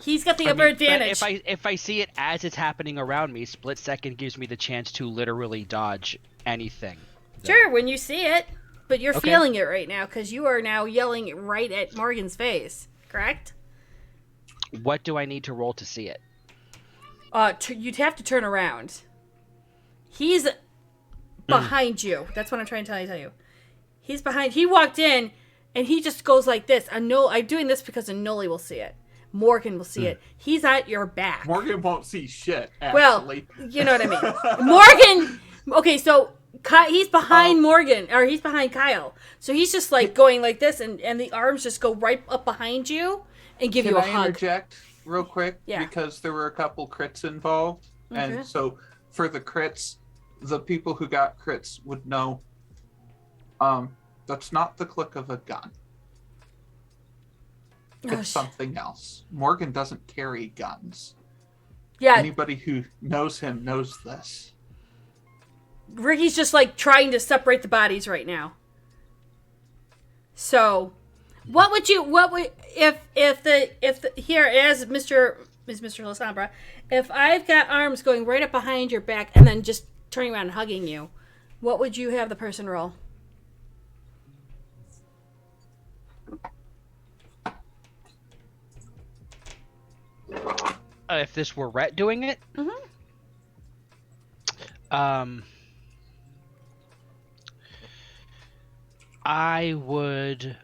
He's got the upper advantage. If I see it as it's happening around me, split second gives me the chance to literally dodge anything. Sure, when you see it, but you're feeling it right now because you are now yelling right at Morgan's face. Correct? What do I need to roll to see it? You'd have to turn around. He's behind you. That's what I'm trying to tell you. He's behind. He walked in, and he just goes like this. I'm doing this because Anoli will see it. Morgan will see it. He's at your back. Morgan won't see shit, actually. Well, you know what I mean. Morgan... Okay, so he's behind Morgan, or he's behind Kyle. So he's just like going like this, and the arms just go right up behind you and give you a hug. Can I interject real quick? Yeah. Because there were a couple crits involved. Okay. And so for the crits, the people who got crits would know that's not the click of a gun. It's something else. Morgan doesn't carry guns. Yeah. Anybody who knows him knows this. Ricky's just like trying to separate the bodies right now. So, if here as Mr. Lasambra, if I've got arms going right up behind your back and then just turning around and hugging you, what would you have the person roll? If this were Rhett doing it? Mm-hmm. I would...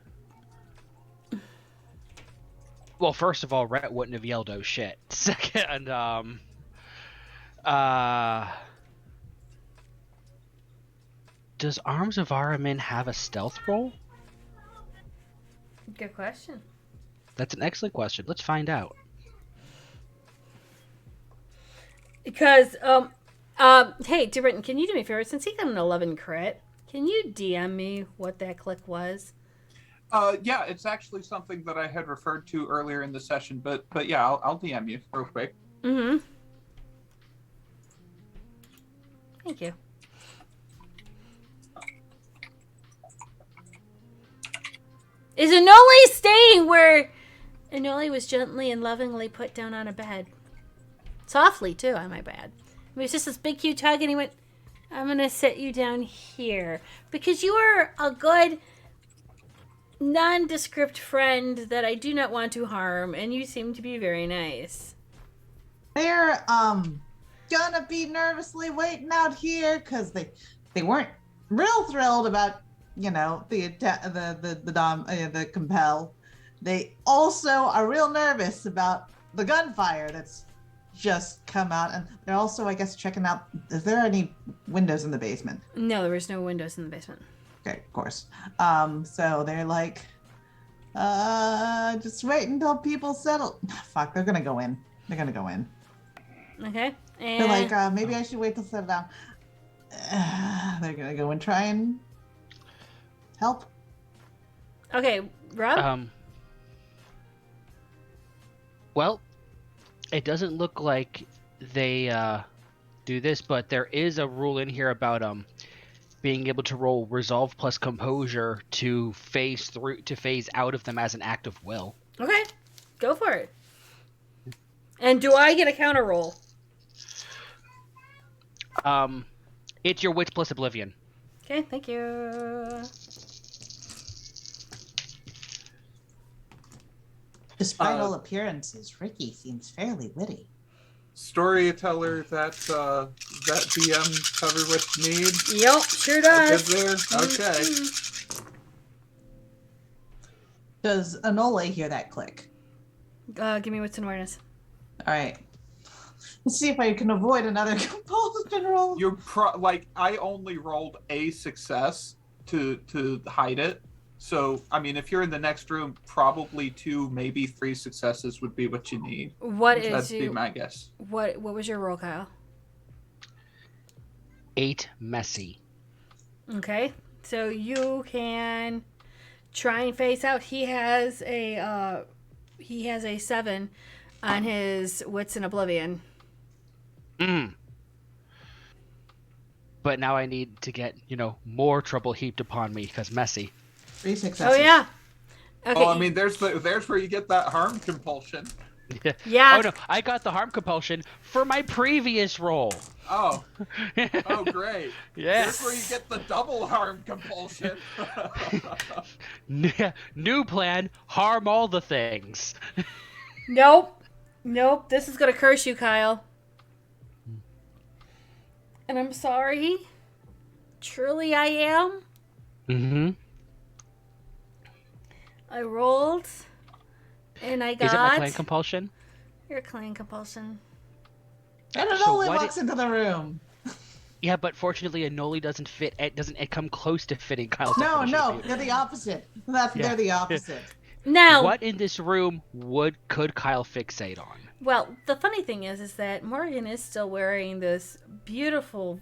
Well, first of all, Rhett wouldn't have yelled "oh shit." Second, does Arms of Aramin have a stealth roll? Good question. That's an excellent question. Let's find out. Because, hey, Britain, can you do me a favor? Since he got an 11 crit, can you DM me what that click was? Yeah, it's actually something that I had referred to earlier in the session, but yeah, I'll DM you real quick. Mm-hmm. Thank you. Is Anoli staying where Anoli was gently and lovingly put down on a bed? Softly, too, I might add. It was just this big, cute hug, and he went, I'm going to sit you down here. Because you are a good, nondescript friend that I do not want to harm, and you seem to be very nice. They're, gonna be nervously waiting out here, because they weren't real thrilled about, you know, the compel. They also are real nervous about the gunfire that's just come out, and they're also, I guess, checking out, is there any windows in the basement? No, there was no windows in the basement. Okay, of course. So they're like, just wait until people settle. Fuck, they're gonna go in. They're gonna go in. Okay. And they're like, maybe I should wait till settle down. They're gonna go and try and help. Okay, Rob? Well, it doesn't look like they do this, but there is a rule in here about being able to roll resolve plus composure to phase out of them as an act of will. Okay, go for it. And do I get a counter roll? It's your wits plus oblivion. Okay, thank you. Despite all appearances, Ricky seems fairly witty. Storyteller, that that DM cover what you need? Yep, sure Good does. there? Okay. Does Anole hear that click? Give me wits and awareness. All right. Let's see if I can avoid another compulsion roll. You're I only rolled a success to hide it. So, I mean, if you're in the next room, probably 2, maybe 3 successes would be what you need. That'd be my guess. What was your roll, Kyle? 8 messy. Okay, so you can try and face out. He has a 7 on his wits and oblivion. But now I need to get, more trouble heaped upon me because messy. 3 successes. Oh yeah. Okay. Oh, I mean, there's where you get that harm compulsion. Yeah. Oh no, I got the harm compulsion for my previous roll. Oh. Oh, great. Yes. There's where you get the double harm compulsion. New plan, harm all the things. Nope. This is gonna curse you, Kyle. And I'm sorry. Truly I am. Mm-hmm. I rolled. And I got... Is it my clan compulsion? Your clan compulsion. And So Anole what walks into the room. Yeah, but fortunately Anole doesn't fit. It doesn't come close to fitting Kyle's No, definition of they're the opposite. They're the opposite. Now, what in this room could Kyle fixate on? Well, the funny thing is that Morgan is still wearing this beautiful,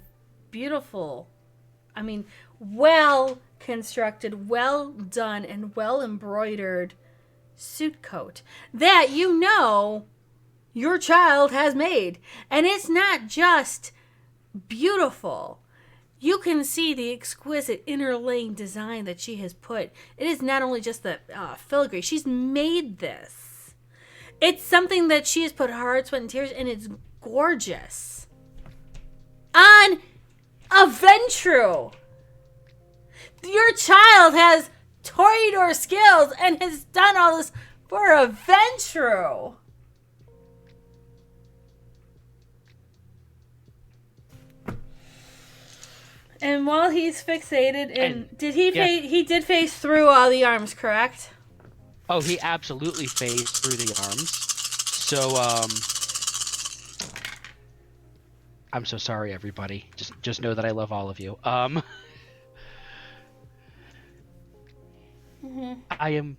I mean, well constructed, well done, and well embroidered suit coat that your child has made. And it's not just beautiful. You can see the exquisite interlaying design that she has put. It is not only just the filigree. She's made this. It's something that she has put heart, sweat, and tears, and it's gorgeous. On a Ventrue. Your child has Toreador skills and has done all this for a Ventrue. And while he's fixated, he did face through all the arms, correct? Oh, he absolutely phased through the arms. So, I'm so sorry, everybody. Just know that I love all of you. I am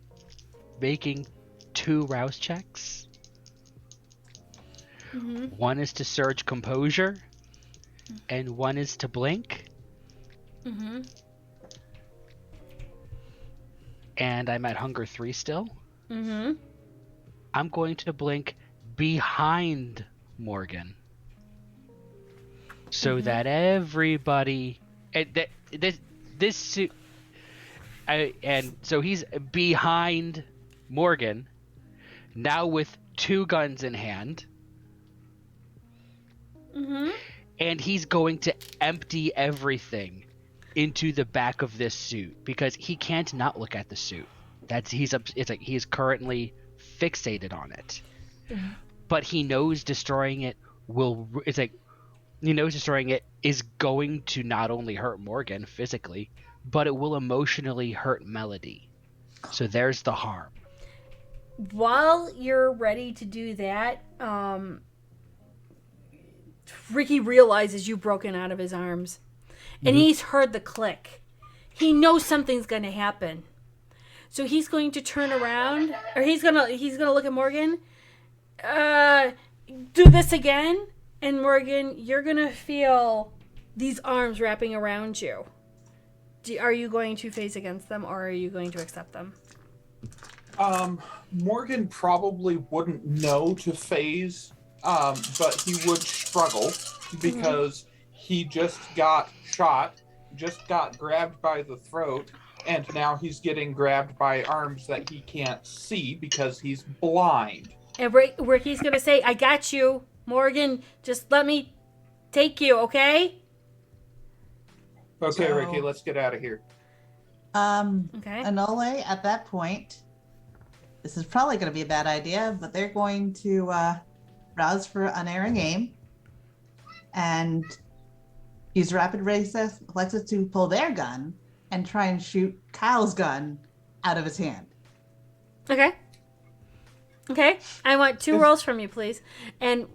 making 2 rouse checks. One is to surge composure, and one is to blink. And I'm at hunger 3 still. I'm going to blink behind Morgan, so that everybody, this suit, and so he's behind Morgan, now with 2 guns in hand. And he's going to empty everything into the back of this suit because he can't not look at the suit. He's currently fixated on it. But he knows destroying it is going to not only hurt Morgan physically, but it will emotionally hurt Melody. So there's the harm. While you're ready to do that, Ricky realizes you've broken out of his arms. And he's heard the click. He knows something's going to happen. So he's going to turn around, or he's going to look at Morgan. Do this again, and Morgan, you're going to feel these arms wrapping around you. Are you going to face against them, or are you going to accept them? Morgan probably wouldn't know to phase, but he would struggle because he just got shot, just got grabbed by the throat, and now he's getting grabbed by arms that he can't see because he's blind. And Ricky's going to say, I got you, Morgan. Just let me take you, okay? Okay, Ricky, let's get out of here. Okay. Anole, at that point, this is probably going to be a bad idea, but they're going to rouse for unerring aim and use rapid reflexes to pull their gun and try and shoot Kyle's gun out of his hand. Okay. Okay. I want 2 rolls from you, please. And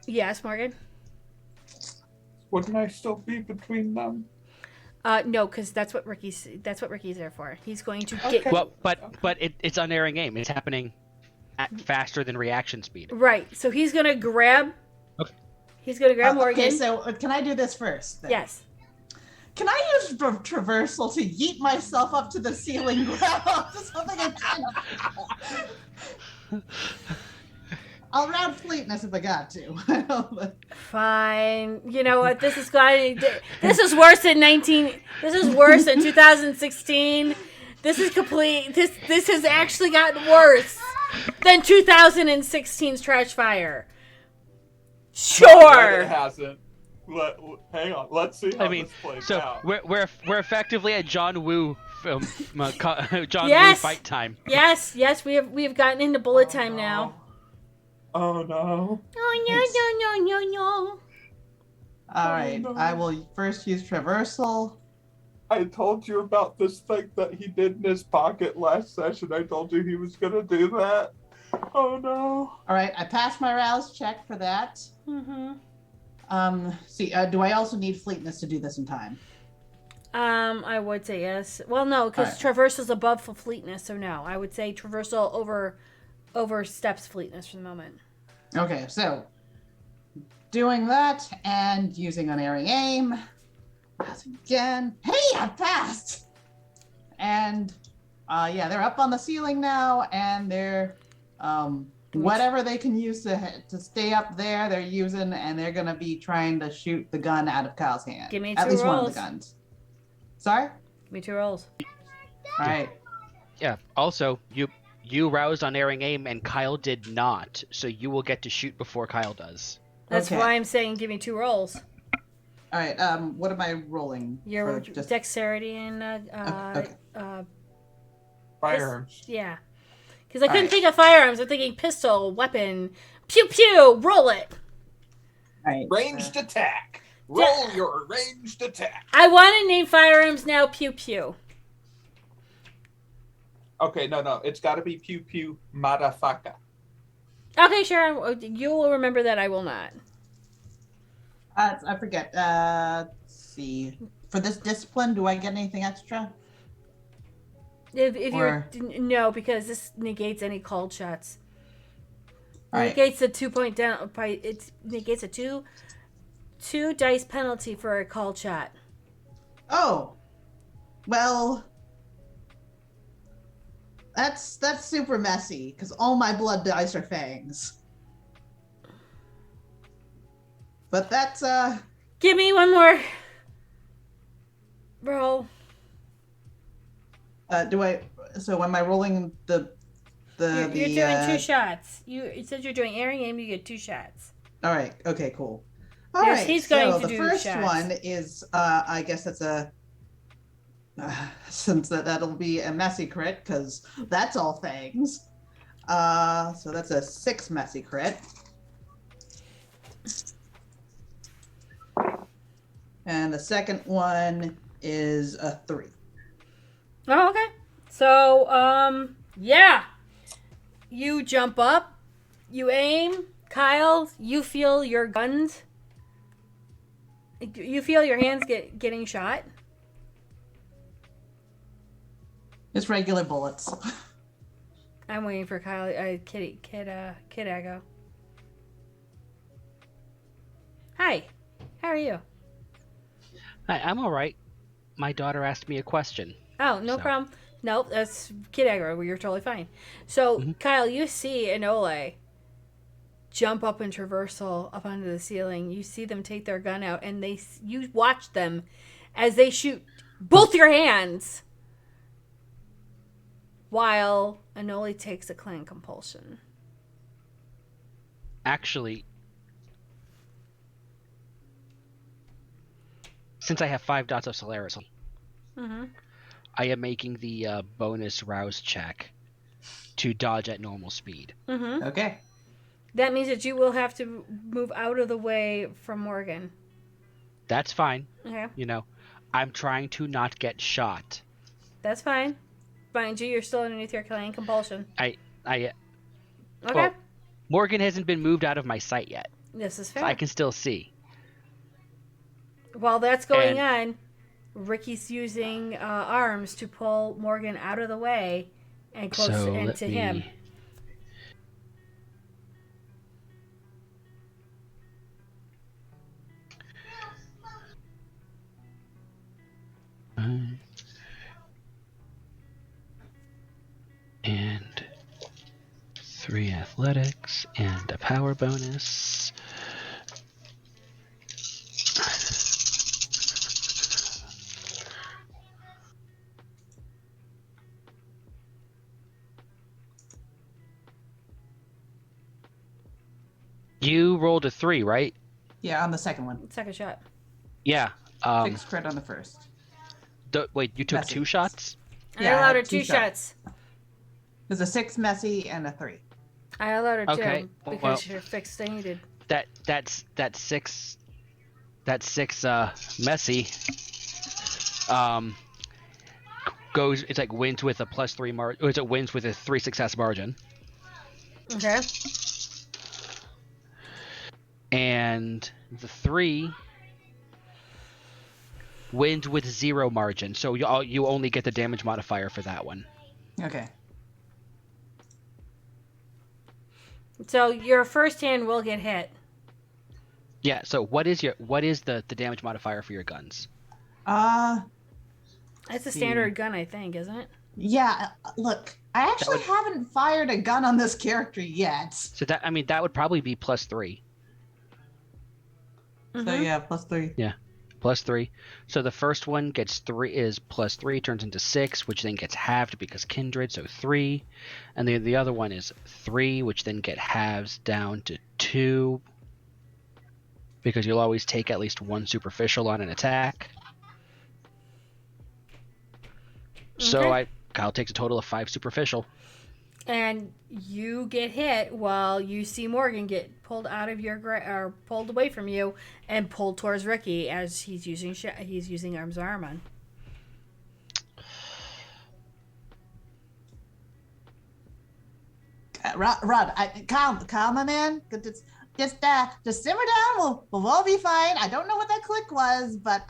yes, Morgan. Wouldn't I still be between them? No, because that's what Ricky's there for. He's going to get. Well, but it's unerring aim. It's happening at faster than reaction speed. Right. So he's gonna grab. Okay. He's gonna grab Morgan. Okay, so can I do this first? Then? Yes. Can I use traversal to yeet myself up to the ceiling, grab onto something and I'll round fleetness if I got to. Fine. You know what? This is worse than 19. This is worse than 2016. This is complete. This has actually gotten worse than 2016's trash fire. Sure. It hasn't. Hang on. Let's see how this plays out. We're effectively at John Woo film. John Yes. Woo fight time. Yes. We have gotten into bullet time now. Oh no. No. All right, no. I will first use traversal. I told you about this thing that he did in his pocket last session. I told you he was gonna do that. Oh no. All right, I passed my rouse check for that. Mm-hmm. Do I also need fleetness to do this in time? I would say yes. Well, no, because traversal's above for fleetness, so no. I would say traversal oversteps fleetness for the moment. Okay, so doing that and using unerring aim. Pass again. Hey, I passed! And they're up on the ceiling now, and they're whatever they can use to stay up there, they're using, and they're gonna be trying to shoot the gun out of Kyle's hand. Give me at 2 least rolls. one of the guns. Sorry? Give me 2 rolls. All right. Yeah. Also, you roused unerring aim, and Kyle did not, so you will get to shoot before Kyle does. That's Okay. why I'm saying give me 2 rolls. All right. What am I rolling? Your for just- dexterity and okay. Firearms. yeah. Because I couldn't Alright. think of firearms. I'm thinking pistol, weapon, pew pew, roll it. All right. Ranged attack. Roll your ranged attack. I want to name firearms now pew pew. Okay, no. It's got to be pew pew motherfucker. Okay, sure. You will remember that. I will not. I forget. Let's see. For this discipline, do I get anything extra? If Or- you're no, because this negates any called shots. All right. Negates the 2 point down. It negates a two dice penalty for a called shot. Oh, well, that's super messy because all my blood dice are fangs. But that's Give me one more. Roll. So am I rolling the You're doing 2 shots. You said you're doing airing aim. You get 2 shots. All right. Okay. Cool. All Yes, right. he's going so to the do first shots. one is I guess that's a since that'll be a messy crit because that's all fangs. So that's a 6 messy crit. And the second one is a 3. Oh, okay. So, yeah. You jump up. You aim. Kyle, you feel your guns. You feel your hands getting shot. It's regular bullets. I'm waiting for Kyle. Kid Aggo. Hi. How are you? Hi, I'm all right. My daughter asked me a question. Oh, no problem. Nope, that's Kid Agro. You're totally fine. So, Kyle, you see Anole jump up in traversal up onto the ceiling. You see them take their gun out, and you watch them as they shoot both your hands while Anole takes a clan compulsion. Actually, since I have 5 dots of Solaris, Mm-hmm. I am making the bonus rouse check to dodge at normal speed. Mm-hmm. Okay. That means that you will have to move out of the way from Morgan. That's fine. Okay. You know, I'm trying to not get shot. That's fine. Mind you, you're still underneath your clan compulsion. I Okay. well, Morgan hasn't been moved out of my sight yet. This is So fair. I can still see. While that's going on, Ricky's using arms to pull Morgan out of the way and close into him. And 3 athletics and a power bonus. You rolled a 3, right? Yeah, on the second one. Second shot. Yeah. 6 crit on the first. Wait, you took Messy. 2 shots? I allowed her 2 shots. There's a 6 messy and a 3. I allowed her 2 Okay, because you're fixated. That's 6 messy goes, it's like wins with a +3 margin, it wins with a 3 success margin. Okay. And the 3 wins with 0 margin, so you only get the damage modifier for that one. Okay. So your first hand will get hit. Yeah, so what is the damage modifier for your guns? It's a standard gun, I think, isn't it? Yeah, look, I actually haven't fired a gun on this character yet. So that would probably be +3. So yeah, +3. Yeah, +3. So the first one gets 3 is +3, turns into 6, which then gets halved because kindred, so 3. And the other one is 3, which then get halves down to 2. Because you'll always take at least 1 superficial on an attack. So Kyle takes a total of 5 superficial. And you get hit while you see Morgan get pulled out of your or pulled away from you and pulled towards Ricky as he's using arms arm on. Rod, calm, my man. Just simmer down. We'll all be fine. I don't know what that click was, but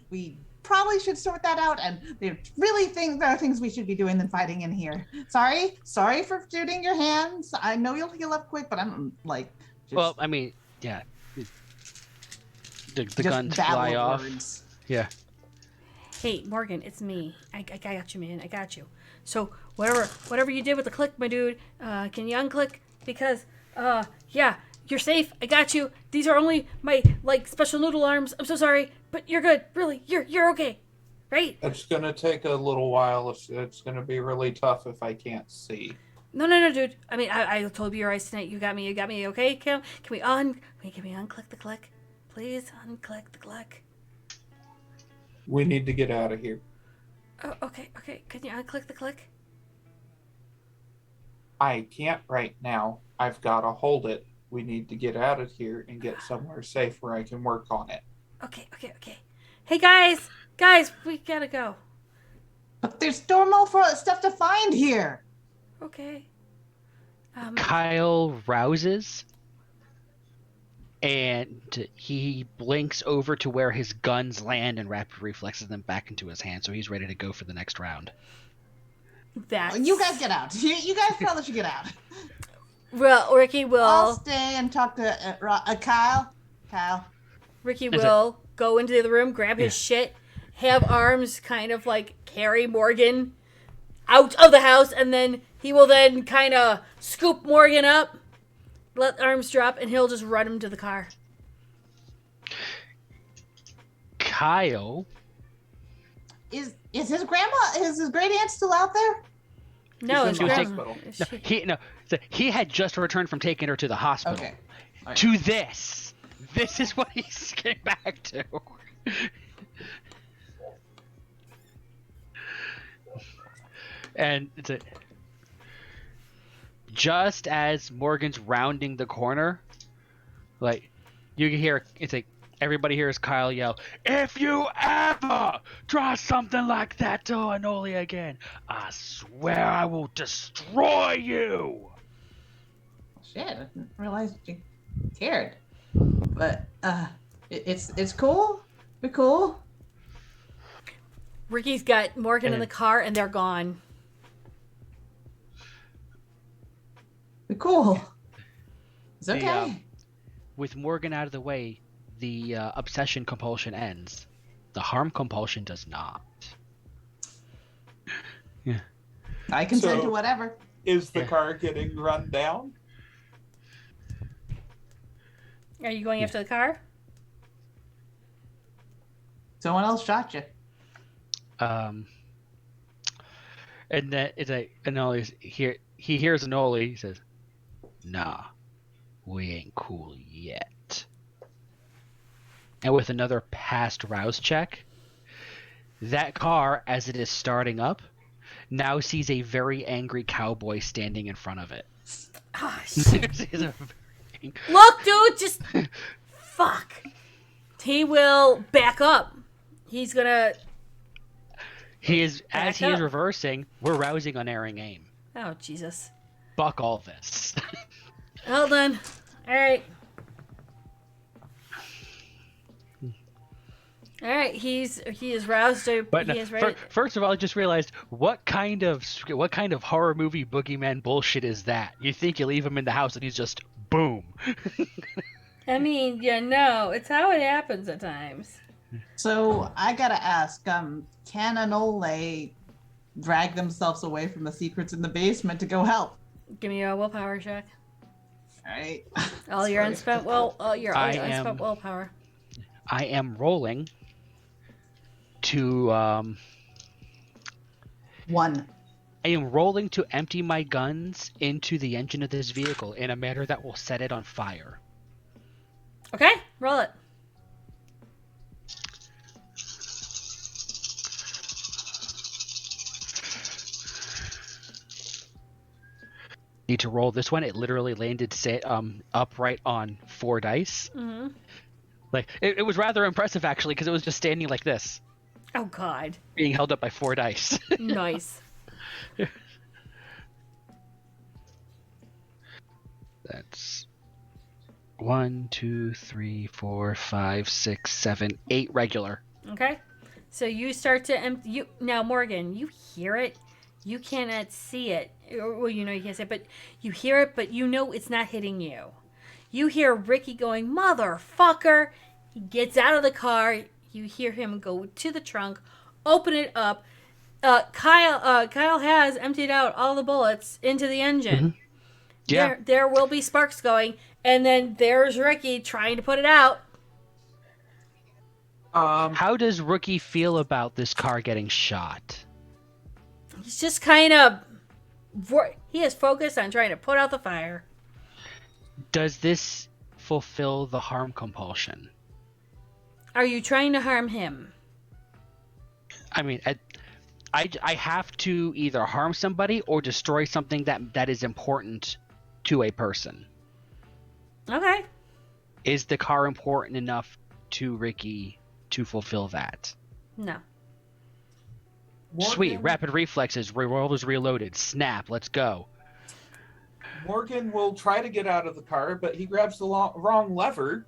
we probably should sort that out. And they really think there are things we should be doing than fighting in here. Sorry for shooting your hands. I know you'll heal up quick, but I'm like. Well, I mean, yeah. The guns fly off. Words. Yeah. Hey, Morgan, it's me. I got you, man. I got you. So whatever you did with the click, my dude, can you unclick? Because yeah, you're safe. I got you. These are only my special noodle arms. I'm so sorry, but you're good. Really, you're okay, right? It's gonna take a little while. It's gonna be really tough if I can't see. No, dude. I mean, I told you your eyes tonight. You got me. Okay, Kim. Can we unclick the click? Please unclick the click. We need to get out of here. Oh, okay. Can you unclick the click? I can't right now. I've got to hold it. We need to get out of here and get somewhere safe where I can work on it. Okay. Hey, guys, we gotta go. But there's still more stuff to find here. Okay. Kyle rouses, and he blinks over to where his guns land and rapid reflexes them back into his hand, so he's ready to go for the next round. You guys get out. You guys probably should get out. Well, Ricky will. I'll stay and talk to Kyle. Ricky will go into the other room, grab his shit, have arms kind of carry Morgan out of the house, and then he will then kind of scoop Morgan up, let arms drop, and he'll just run him to the car. Kyle. Is his great aunt still out there? No, He's in the hospital. He had just returned from taking her to the hospital. Okay. Right. To this. This is what he's getting back to. And just as Morgan's rounding the corner, you can hear everybody hears Kyle yell, "If you ever draw something like that to Anoli again, I swear I will destroy you." Shit, I didn't realize you cared. But it's cool. We're cool. Ricky's got Morgan in the car, and they're gone. We're cool. It's okay. With Morgan out of the way, the obsession compulsion ends. The harm compulsion does not. Yeah. I consent So- to whatever. Is the car getting run down? Are you going after the car? Someone else shot you. And then Anoli's here. He hears Anoli. He says, "Nah, we ain't cool yet." And with another past rouse check, that car, as it is starting up, now sees a very angry cowboy standing in front of it. Oh, shit. Sees a very Look, dude, just fuck. He will back up. He's gonna. He is Back as he is up. reversing. We're rousing unerring aim. Oh Jesus. Fuck all this. Well done. All right. All right. He is roused. But He is ready. first of all, I just realized what kind of horror movie boogeyman bullshit is that? You think you leave him in the house and he's just boom. I mean, yeah, no, it's how it happens at times. So I gotta ask, can Anole drag themselves away from the secrets in the basement to go help? Give me a willpower check. All right. All your unspent I unspent willpower. I am rolling to One. I am rolling to empty my guns into the engine of this vehicle in a manner that will set it on fire. Okay, roll it. Need to roll this one. It literally landed upright on 4 dice. Mm-hmm. Like it was rather impressive actually, because it was just standing like this, Oh God. being held up by 4 dice. Nice. That's 1, 2, 3, 4, 5, 6, 7, 8 regular. Okay. So you start to empty. Now, Morgan, you hear it. You cannot see it. Well, you know you can't see it, but you hear it, but you know it's not hitting you. You hear Ricky going, "Motherfucker!" He gets out of the car. You hear him go to the trunk, open it up. Kyle has emptied out all the bullets into the engine. Mm-hmm. Yeah. There will be sparks going, and then there's Ricky trying to put it out. How does Rookie feel about this car getting shot? He's just kind of. He is focused on trying to put out the fire. Does this fulfill the harm compulsion? Are you trying to harm him? I mean, I have to either harm somebody or destroy something that is important to a person. Okay. Is the car important enough to Ricky to fulfill that? No. Sweet. Morgan- Rapid reflexes. Revolvers reloaded. Snap. Let's go. Morgan will try to get out of the car, but he grabs the wrong lever,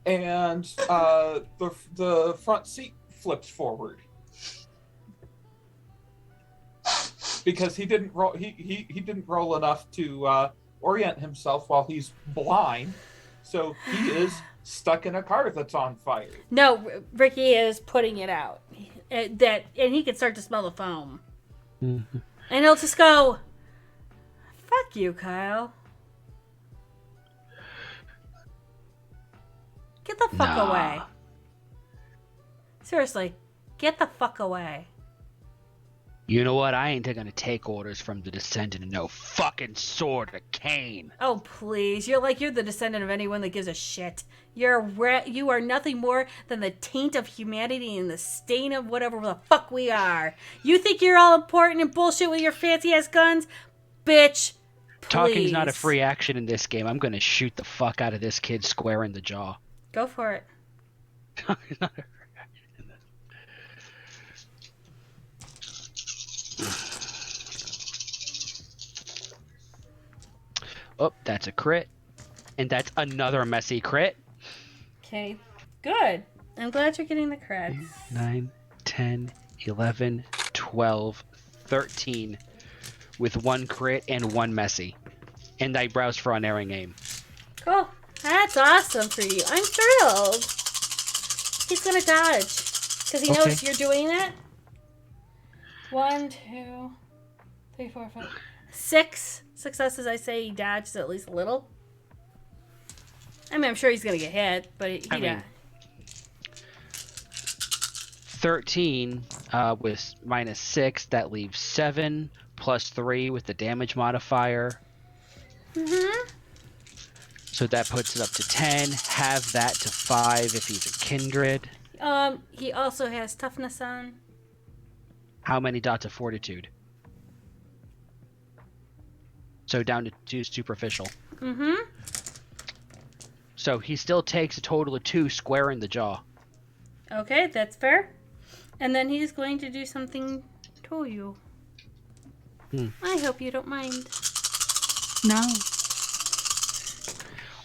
and the front seat flips forward because he didn't roll. He didn't roll enough to orient himself while he's blind, so he is stuck in a car that's on fire. No, Ricky is putting it out. And he can start to smell the foam. Mm-hmm. And he'll just go, "Fuck you, Kyle. Get the fuck Nah. away. Seriously, get the fuck away." You know what? I ain't gonna take orders from the descendant of no fucking sword or cane. Oh, please. You're the descendant of anyone that gives a shit. You are nothing more than the taint of humanity and the stain of whatever the fuck we are. You think you're all important and bullshit with your fancy-ass guns? Bitch, please. Talking's not a free action in this game. I'm gonna shoot the fuck out of this kid square in the jaw. Go for it. Oh, that's a crit. And that's another messy crit. Okay, good. I'm glad you're getting the creds. 9, 10, 11, 12, 13. With 1 crit and 1 messy. And I browsed for unerring aim. Cool. That's awesome for you. I'm thrilled. He's gonna dodge. Because he knows you're doing it. 1, 2, 3, 4, 5. 6 successes. I say he dodges at least a little. I mean, I'm sure he's gonna get hit, but he died. 13 with minus 6. That leaves 7 plus 3 with the damage modifier. Mm-hmm. So that puts it up to 10. Have that to 5 if he's a kindred. He also has toughness on. How many dots of fortitude? So down to 2 superficial. Mm-hmm. So he still takes a total of 2 square in the jaw. Okay, that's fair. And then he's going to do something to you. I hope you don't mind. No.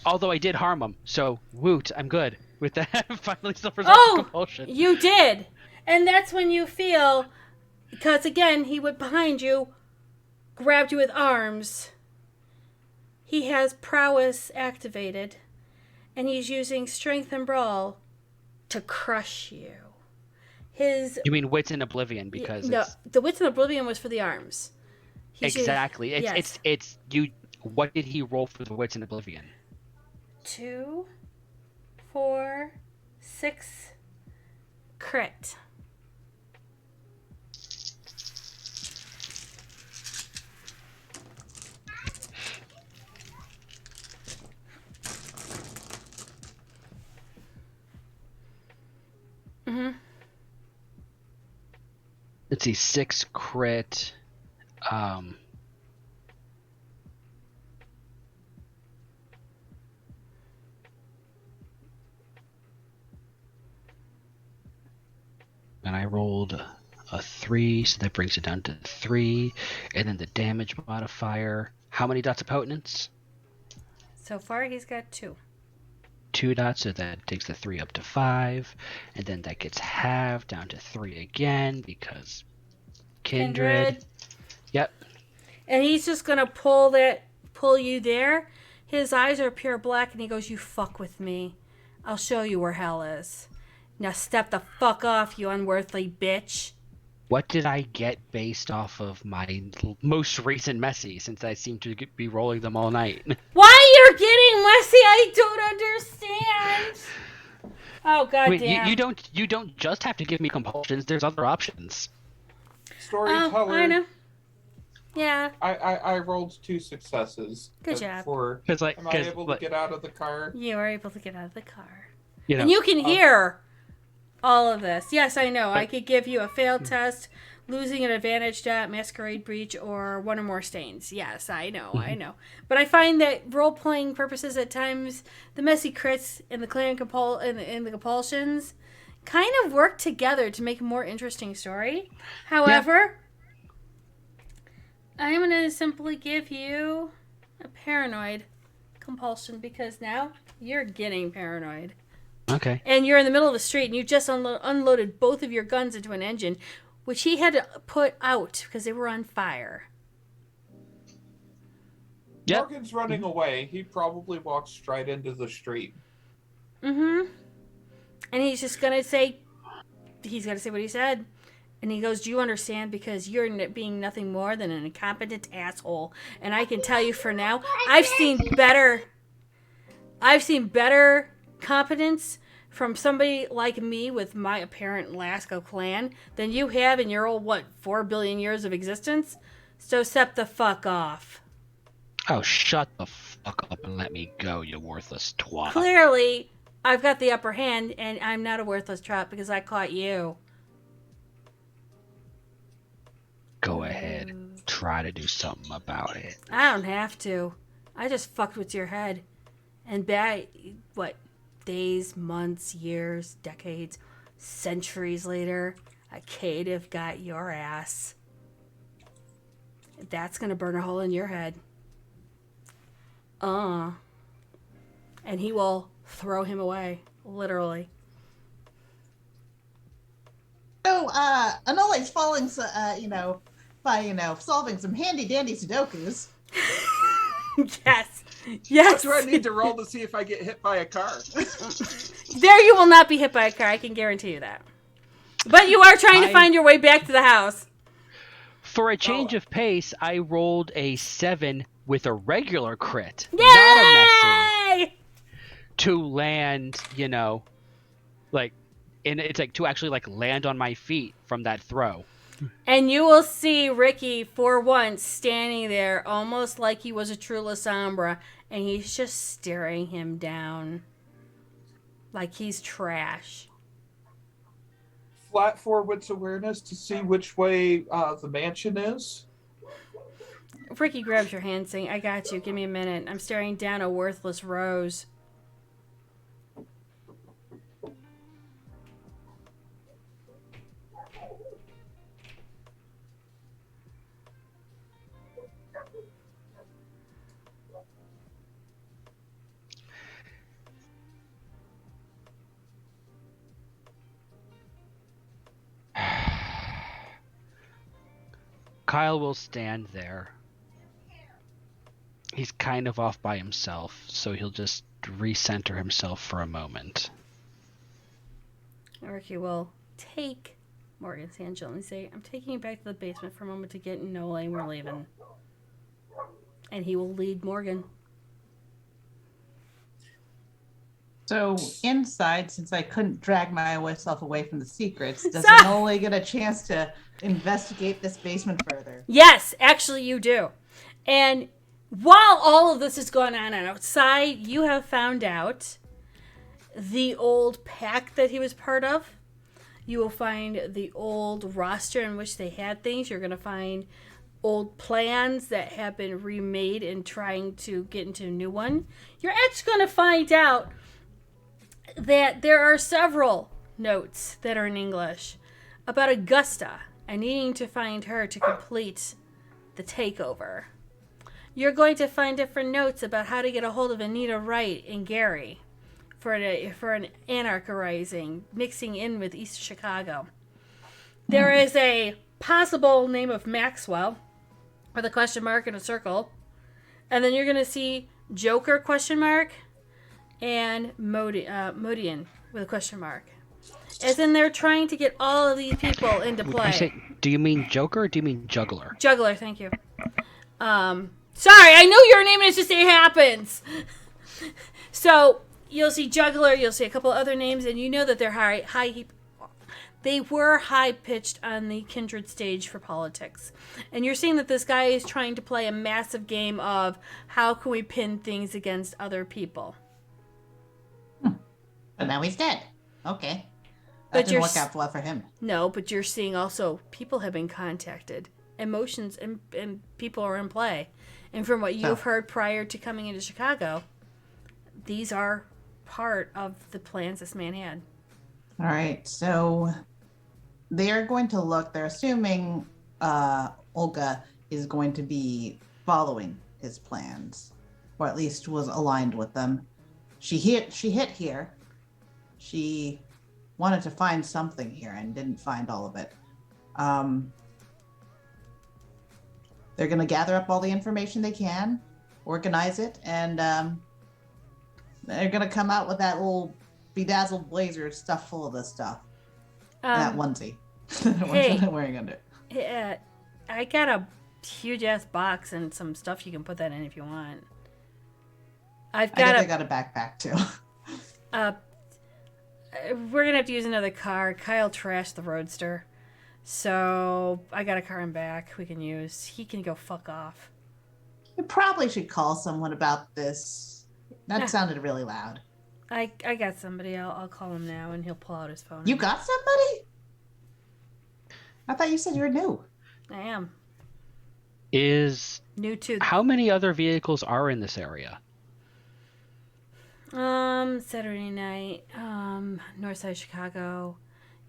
Although I did harm him, so woot, I'm good with that. Finally suffers off compulsion. You did! And that's when you feel, because again, he went behind you, grabbed you with arms. He has prowess activated, and he's using strength and brawl to crush you. You mean Wits in Oblivion, because no, the Wits in Oblivion was for the arms. Exactly. It's you. What did he roll for the Wits in Oblivion? 2, 4, 6, crit. Mm-hmm. Let's see, 6 crit. And I rolled a 3, so that brings it down to 3. And then the damage modifier. How many dots of potence? So far, he's got 2. 2 dots, so that takes the 3 up to 5. And then that gets halved down to 3 again, because kindred. Yep. And he's just going to pull you there. His eyes are pure black, and he goes, "You fuck with me. I'll show you where hell is. Now step the fuck off, you unworthy bitch." What did I get based off of my most recent messy, since I seem to be rolling them all night? Why you're getting messy? I don't understand. Oh, goddamn. You don't just have to give me compulsions. There's other options. Storyteller. Oh, I know. Yeah. I rolled 2 successes. Good job. Am I able to get out of the car? You are able to get out of the car. You know, and you can hear all of this. Yes, I know. I could give you a failed test, losing an advantage dot, masquerade breach, or 1 or more stains. Yes, I know. I know. But I find that role-playing purposes at times, the messy crits and the clan and the compulsions kind of work together to make a more interesting story. However, I'm going to simply give you a paranoid compulsion because now you're getting paranoid. Okay. And you're in the middle of the street and you just unloaded both of your guns into an engine, which he had to put out because they were on fire. Yep. Morgan's running away. He probably walked straight into the street. Mm-hmm. And he's going to say what he said. And he goes, "Do you understand? Because you're being nothing more than an incompetent asshole. And I can tell you for now, I've seen better competence from somebody like me with my apparent Alaska clan than you have in your old, 4 billion years of existence? So step the fuck off." Oh, shut the fuck up and let me go, you worthless twat. Clearly, I've got the upper hand, and I'm not a worthless twat because I caught you. Go ahead. Try to do something about it. I don't have to. I just fucked with your head. And days, months, years, decades, centuries later, a caitiff got your ass. That's gonna burn a hole in your head. And he will throw him away, literally. So, Anole's falling, by, solving some handy-dandy Sudokus. Yes. Yes. What do I need to roll to see if I get hit by a car? There you will not be hit by a car, I can guarantee you that. But you are trying to find your way back to the house. For a change of pace, I rolled a 7 with a regular crit. Yay! Not a messing. To land, to actually land on my feet from that throw. And you will see Ricky, for once, standing there almost like he was a true Lasombra, and he's just staring him down like he's trash. Flat 4 wits awareness to see which way the mansion is. Ricky grabs your hand saying, I got you, give me a minute. I'm staring down a worthless rose. Kyle will stand there. He's kind of off by himself, so he'll just recenter himself for a moment. Ricky will take Morgan's hand gently and say, I'm taking you back to the basement for a moment to get Nola and we're leaving. And he will lead Morgan. So inside, since I couldn't drag myself away from the secrets, does Anola get a chance to investigate this basement further? Yes, actually you do. And while all of this is going on outside, you have found out the old pack that he was part of. You will find the old roster in which they had things. You're going to find old plans that have been remade and trying to get into a new one. You're actually going to find out that there are several notes that are in English about Augusta and needing to find her to complete the takeover. You're going to find different notes about how to get a hold of Anita Wright and Gary for an anarcho rising, mixing in with East Chicago. There is a possible name of Maxwell with a question mark and a circle. And then you're going to see Joker question mark and Modian with a question mark. As in they're trying to get all of these people into play. Do you mean Joker or do you mean Juggler? Juggler, thank you. Sorry, I know your name, and it's just it happens. So you'll see Juggler, you'll see a couple other names, and you know that they're high. They were high pitched on the Kindred stage for politics, and you're seeing that this guy is trying to play a massive game of how can we pin things against other people. But now he's dead. Okay. That didn't work out well for him. No, but you're seeing also people have been contacted. Emotions and people are in play. And from what you've heard prior to coming into Chicago, these are part of the plans this man had. All right. So they're going to look, they're assuming Olga is going to be following his plans, or at least was aligned with them. She hit here. She wanted to find something here and didn't find all of it. They're going to gather up all the information they can, organize it, and they're going to come out with that little bedazzled blazer stuffed full of this stuff. That onesie. Hey, I'm wearing under. I got a huge-ass box and some stuff you can put that in if you want. I got a backpack, too. We're going to have to use another car. Kyle trashed the Roadster. So I got a car in back we can use. He can go fuck off. You probably should call someone about this. That sounded really loud. I got somebody. I'll call him now and he'll pull out his phone. You got somebody? I thought you said you were new. I am. Is new to. How many other vehicles are in this area? Saturday night, north side of Chicago.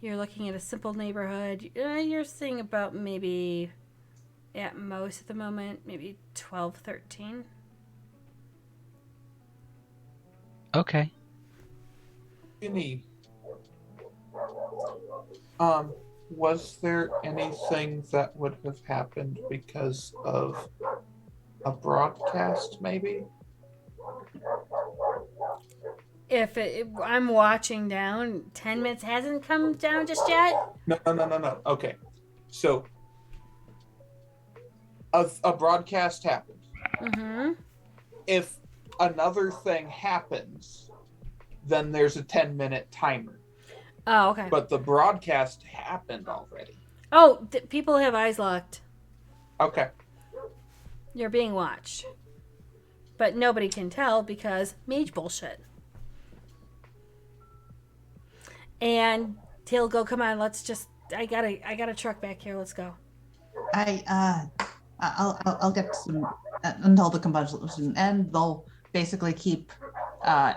You're looking at a simple neighborhood. You're seeing about maybe, at most at the moment, maybe 12, 13. Okay. Jimmy, was there anything that would have happened because of a broadcast, maybe? If I'm watching down, 10 minutes hasn't come down just yet? No. Okay. So, a broadcast happened. Mm-hmm. If another thing happens, then there's a 10-minute timer. Oh, okay. But the broadcast happened already. Oh, people have eyes locked. Okay. You're being watched. But nobody can tell because mage bullshit. And he'll go, come on, let's just, I got a truck back here, let's go. I'll get some until the combustion, and they'll basically keep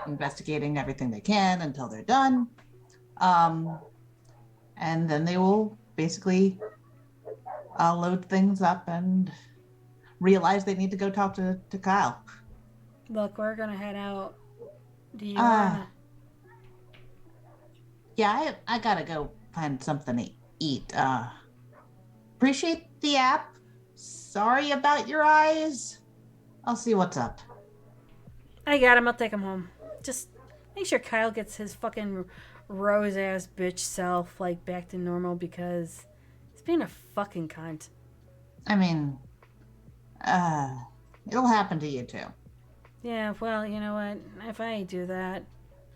investigating everything they can until they're done. And then they will basically load things up and realize they need to go talk to Kyle. Look, we're gonna head out. Do you wanna? Yeah, I gotta go find something to eat. Appreciate the app. Sorry about your eyes. I'll see what's up. I got him. I'll take him home. Just make sure Kyle gets his fucking rose ass bitch self like back to normal because he's being a fucking cunt. I mean, it'll happen to you too. Yeah, well, you know what? If I do that,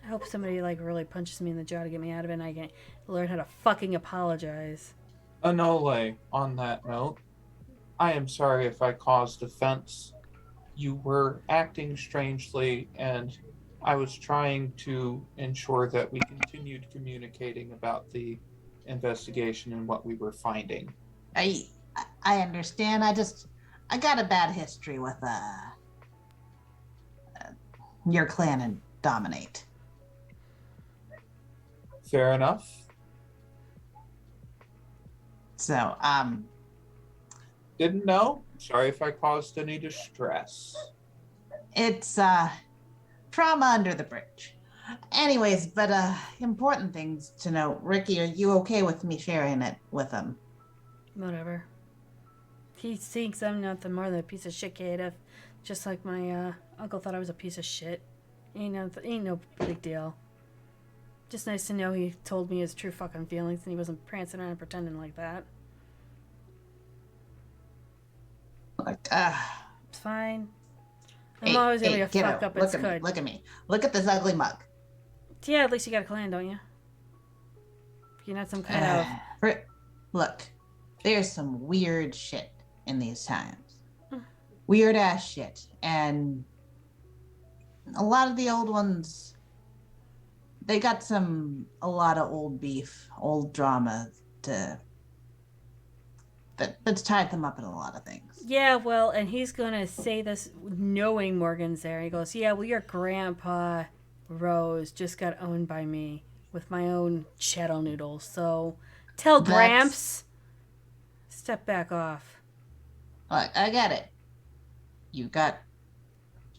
I hope somebody like really punches me in the jaw to get me out of it and I can learn how to fucking apologize. Anole, on that note, I am sorry if I caused offense. You were acting strangely, and I was trying to ensure that we continued communicating about the investigation and what we were finding. I understand. I got a bad history with your clan and Dominate. Fair enough. So, didn't know. Sorry if I caused any distress. It's trauma under the bridge. Anyways, but important things to know. Ricky, are you okay with me sharing it with him? Whatever. He thinks I'm nothing more than a piece of shit creative. Just like my uncle thought I was a piece of shit. Ain't no big deal. Just nice to know he told me his true fucking feelings and he wasn't prancing around and pretending like that. It's fine. I'm always gonna be a fuck up. It's good. Look at me. Look at this ugly mug. Yeah, at least you got a clan, don't you? You're not some kind of... Look, there's some weird shit in these times. Weird ass shit. And a lot of the old ones, they got a lot of old beef, old drama that's tied them up in a lot of things. Yeah, well, and he's gonna say this knowing Morgan's there. He goes, yeah, well, your grandpa Rose just got owned by me with my own cheddar noodles. So tell Gramps, step back off. Look, I get it.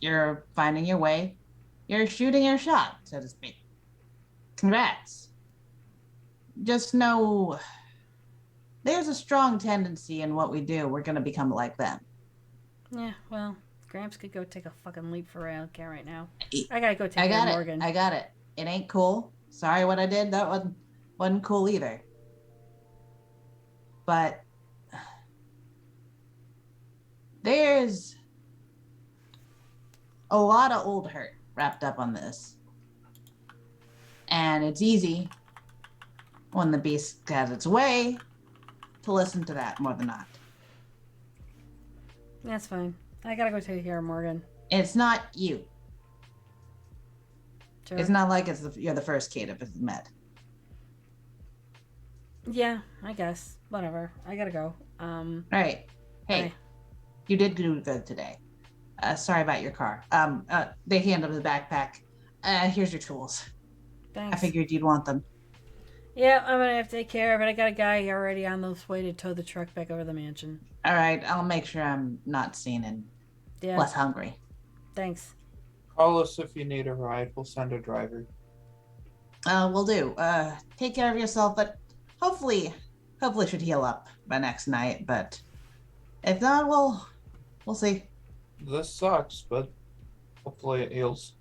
You're finding your way. You're shooting your shot, so to speak. Congrats. Just know there's a strong tendency in what we do. We're going to become like them. Yeah, well, Gramps could go take a fucking leap for real. I can't right now. I gotta go take care of Morgan. I got it. It ain't cool. Sorry what I did. That wasn't cool either. But there's a lot of old hurt wrapped up on this. And it's easy when the beast has its way to listen to that more than not. That's fine. I gotta go take care of Morgan. It's not you. Sure. It's not like you're the first kid I've met. Yeah, I guess. Whatever. I gotta go. Right. Hey, you did do good today. Sorry about your car. They hand him the backpack. Here's your tools. Thanks. I figured you'd want them. Yeah, I'm gonna have to take care of it. I got a guy already on the way to tow the truck back over the mansion. All right, I'll make sure I'm not seen and less hungry. Thanks. Call us if you need a ride. We'll send a driver. Will do. Take care of yourself, but hopefully should heal up by next night. But if not, we'll see. This sucks, but hopefully it heals.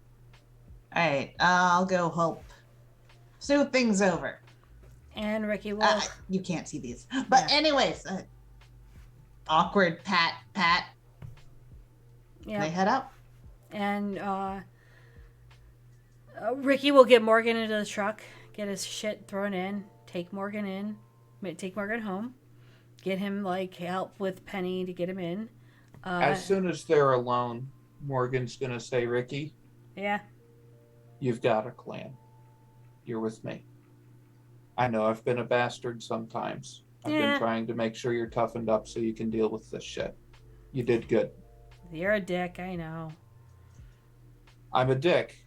All right, I'll go help smooth things over. And Ricky will. You can't see these, but anyways, awkward pat. Yeah. They head up. And Ricky will get Morgan into the truck, get his shit thrown in, take Morgan home, get him like help with Penny to get him in. As soon as they're alone, Morgan's gonna say, Ricky, yeah, you've got a clan. You're with me. I know I've been a bastard sometimes. I've been trying to make sure you're toughened up so you can deal with this shit. You did good. You're a dick, I know. I'm a dick.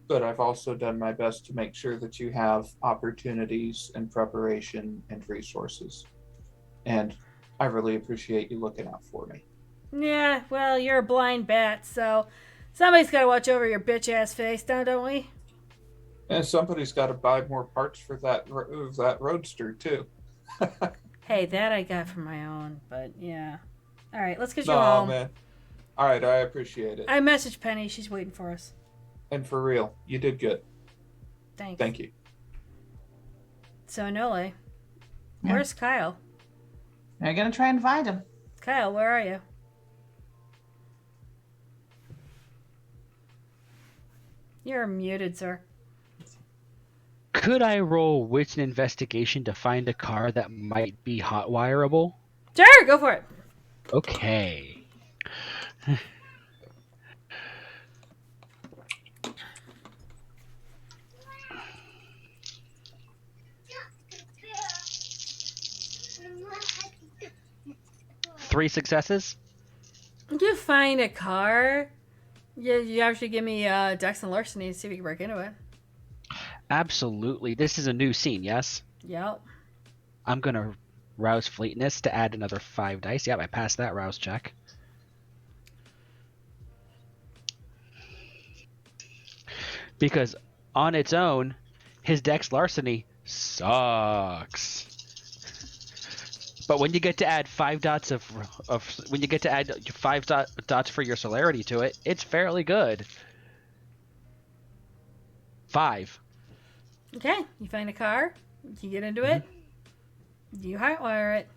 But I've also done my best to make sure that you have opportunities and preparation and resources. And I really appreciate you looking out for me. Yeah, well, you're a blind bat, so somebody's got to watch over your bitch-ass face, don't we? And somebody's got to buy more parts for that roadster, too. Hey, that I got from my own, but yeah. All right, let's get you No, home. man. All right, I appreciate it. I messaged Penny. She's waiting for us. And for real, you did good. Thanks. Thank you. So, Nole, where's Kyle? They're going to try and find him. Kyle, where are you? You're muted, sir. Could I roll wits and investigation to find a car that might be hot wireable? Sure, go for it. Okay. Three successes. You find a car. You actually give me Dex and Larceny to see if we can break into it. Absolutely. This is a new scene, yes? Yep. I'm going to rouse fleetness to add another 5 dice. Yep, I passed that rouse check. Because on its own, his Dex Larceny sucks. But when you get to add 5 dots when you get to add 5 dots for your celerity to it, it's fairly good. 5. Okay, you find a car. You get into it. You hotwire it.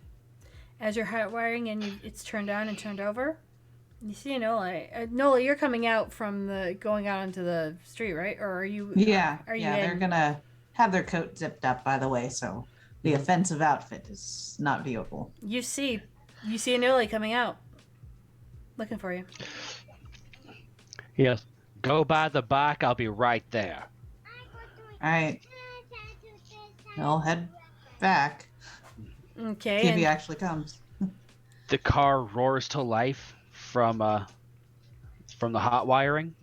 As you're hotwiring and it's turned on and turned over, you see Nola. Nola, you're coming out from going out onto the street, right? Or are you? Yeah, Are you? they're gonna have their coat zipped up, by the way, so the offensive outfit is not viewable. You see Nola coming out, looking for you. Yes. Go by the bike. I'll be right there. All right. I'll head back. Okay. See if he actually comes. The car roars to life from the hot wiring,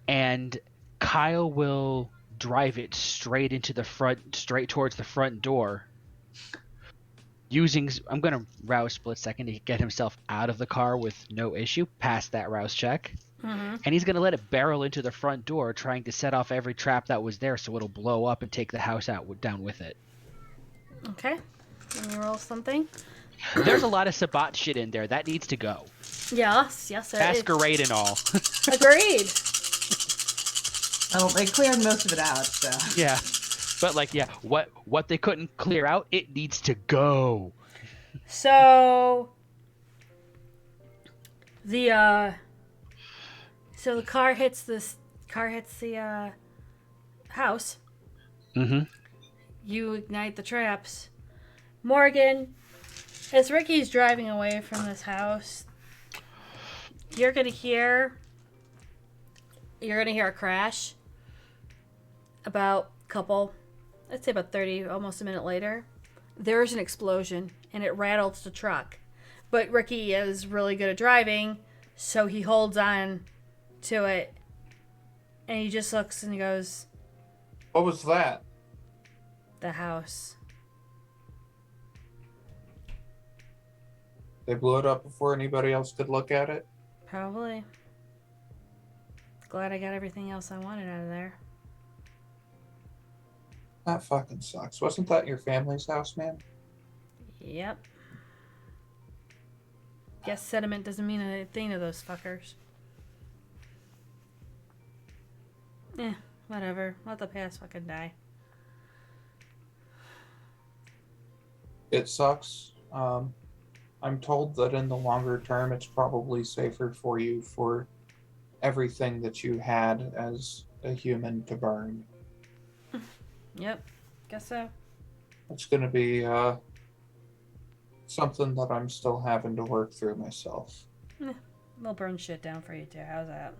and Kyle will drive it straight towards the front door. I'm gonna rouse split second to get himself out of the car with no issue. Past that rouse check. And he's going to let it barrel into the front door, trying to set off every trap that was there so it'll blow up and take the house down with it. Okay. Can you roll something? There's a lot of Sabat shit in there. That needs to go. Yes. Masquerade and all. Agreed. Well, they cleared most of it out, so. Yeah. But, what they couldn't clear out, it needs to go. So the car hits the house. Mm-hmm. You ignite the traps. Morgan, as Ricky's driving away from this house, you're gonna hear a crash. I'd say about 30, almost a minute later, there's an explosion and it rattles the truck. But Ricky is really good at driving, so he holds on to it, and he just looks and he goes, What was that? "The house." They blew it up before anybody else could look at it? Probably. Glad I got everything else I wanted out of there. That fucking sucks. Wasn't that your family's house, man? Yep. Guess sediment doesn't mean a thing to those fuckers. Whatever. Let the past fucking die. It sucks. I'm told that in the longer term, it's probably safer for you for everything that you had as a human to burn. Yep. Guess so. It's going to be something that I'm still having to work through myself. We'll burn shit down for you too. How's that?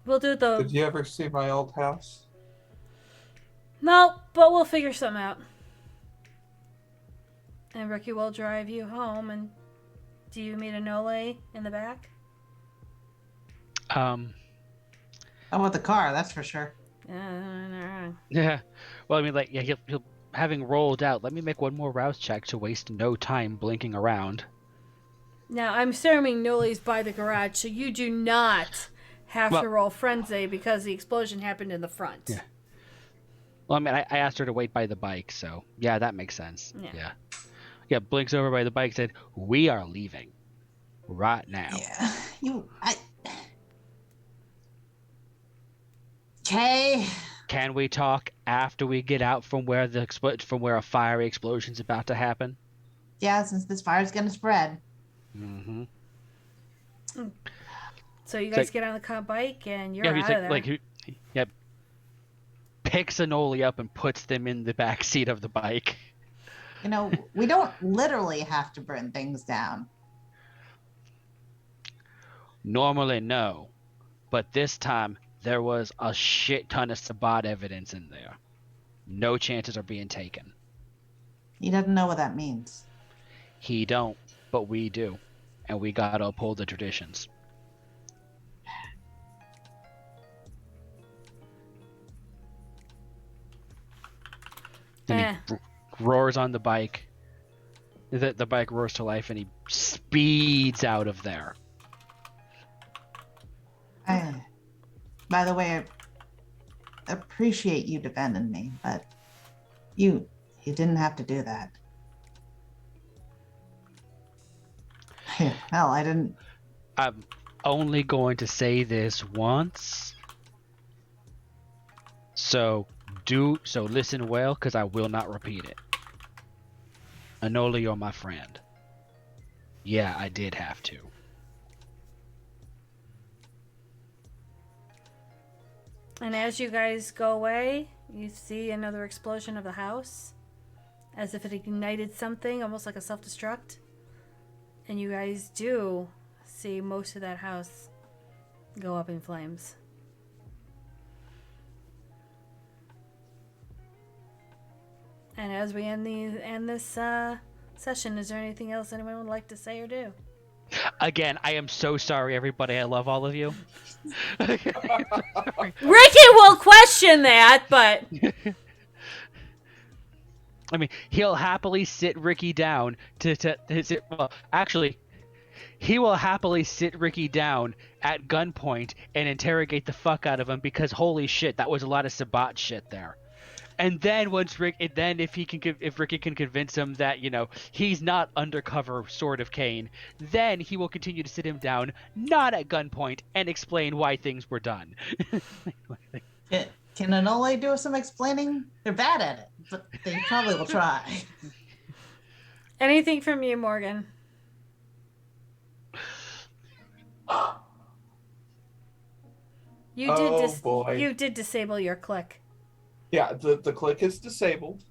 We'll do the... Did you ever see my old house? No, but we'll figure something out. And Ricky will drive you home. And do you meet a Nole in the back? Oh, with the car, that's for sure. Yeah. Well, I mean, like, yeah, he'll having rolled out. Let me make one more rouse check to waste no time blinking around. Now, I'm assuming Nole's by the garage, so you do not have to roll frenzy because the explosion happened in the front. Yeah. Well, I mean, I asked her to wait by the bike, so yeah, that makes sense. Yeah. Yeah, blinks over by the bike, said, "We are leaving right now." Yeah, Okay. Can we talk after we get out from where a fiery explosion's about to happen? Yeah, since this fire's gonna spread. Mm-hmm. So you guys get on the bike and you're out of there. Picks Anoli up and puts them in the back seat of the bike. You know, we don't literally have to burn things down. Normally, no. But this time, there was a shit ton of Sabbat evidence in there. No chances are being taken. He doesn't know what that means. He don't, but we do. And we gotta uphold the traditions. Then he roars on the bike. The bike roars to life and he speeds out of there. By the way, I appreciate you defending me, but you didn't have to do that. Hell, I didn't. I'm only going to say this once. So listen well, because I will not repeat it. Anoli, you're my friend. Yeah, I did have to. And as you guys go away, you see another explosion of the house. As if it ignited something, almost like a self-destruct. And you guys do see most of that house go up in flames. And as we end this session, is there anything else anyone would like to say or do? Again, I am so sorry, everybody. I love all of you. Ricky will question that, but... I mean, he'll happily sit Ricky down he will happily sit Ricky down at gunpoint and interrogate the fuck out of him because holy shit, that was a lot of Sabbat shit there. And then if Ricky can convince him that, he's not undercover Sword of Cain, then he will continue to sit him down, not at gunpoint, and explain why things were done. Can Anole do some explaining? They're bad at it, but they probably will try. Anything from you, Morgan? You did disable your click. Yeah, the click is disabled.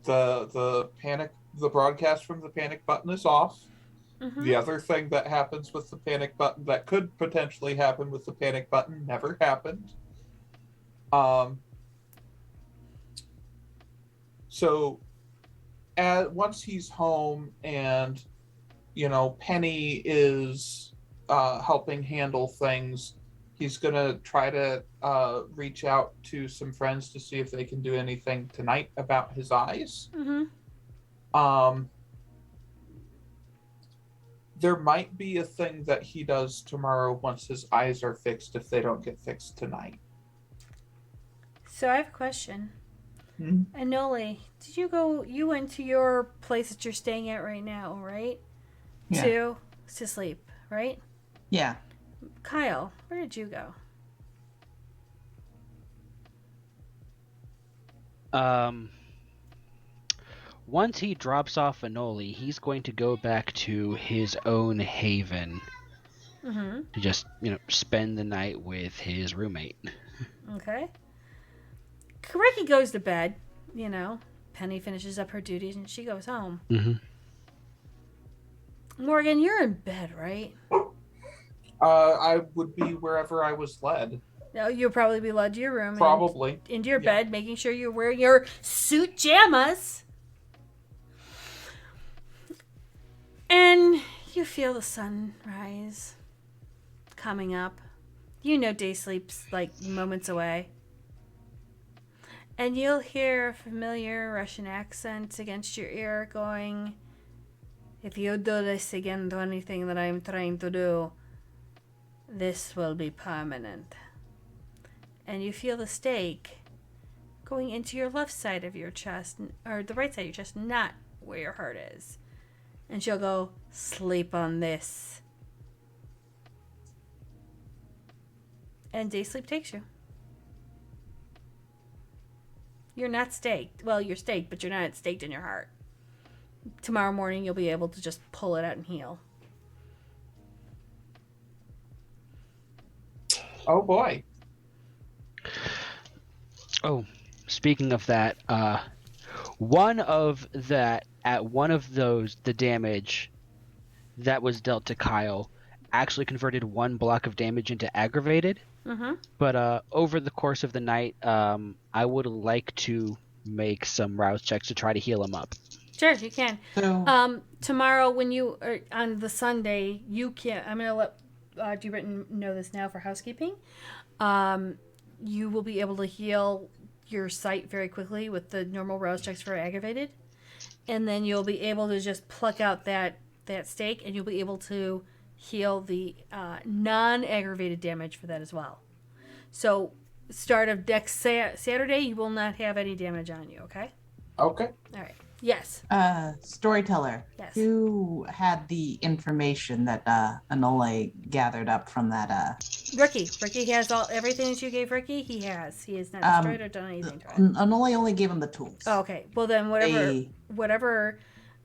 The broadcast from the panic button is off. Mm-hmm. The other thing that happens with the panic button that could potentially happen with the panic button never happened. So once he's home and Penny is helping handle things. He's going to try to reach out to some friends to see if they can do anything tonight about his eyes. Mm-hmm. There might be a thing that he does tomorrow once his eyes are fixed if they don't get fixed tonight. So I have a question. Hmm? Anole, you went to your place that you're staying at right now, right? Yeah. To sleep, right? Yeah. Kyle, where did you go? Once he drops off Anole, he's going to go back to his own haven Mm-hmm. to just, spend the night with his roommate. Okay. Ricky goes to bed, Penny finishes up her duties and she goes home. Mm-hmm. Morgan, you're in bed, right? I would be wherever I was led. No, you'll probably be led to your room. Probably. Into your bed, making sure you're wearing your suit jammas. And you feel the sunrise coming up. Day sleep's like moments away. And you'll hear a familiar Russian accent against your ear going, "If you do this again to anything that I'm trying to do, this will be permanent." And you feel the stake going into your left side of your chest, or the right side of your chest, not where your heart is. And she'll go, "Sleep on this." And day sleep takes you. You're not staked. Well, you're staked, but you're not staked in your heart. Tomorrow morning, you'll be able to just pull it out and heal. Oh, boy. Oh, speaking of that, one of the damage that was dealt to Kyle actually converted one block of damage into aggravated. Mm-hmm. But over the course of the night, I would like to make some rouse checks to try to heal him up. Sure, you can. So, Tomorrow, when you are on the Sunday, you can. I'm gonna let DeWritten know this now for housekeeping. You will be able to heal your sight very quickly with the normal rouse checks for aggravated, and then you'll be able to just pluck out that stake, and you'll be able to heal the non-aggravated damage for that as well. So, start of next Saturday, you will not have any damage on you. Okay. Okay. All right. Yes. Storyteller. Yes. Who had the information that Anole gathered up from that? Ricky. Ricky has everything that you gave Ricky. He has. He has not destroyed or done anything to it. Anole only gave him the tools. Oh, okay. Well, then whatever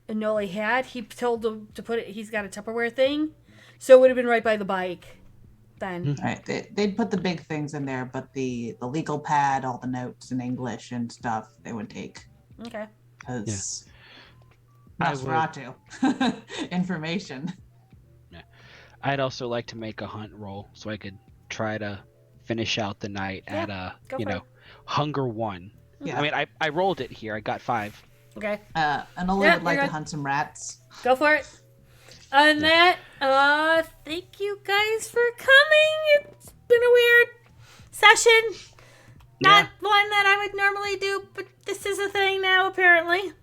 Anole had, he told him to put it. He's got a Tupperware thing, so it would have been right by the bike. Then. All right. They'd put the big things in there, but the legal pad, all the notes in English and stuff, they would take. Okay. Because Nosferatu information. Yeah. I'd also like to make a hunt roll so I could try to finish out the night at Hunger 1. Yeah. I mean, I rolled it here. I got 5. Okay. Anole would like to hunt some rats. Go for it. On that, thank you guys for coming. It's been a weird session. Not one that I would normally do, but this is a thing now, apparently.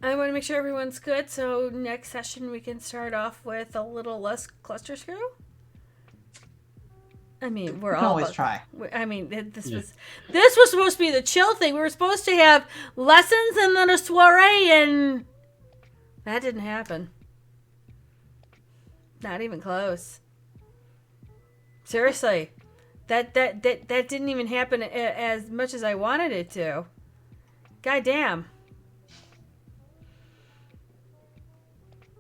I want to make sure everyone's good, so next session we can start off with a little less cluster screw. I mean, we're can all always try. I mean, this was supposed to be the chill thing. We were supposed to have lessons and then a soiree, and that didn't happen. Not even close. Seriously, that didn't even happen as much as I wanted it to. God damn.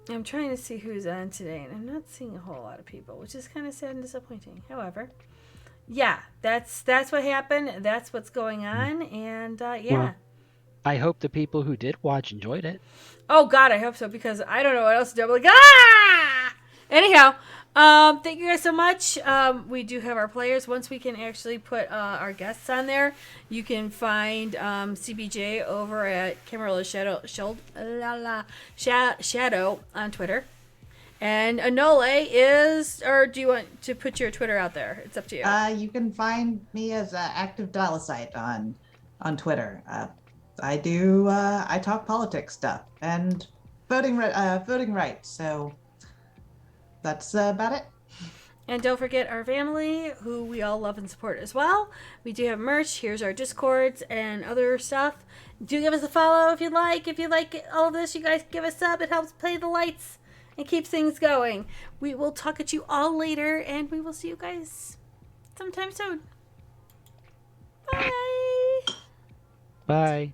I'm trying to see who's on today, and I'm not seeing a whole lot of people, which is kind of sad and disappointing. However, yeah, that's what happened. That's what's going on, and yeah. Well, I hope the people who did watch enjoyed it. Oh God, I hope so, because I don't know what else to do. I'm like, ah! Anyhow, thank you guys so much. We do have our players. Once we can actually put our guests on there, you can find CBJ over at Camarilla Shadow on Twitter. And Anole is, or do you want to put your Twitter out there? It's up to you. You can find me as Active Dalasite on Twitter. I talk politics stuff and voting rights. So that's about it. And don't forget our family, who we all love and support as well. We do have merch. Here's our Discords and other stuff. Do give us a follow if you like. If you like all of this, you guys give us up. It helps play the lights and keeps things going. We will talk at you all later, and we will see you guys sometime soon. Bye. Bye.